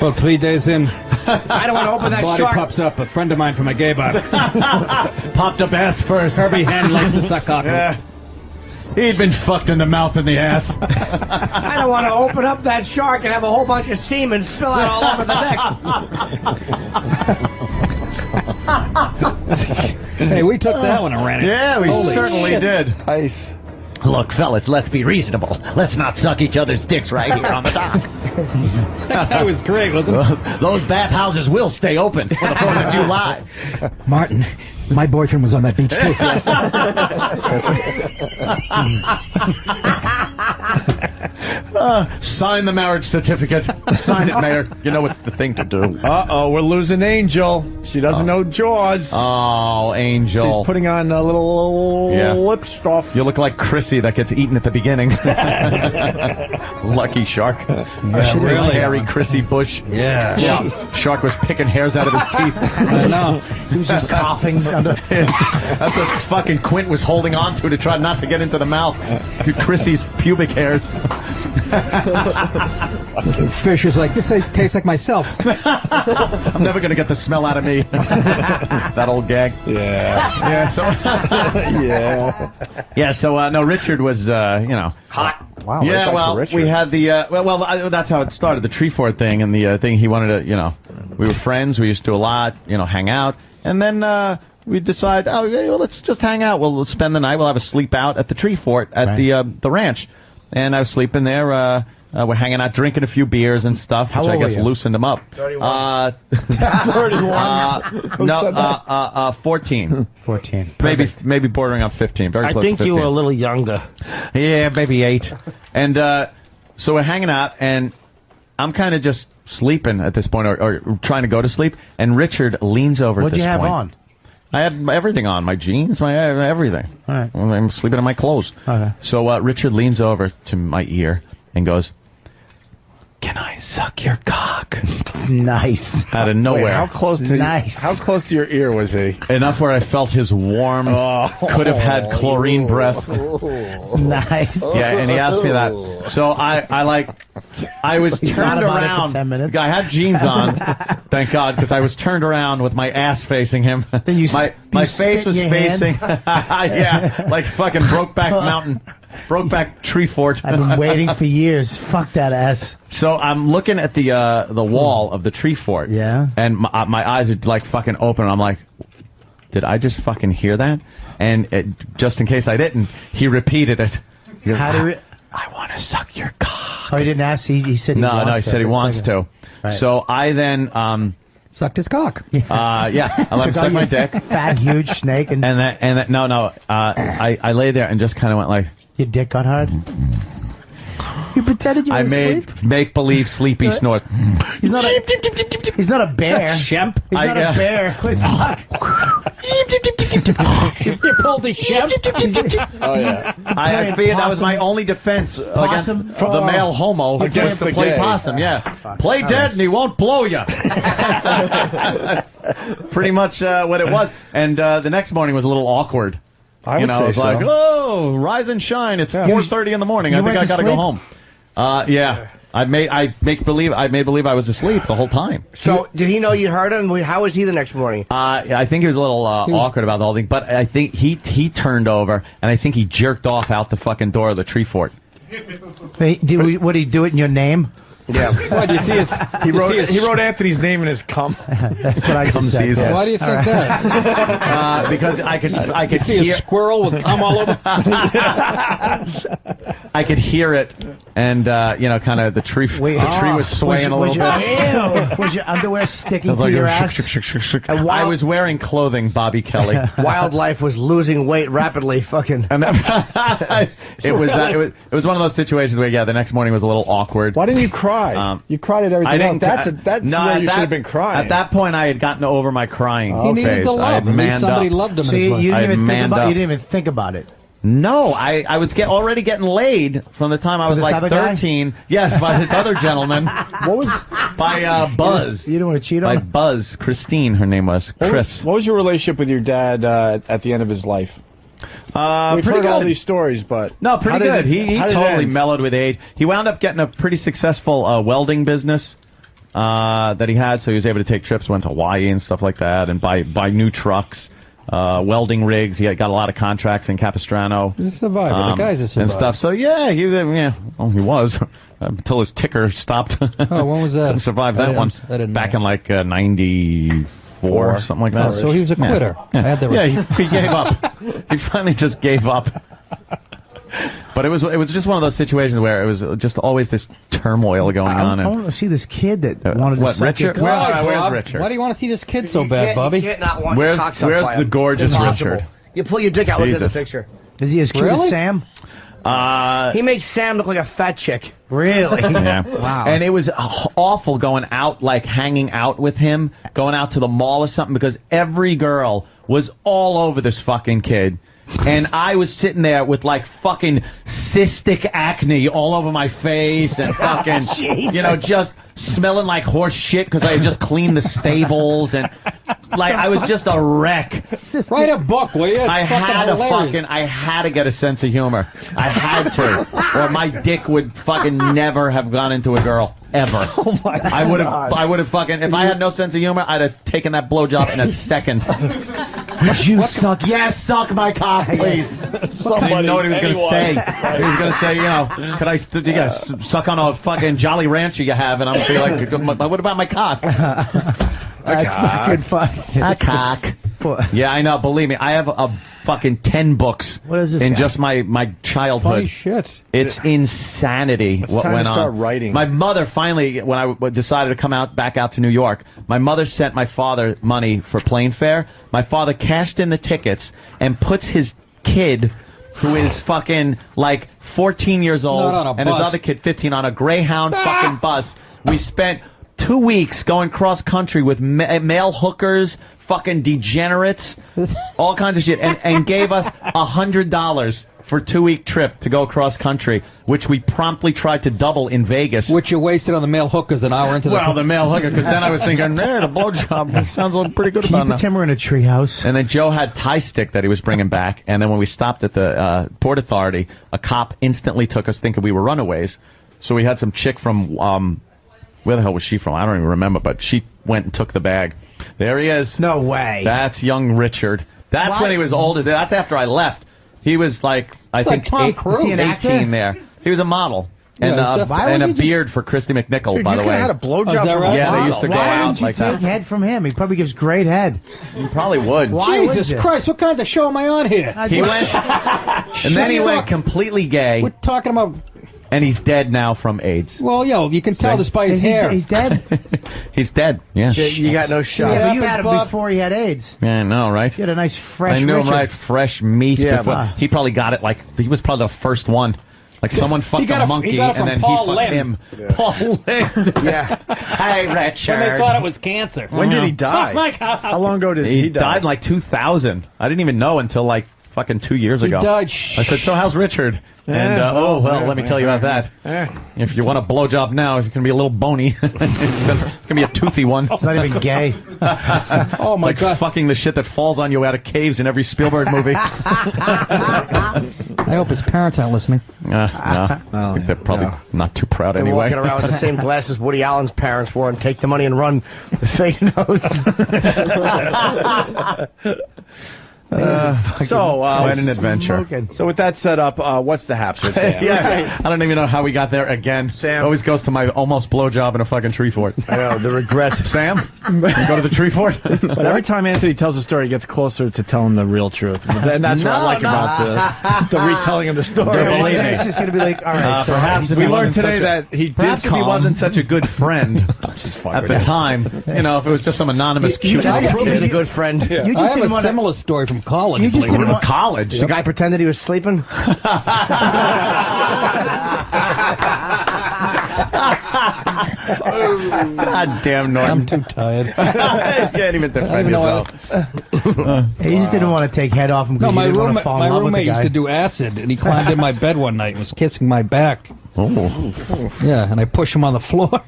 Well, 3 days in, I don't want to open that body shark. pops up. A friend of mine from a gay bar. Popped up ass first. Herbie Hand likes to suck cock. Yeah. He'd been fucked in the mouth and the ass. I don't want to open up that shark and have a whole bunch of semen spill out all over the deck. Hey, we took that one and ran it. Yeah, we Holy certainly shit. did. Nice. Look, fellas, let's be reasonable. Let's not suck each other's dicks right here on the dock. That was great, wasn't it? Those bathhouses will stay open for the 4th of July. Martin, my boyfriend was on that beach, too. Sign the marriage certificate. Sign it, Mayor. You know it's the thing to do. Uh-oh, we're losing Angel. She doesn't know Jaws. Oh, Angel. She's putting on a little lip stuff. You look like Chrissy that gets eaten at the beginning. Lucky Shark. Yeah, really. Hairy Chrissy Bush. Yeah. Shark was picking hairs out of his teeth. I know. He was just coughing. That's what fucking Quint was holding on to try not to get into the mouth. Chrissy's pubic hairs. Fish is like, this tastes like myself. I'm never going to get the smell out of me. That old gag. Yeah. Yeah, so... Yeah, so, no, Richard was, Hot. Wow. Yeah, right well, we had the, that's how it started, the tree fort thing, and the thing he wanted to, we were friends, we used to do a lot, hang out, and then, we decide, let's just hang out, we'll spend the night, we'll have a sleep out at the tree fort at the ranch, and I was sleeping there, we're hanging out, drinking a few beers and stuff, which I guess loosened him up. 31. 14. 14. Maybe bordering on 15. Very close to 15. I think you were a little younger. Yeah, maybe 8. And so we're hanging out, and I'm kind of just sleeping at this point, or trying to go to sleep, and Richard leans over at this point. What'd you have on? I had everything on, my jeans, everything. All right. I'm sleeping in my clothes. Okay. So Richard leans over to my ear and goes, can I suck your cock? Nice. Out of nowhere. Wait, how close to your ear was he? Enough where I felt his warm, could have had chlorine breath. Nice. Yeah, and he asked me that. So I was turned around. 10 minutes. I had jeans on, thank God, because I was turned around with my ass facing him. Then you my face was facing, yeah, like fucking Brokeback Mountain. Brokeback tree fort. I've been waiting for years. Fuck that ass. So I'm looking at the wall of the tree fort. Yeah. And my eyes are like fucking open. I'm like, did I just fucking hear that? And just in case I didn't, he repeated it. He goes, I want to suck your cock. Oh, he didn't ask. He said he wants to. No, he said he wants to. Right. So I then sucked his cock. Yeah, I let him suck my dick. Fat, huge snake, and I lay there and just kind of went like, your dick got hard. You pretended you were asleep? I made make believe sleepy snort. He's not a bear. Shemp. He's not a bear. You pulled the Shemp. Oh yeah. I figured that was my only defense against the male homo who Against to the play gay. possum. Yeah, play dead and he won't blow you. Pretty much what it was. And the next morning was a little awkward. I would say it's like, oh, rise and shine. It's 4:30 in the morning. I think I got to go home. Yeah. I made believe I was asleep the whole time. So, did he know you heard him? How was he the next morning? I think he was a little awkward about the whole thing, but I think he turned over, and I think he jerked off out the fucking door of the tree fort. What did he do it in your name? Yeah. Why do you see his? He wrote Anthony's name in his cum. That's what I just said. Yes. Why do you think that? Because I could See hear a squirrel with cum all over. I could hear it, and kind of the tree was swaying a little bit. Was your underwear sticking I was to like, your ass? I was wearing clothing, Bobby Kelly. Wildlife was losing weight rapidly. Fucking. And it was one of those situations where the next morning was a little awkward. Why didn't you cry? You cried at everything else. That's where you should have been crying. At that point, I had gotten over my crying. He needed the love. At least somebody loved him. So you didn't even think about it. No, I was already getting laid from the time I was like 13. Guy? Yes, by this other gentleman. What was by Buzz? You don't want to cheat on him? By Buzz, Christine, her name was. Chris. What was your relationship with your dad at the end of his life? We've heard good. all these stories, but no, pretty good. He totally mellowed with age. He wound up getting a pretty successful welding business that he had, so he was able to take trips, went to Hawaii and stuff like that, and buy new trucks, welding rigs. He got a lot of contracts in Capistrano. He's a survivor. The guy's a survivor. And stuff. So he was until his ticker stopped. Oh, when was that? Couldn't survive that one. Back in like 94 or something like that. Oh, so he was a quitter. Yeah, he gave up. He finally just gave up. But it was just one of those situations where it was just always this turmoil going on. I want to see this kid that wanted to suck your cock. Where's Richard? Why do you want to see this kid so bad, Bobby? You can't not want where's the the gorgeous Richard? You pull your dick out, look at the picture. Is he as cute as Sam? He makes Sam look like a fat chick. Really? Yeah. Wow. And it was awful going out, like hanging out with him, going out to the mall or something, because every girl was all over this fucking kid. And I was sitting there with like fucking cystic acne all over my face and fucking, just smelling like horse shit because I had just cleaned the stables and like I was just a wreck. Write a book, will you? I had to get a sense of humor. I had to, or my dick would fucking never have gone into a girl. Ever. Oh my God. I would have fucking, if I had no sense of humor, I'd have taken that blowjob in a second. Would you suck? Yes, suck my cock, please. I didn't know what he was going to say. He was going to say, could I suck on a fucking Jolly Rancher you have? And I'm going to be like, what about my cock? That's fucking fun. A cock. Yeah, I know. Believe me, I have a fucking 10 books in just my childhood. Funny shit. It's insanity what went on. Start writing. My mother finally, when I decided to come back out to New York, my mother sent my father money for plane fare. My father cashed in the tickets and puts his kid, who is fucking like 14 years old, and his other kid 15 on a Greyhound fucking bus. We spent 2 weeks going cross country with male hookers, fucking degenerates, all kinds of shit, and gave us $100 for a 2-week trip to go cross country, which we promptly tried to double in Vegas. Which you wasted on the male hookers an hour into the... Well, the male hooker, because then I was thinking, the blowjob sounds pretty good about now. Keep him in a treehouse. And then Joe had Thai stick that he was bringing back, and then when we stopped at the Port Authority, a cop instantly took us thinking we were runaways. So we had some chick from, where the hell was she from? I don't even remember, but she went and took the bag. There he is. No way. That's young Richard. That's when he was older. That's after I left. He was like, I think, Tom Cruise. 18 there. He was a model. And, and a beard for Christy McNichol, by the way. Had a blowjob from right? Yeah, they used to go out like Why didn't you take head from him? He probably gives great head. You probably would. Jesus Christ, what kind of show am I on here? He went, and then he went completely gay. We're talking about... And he's dead now from AIDS. Well, you can tell this by his hair. He's dead? He's dead, yeah. You got no shot. Yeah, but you had him before he had AIDS. Yeah, I know, right? You had a nice fresh I knew him, Richard. right? Fresh meat. Yeah, before. He probably got it he was probably the first one. Like someone fucked a monkey and then Paul he fucked him. Yeah. Paul Lim. Yeah. Hey, Richard. When they thought it was cancer. When did he die? Oh, my God. How long ago did He he die? died in like 2000. I didn't even know until like fucking 2 years ago. He died. I said, so how's Richard? And, let me tell you about that. If you want a blowjob now, it's going to be a little bony. It's going to be a toothy one. It's not even gay. Oh, my like God. fucking the shit that falls on you out of caves in every Spielberg movie. I hope his parents aren't listening. No. I think they're probably not too proud They're anyway. walking around with the same glasses Woody Allen's parents wore and take the money and run with fake nose. Quite an adventure. Smoking. So with that set up, what's the haps with Sam? Yes. I don't even know how we got there again. Sam. Always goes to my almost blowjob in a fucking tree fort. I know, the regret. Sam? You go to the tree fort? But every time Anthony tells a story, he gets closer to telling the real truth. And that's what I like about the retelling of the story. Yeah, believe me. It's just going to be like, all right. So Perhaps we learned today that he did Perhaps if he wasn't such a good friend at the time, if it was just some anonymous cute I little prove he's kid. a good friend. You I just have didn't a want to. similar story from college. You just believe it or didn't not. want College. The guy pretended he was sleeping. God damn, Norton. I'm too tired. You can't even defend yourself. You just didn't want to take head off him No, because my you didn't want to fall in love with the roommate used guy. to do acid, and he climbed in my bed one night and was kissing my back. Oh. Yeah, and I pushed him on the floor.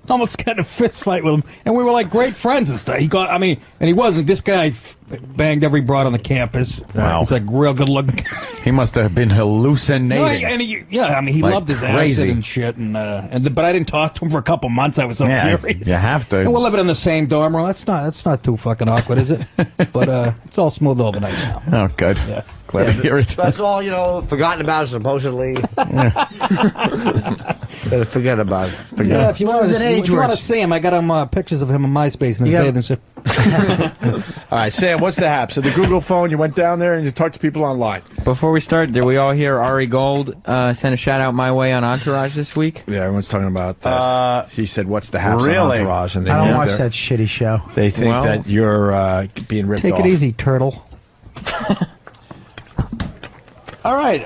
Almost got in a fist fight with him, and we were like great friends and stuff. And he wasn't. This guy banged every broad on the campus. Wow. He's like real good looking. He must have been hallucinating. He Like loved his crazy. acid and shit, but I didn't talk to him for a couple months. I was so furious. You have to. And we're living in the same dorm room. That's not too fucking awkward, is it? But it's all smooth over nice now. Oh, good. Yeah. Glad to hear it. That's all, forgotten about supposedly. Better forget about it. Yeah, if you want to works. see him, I got him pictures of him in MySpace in his bathing suit. All right, Sam, what's the haps? So the Google phone, you went down there and you talked to people online. Before we start, did we all hear Ari Gold send a shout out my way on Entourage this week? Yeah, everyone's talking about that. He said, what's the haps on really? Entourage? And they I don't think watch they're- that shitty show. They think that you're being ripped Take off. it easy, turtle. All right.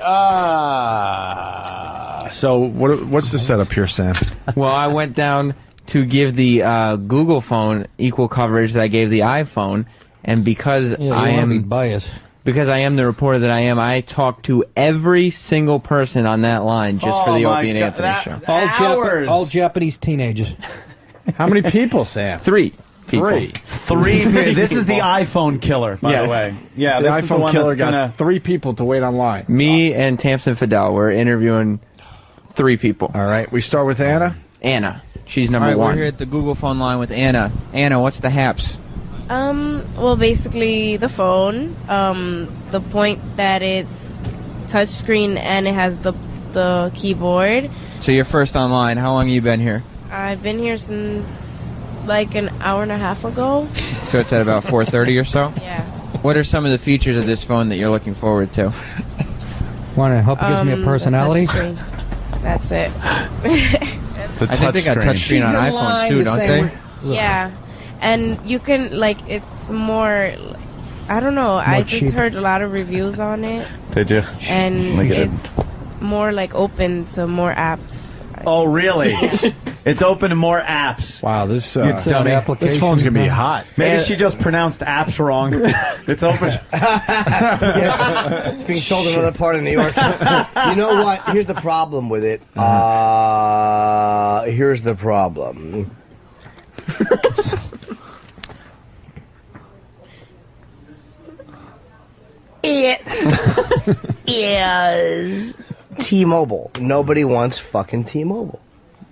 So what's the setup here, Sam? Well, I went down to give the Google phone equal coverage that I gave the iPhone, and because I am biased. Because I am the reporter that I am, I talked to every single person on that line just for the Opie and Anthony show. All Japanese teenagers. How many people, Sam? 3 people. Three. This is the iPhone killer, by the way. Yeah, the this is the iPhone one killer that's got 3 people to wait online. Me and Tamsin Fidel were interviewing 3 people. All right, we start with Anna. Anna. She's number All right, 1. we're here at the Google phone line with Anna. Anna, what's the haps? Well, basically the phone. The point that it's touchscreen and it has the keyboard. So you're first online. How long have you been here? I've been here since like an hour and a half ago. So it's at about 4:30 or so? Yeah. What are some of the features of this phone that you're looking forward to? Want to help it gives me a personality? The touchscreen. That's it. I think they got touchscreen on iPhones too, don't they? Yeah. And you can, it's more, I don't know, I just cheap. heard a lot of reviews on it. Did you? And Look at it's more open to more apps. Oh, really? It's open to more apps. Wow, this this phone's gonna be hot. Maybe she just pronounced apps wrong. It's open. Yes. It's being sold in another part of New York. You know what? Here's the problem with it. Here's the problem. It is T-Mobile. Nobody wants fucking T-Mobile.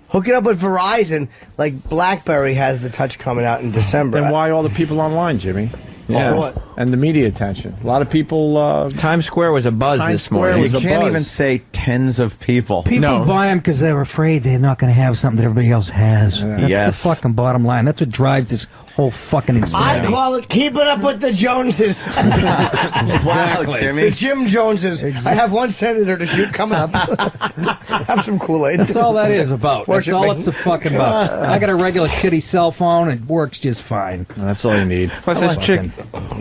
Hook it up with Verizon, like BlackBerry has the touch coming out in December. Then why all the people online, Jimmy? Yeah. What? And the media attention. A lot of people. Times Square was a buzz this morning. You can't even say tens of people. People buy them because they're afraid they're not going to have something that everybody else has. That's Yes. the fucking bottom line. That's what drives this whole fucking insanity. I call it keeping up with the Joneses. Wow, Jimmy. The Jim Joneses. I have one senator to shoot coming up. Have some Kool-Aid. That's all that is about. That's all it's a fucking about. I got a regular shitty cell phone. It works just fine. That's all you need. Plus, this chick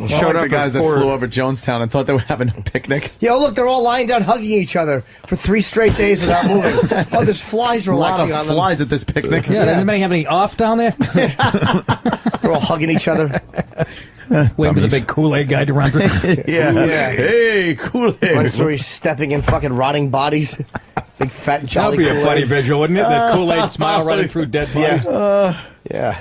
showed up. The guys that flew over Jonestown and thought they were having a picnic. Yo, look, they're all lying down hugging each other for 3 straight days without moving. Oh, there's flies relaxing a lot on of them. flies at this picnic. Yeah, does anybody have any off down there? They're all hugging each other. Waiting for the big Kool-Aid guy to run through. Yeah. Hey, Kool-Aid. Runs through, he's stepping in fucking rotting bodies. Big fat jolly That'd be a Kool-Aid. funny visual, wouldn't it? The Kool-Aid smile running through dead bodies. Yeah.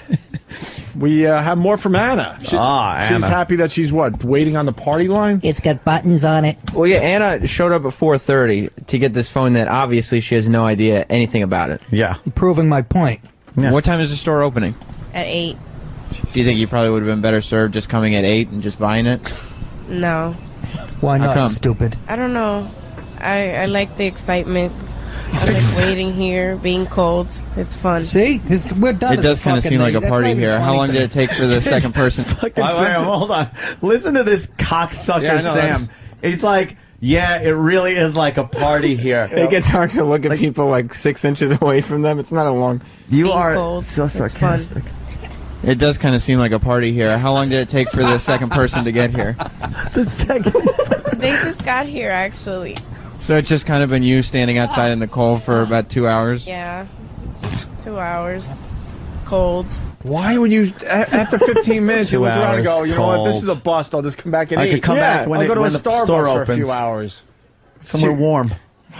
We have more from Anna. She's Anna. happy that she's waiting on the party line? It's got buttons on it. Well, yeah, Anna showed up at 4:30 to get this phone that obviously she has no idea anything about it. Yeah. Proving my point. Yeah. What time is the store opening? At 8. Do you think you probably would have been better served just coming at 8 and just buying it? No. Why How not, come? stupid? I don't know. I like the excitement. I like waiting here, being cold. It's fun. See? We're done. It does kind of seem like a party here. How long did it take for the second person? Fucking Sam, hold on. Listen to this cocksucker, Yeah, I know, Sam. He's like, yeah, it really is like a party here. It gets hard to look at people like 6 inches away from them. It's not a long. You Being are cold. so It's sarcastic. It does kind of seem like a party here. How long did it take for the second person to get here? The second. They just got here, actually. So it's just kind of been you standing outside in the cold for about 2 hours? Yeah. 2 hours. Cold. Why would you, after 15 minutes, you 2 look around and go, hours, you know what, this cold. is a bust. I'll just come back and I eat. could come back when I'll go to a the Starbucks store for a opens. few hours. Somewhere warm.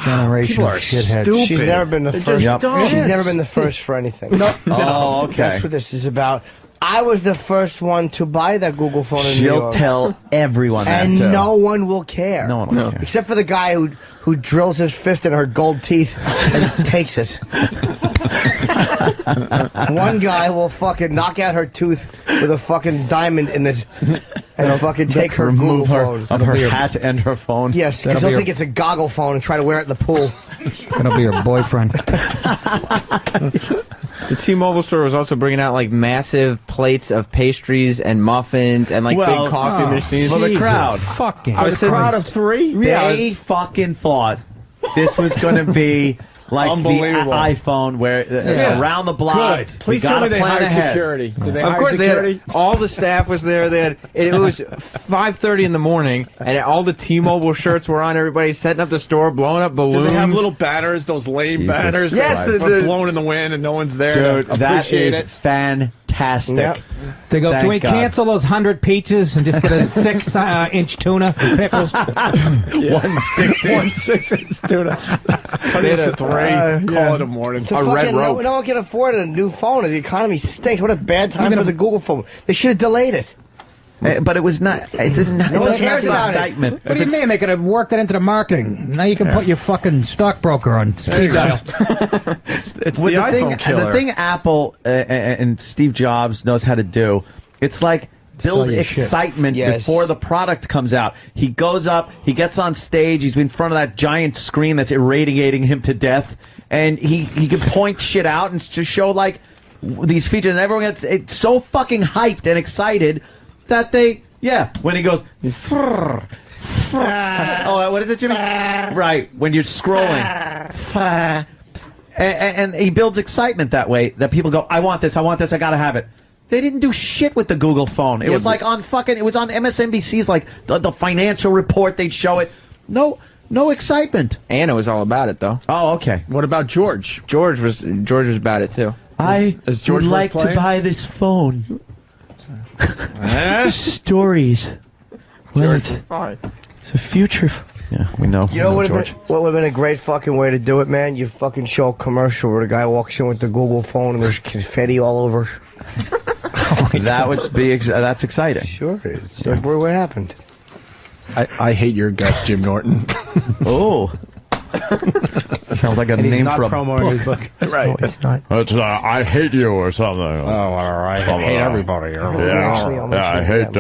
Generation People of are shitheads. stupid. She's never been the They're first. just dumb. She's never been the first for anything. No. Oh, okay. That's what this is about. I was the first one to buy that Google phone in New She'll York. tell everyone that, And too. no one will care. No one will care. Except for the guy who drills his fist in her gold teeth and takes it. One guy will fucking knock out her tooth with a fucking diamond in it and fucking take her Google Remove her phone. of her hat and her phone. Yes, because That'll they'll be think it's a goggle phone and try to wear it in the pool. Gonna be your boyfriend. The T-Mobile store was also bringing out like massive plates of pastries and muffins and like Well, big coffee machines. for the Jesus crowd. Fucking I was sitting- Crowd of 3? They fucking thought this was going to be like the Unbelievable. iPhone where around the block. Good. Please tell me they hired security. Did they Of hire course, security? all the staff was there. It was 5:30 in the morning, and all the T-Mobile shirts were on. Everybody setting up the store, blowing up Do balloons. they have little banners, those lame Jesus banners? Yes, that the- are blown in the wind and no one's there Dude, to that appreciate is it. fantastic. Yep. They go, Thank can we God. cancel those 100 peaches and just get a 6-inch tuna with pickles? 1/6 tuna. Cut it to 3. Call it a morning. The A red fucking, rope. no one can afford a new phone. The economy stinks. What a bad time for the Google phone. They should have delayed it. But it was not. It didn't. No one it cares wasn't about it. excitement. What do you mean? They could have worked that into the marketing. Now you can put your fucking stockbroker on speed dial. It's With the the iPhone thing, killer. the thing Apple and Steve Jobs knows how to do, it's like build Sell your shit. excitement Yes. before the product comes out. He goes up, he gets on stage, he's in front of that giant screen that's irradiating him to death, and he can point shit out and just show like these features, and everyone gets it's so fucking hyped and excited that they when he goes oh, what is it, Jimmy? Right, when you're scrolling. And he builds excitement that way, that people go, I want this, I gotta have it. They didn't do shit with the Google phone. It was like on it was on MSNBC's, like, the financial report, they'd show it. No excitement. Anna was all about it, though. Oh, okay. What about George? George was about it too. I Is George would like to playing? buy this phone. Stories. Well, it's a future. Yeah, we know. You know George. what would have been a great fucking way to do it, man? You fucking show a commercial where the guy walks in with the Google phone and there's confetti all over. That would be that's exciting. Sure, it's like what happened. I hate your guts, Jim Norton. Oh. Sounds like a And he's name not for a promoting his book. Right. No, it's not. It's I hate you or something. Oh, all right. I hate everybody. I hate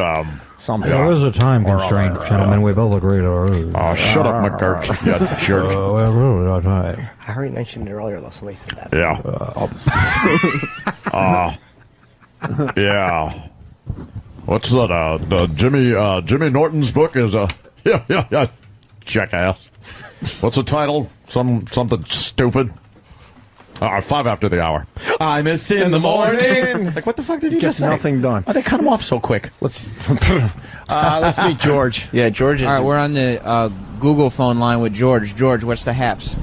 something. There is a time constraint, gentlemen. We both agree to. Oh, shut up, McGurk, you jerk. I heard you mentioned it earlier, though. Somebody said that. Yeah. Yeah. What's that? Jimmy Norton's book is yeah, jackass. What's the title? Something stupid. 5 after the hour. I'm in the morning. It's like, what the fuck did you just say? Nothing done. Oh, they cut him off so quick. Let's meet George. Yeah, George is. All right, we're on the Google phone line with George. George, what's the haps?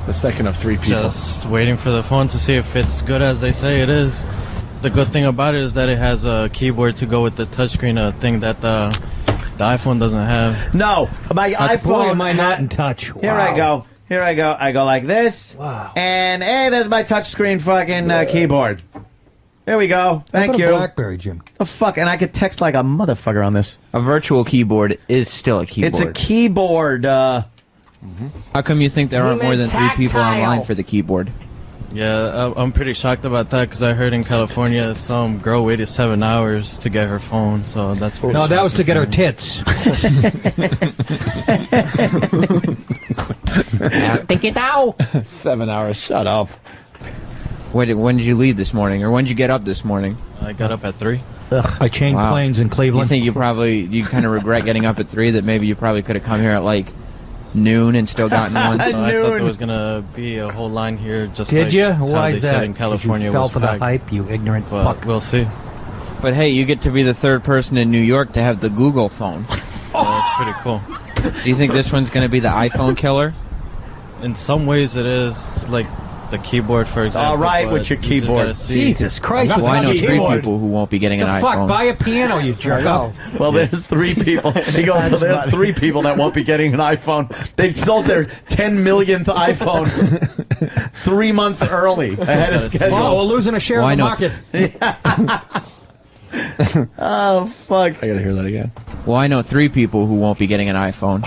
The second of 3 people. Just waiting for the phone to see if it's good as they say it is. The good thing about it is that it has a keyboard to go with the touchscreen, a thing that the iPhone doesn't have. No, my iPhone. Boy, am I not in touch. Here I go. I go like this. Wow. And hey, there's my touchscreen fucking keyboard. There we go. Thank you. BlackBerry, Jim. The fuck, and I could text like a motherfucker on this. A virtual keyboard is still a keyboard. It's a keyboard. How come you think there aren't more than 3 people online for the keyboard? Yeah, I'm pretty shocked about that because I heard in California some girl waited 7 hours to get her phone, so that's pretty No, that was to get her tits. Take it out. 7 hours. Shut up. When did you leave this morning, or when did you get up this morning? I got up at 3. I changed planes in You Cleveland. think you kind of regret getting up at 3? That maybe you probably could have come here at like noon and still gotten one. I thought there was gonna be a whole line here. Just Did like you? how Why they is said that? in California You fell was for the packed. hype, you ignorant But fuck. we'll see. But hey, you get to be the 3rd person in New York to have the Google phone. So that's pretty cool. Do you think this one's going to be the iPhone killer? In some ways, it is like the keyboard, for example. All right, but with your you just keyboard. gotta see. Jesus Christ. Well, I know 3 keyboard. people who won't be getting The an fuck? iPhone. Buy a piano, you jerk up. Well, there's 3 people. He goes, so there's 3 people that won't be getting an iPhone. They sold their 10 millionth iPhone 3 months early ahead of schedule. Oh, we're losing a share Well, of the I know market. Oh, fuck. I gotta hear that again. Well, I know 3 people who won't be getting an iPhone.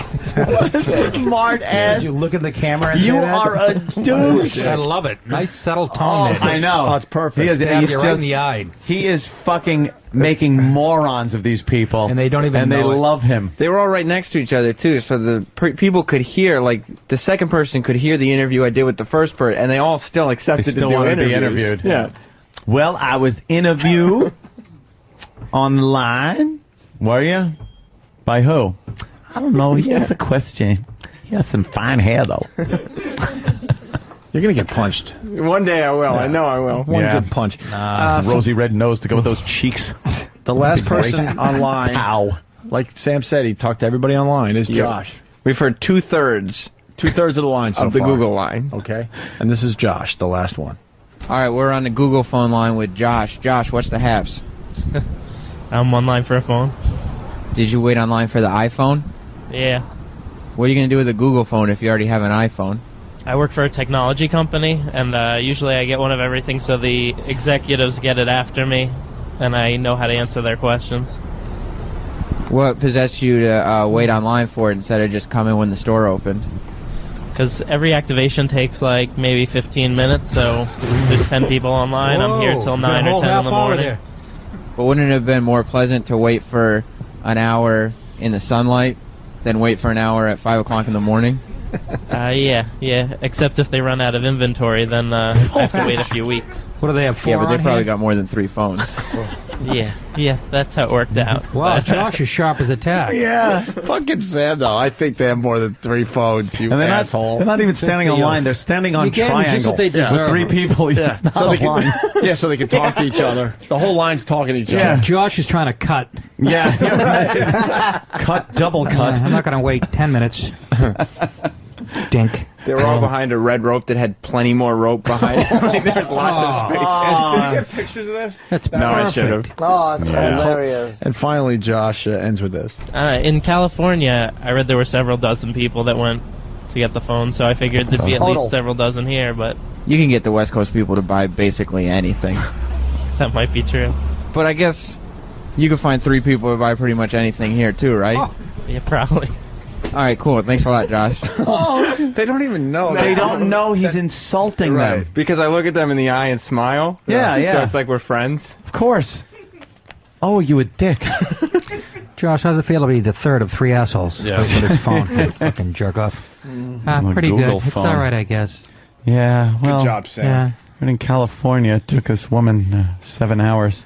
Smart ass. Did you look in the camera and You say that? are a douche. I love it. Nice settled tone there. I know. Oh, it's perfect. Stab He's you right in just, the eye. he is fucking making morons of these people. And they don't even And they know it. love him. They were all right next to each other too, so the people could hear. Like the second person could hear the interview I did with the first person, and they all still accepted They still to do wanted to be interviews. interviewed. Yeah. Well, I was interviewed online. Were you? By who? I don't know. He asked a question. He has some fine hair, though. You're gonna get punched. One day I will. I know I will. One Yeah. good punch. Rosy red nose to go with those cheeks. The last person online, Ow. like Sam said, he talked to everybody online, is Josh. We've heard 2/3 2/3 of the line so of the far. Google line. Okay. And this is Josh, the last one. All right, we're on the Google phone line with Josh. Josh, what's the haps? I'm online for a phone. Did you wait online for the iPhone? Yeah. What are you going to do with a Google phone if you already have an iPhone? I work for a technology company, and usually I get one of everything, so the executives get it after me, and I know how to answer their questions. What possessed you to wait online for it instead of just coming when the store opened? Because every activation takes like maybe 15 minutes, so there's 10 people online. I'm here till 9 or 10 in the morning. But wouldn't it have been more pleasant to wait for an hour in the sunlight than wait for an hour at 5 o'clock in the morning? Yeah. Except if they run out of inventory, then I have to wait a few weeks. What do they have, 4 Yeah, but they on probably hand? got more than 3 phones. Yeah, that's how it worked out. Wow, Josh is sharp as a tack. Yeah. Fucking Sam, though. I think they have more than 3 phones, you And they're asshole. not even standing on line. They're standing on You gave them triangle. just what they with deserve. 3 people. Yeah. It's not So a they can, line. yeah, so they can talk to each other. The whole line's talking to each Yeah. other. Josh is trying to cut. Yeah, right. Cut, double cut. I'm not going to wait 10 minutes. Dink. They were all behind a red rope that had plenty more rope behind it. Like, there's lots of space. Did you get pictures of this? That's No, I should have. Oh, it's hilarious. And finally, Josh ends with this. In California, I read there were several dozen people that went to get the phone, so I figured there'd be at least several dozen here, but You can get the West Coast people to buy basically anything. that might be true. But I guess you can find 3 people to buy pretty much anything here too, right? Oh. Yeah, probably. All right, cool. Thanks a lot, Josh. They don't even know. They don't know he's insulting them. Because I look at them in the eye and smile. Yeah, yeah. So it's like we're friends. Of course. Oh, you a dick. Josh, how's it feel to be the third of 3 assholes with his phone? Fucking jerk off. Pretty Google good. It's phone. all right, I guess. Yeah, well. Good job, Sam. Yeah. But in California, it took this woman 7 hours.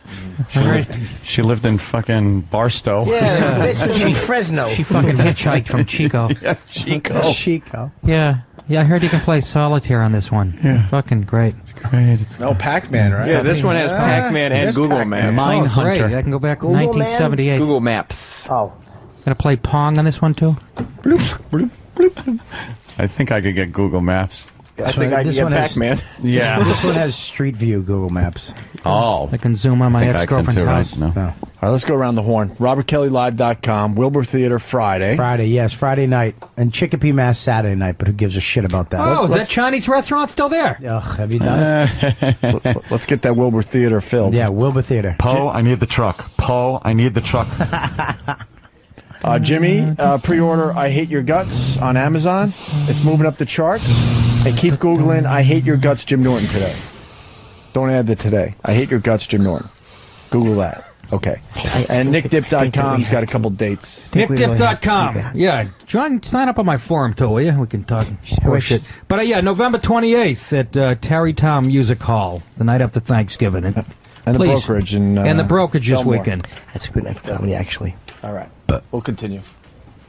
She lived in fucking Barstow. Yeah, bitch was from Fresno. She fucking hitchhiked from Chico. Yeah, Chico. Chico. Yeah. Yeah, I heard you can play solitaire on this one. Yeah. Fucking great. Great. It's No, Pac-Man, right? Yeah, this one has Pac-Man and There's Google Pac-Man. Maps. Mine Oh, great. Hunter. I can go back to Google Man? 1978. Google Maps. Oh. Gonna play Pong on this one, too? I think I could get Google Maps. I think I can This get one has- Pac-Man. Yeah. This one has Street View Google Maps. Oh. I can zoom on my ex-girlfriend's house. No. No. All right, let's go around the horn. RobertKellyLive.com, Wilbur Theater Friday. Friday, yes, Friday night. And Chicopee, Mass Saturday night, but who gives a shit about that? Oh, is that Chinese restaurant still there? Ugh, have you done it? Let's get that Wilbur Theater filled. Yeah, Wilbur Theater. Poe, I need the truck. Poe, I need the truck. Jimmy, pre-order I Hate Your Guts on Amazon. It's moving up the charts. And keep Googling I Hate Your Guts Jim Norton today. Don't add the today. I Hate Your Guts Jim Norton. Google that. Okay. And NickDip.com's got a couple dates. NickDip.com. Yeah, John, sign up on my forum too, will you? We can talk shit. But yeah, November 28th at Terry Town Music Hall, the night after Thanksgiving. And the please. brokerage. And the brokerage this Belmore. weekend. That's a good night for comedy, actually. All right. We'll continue.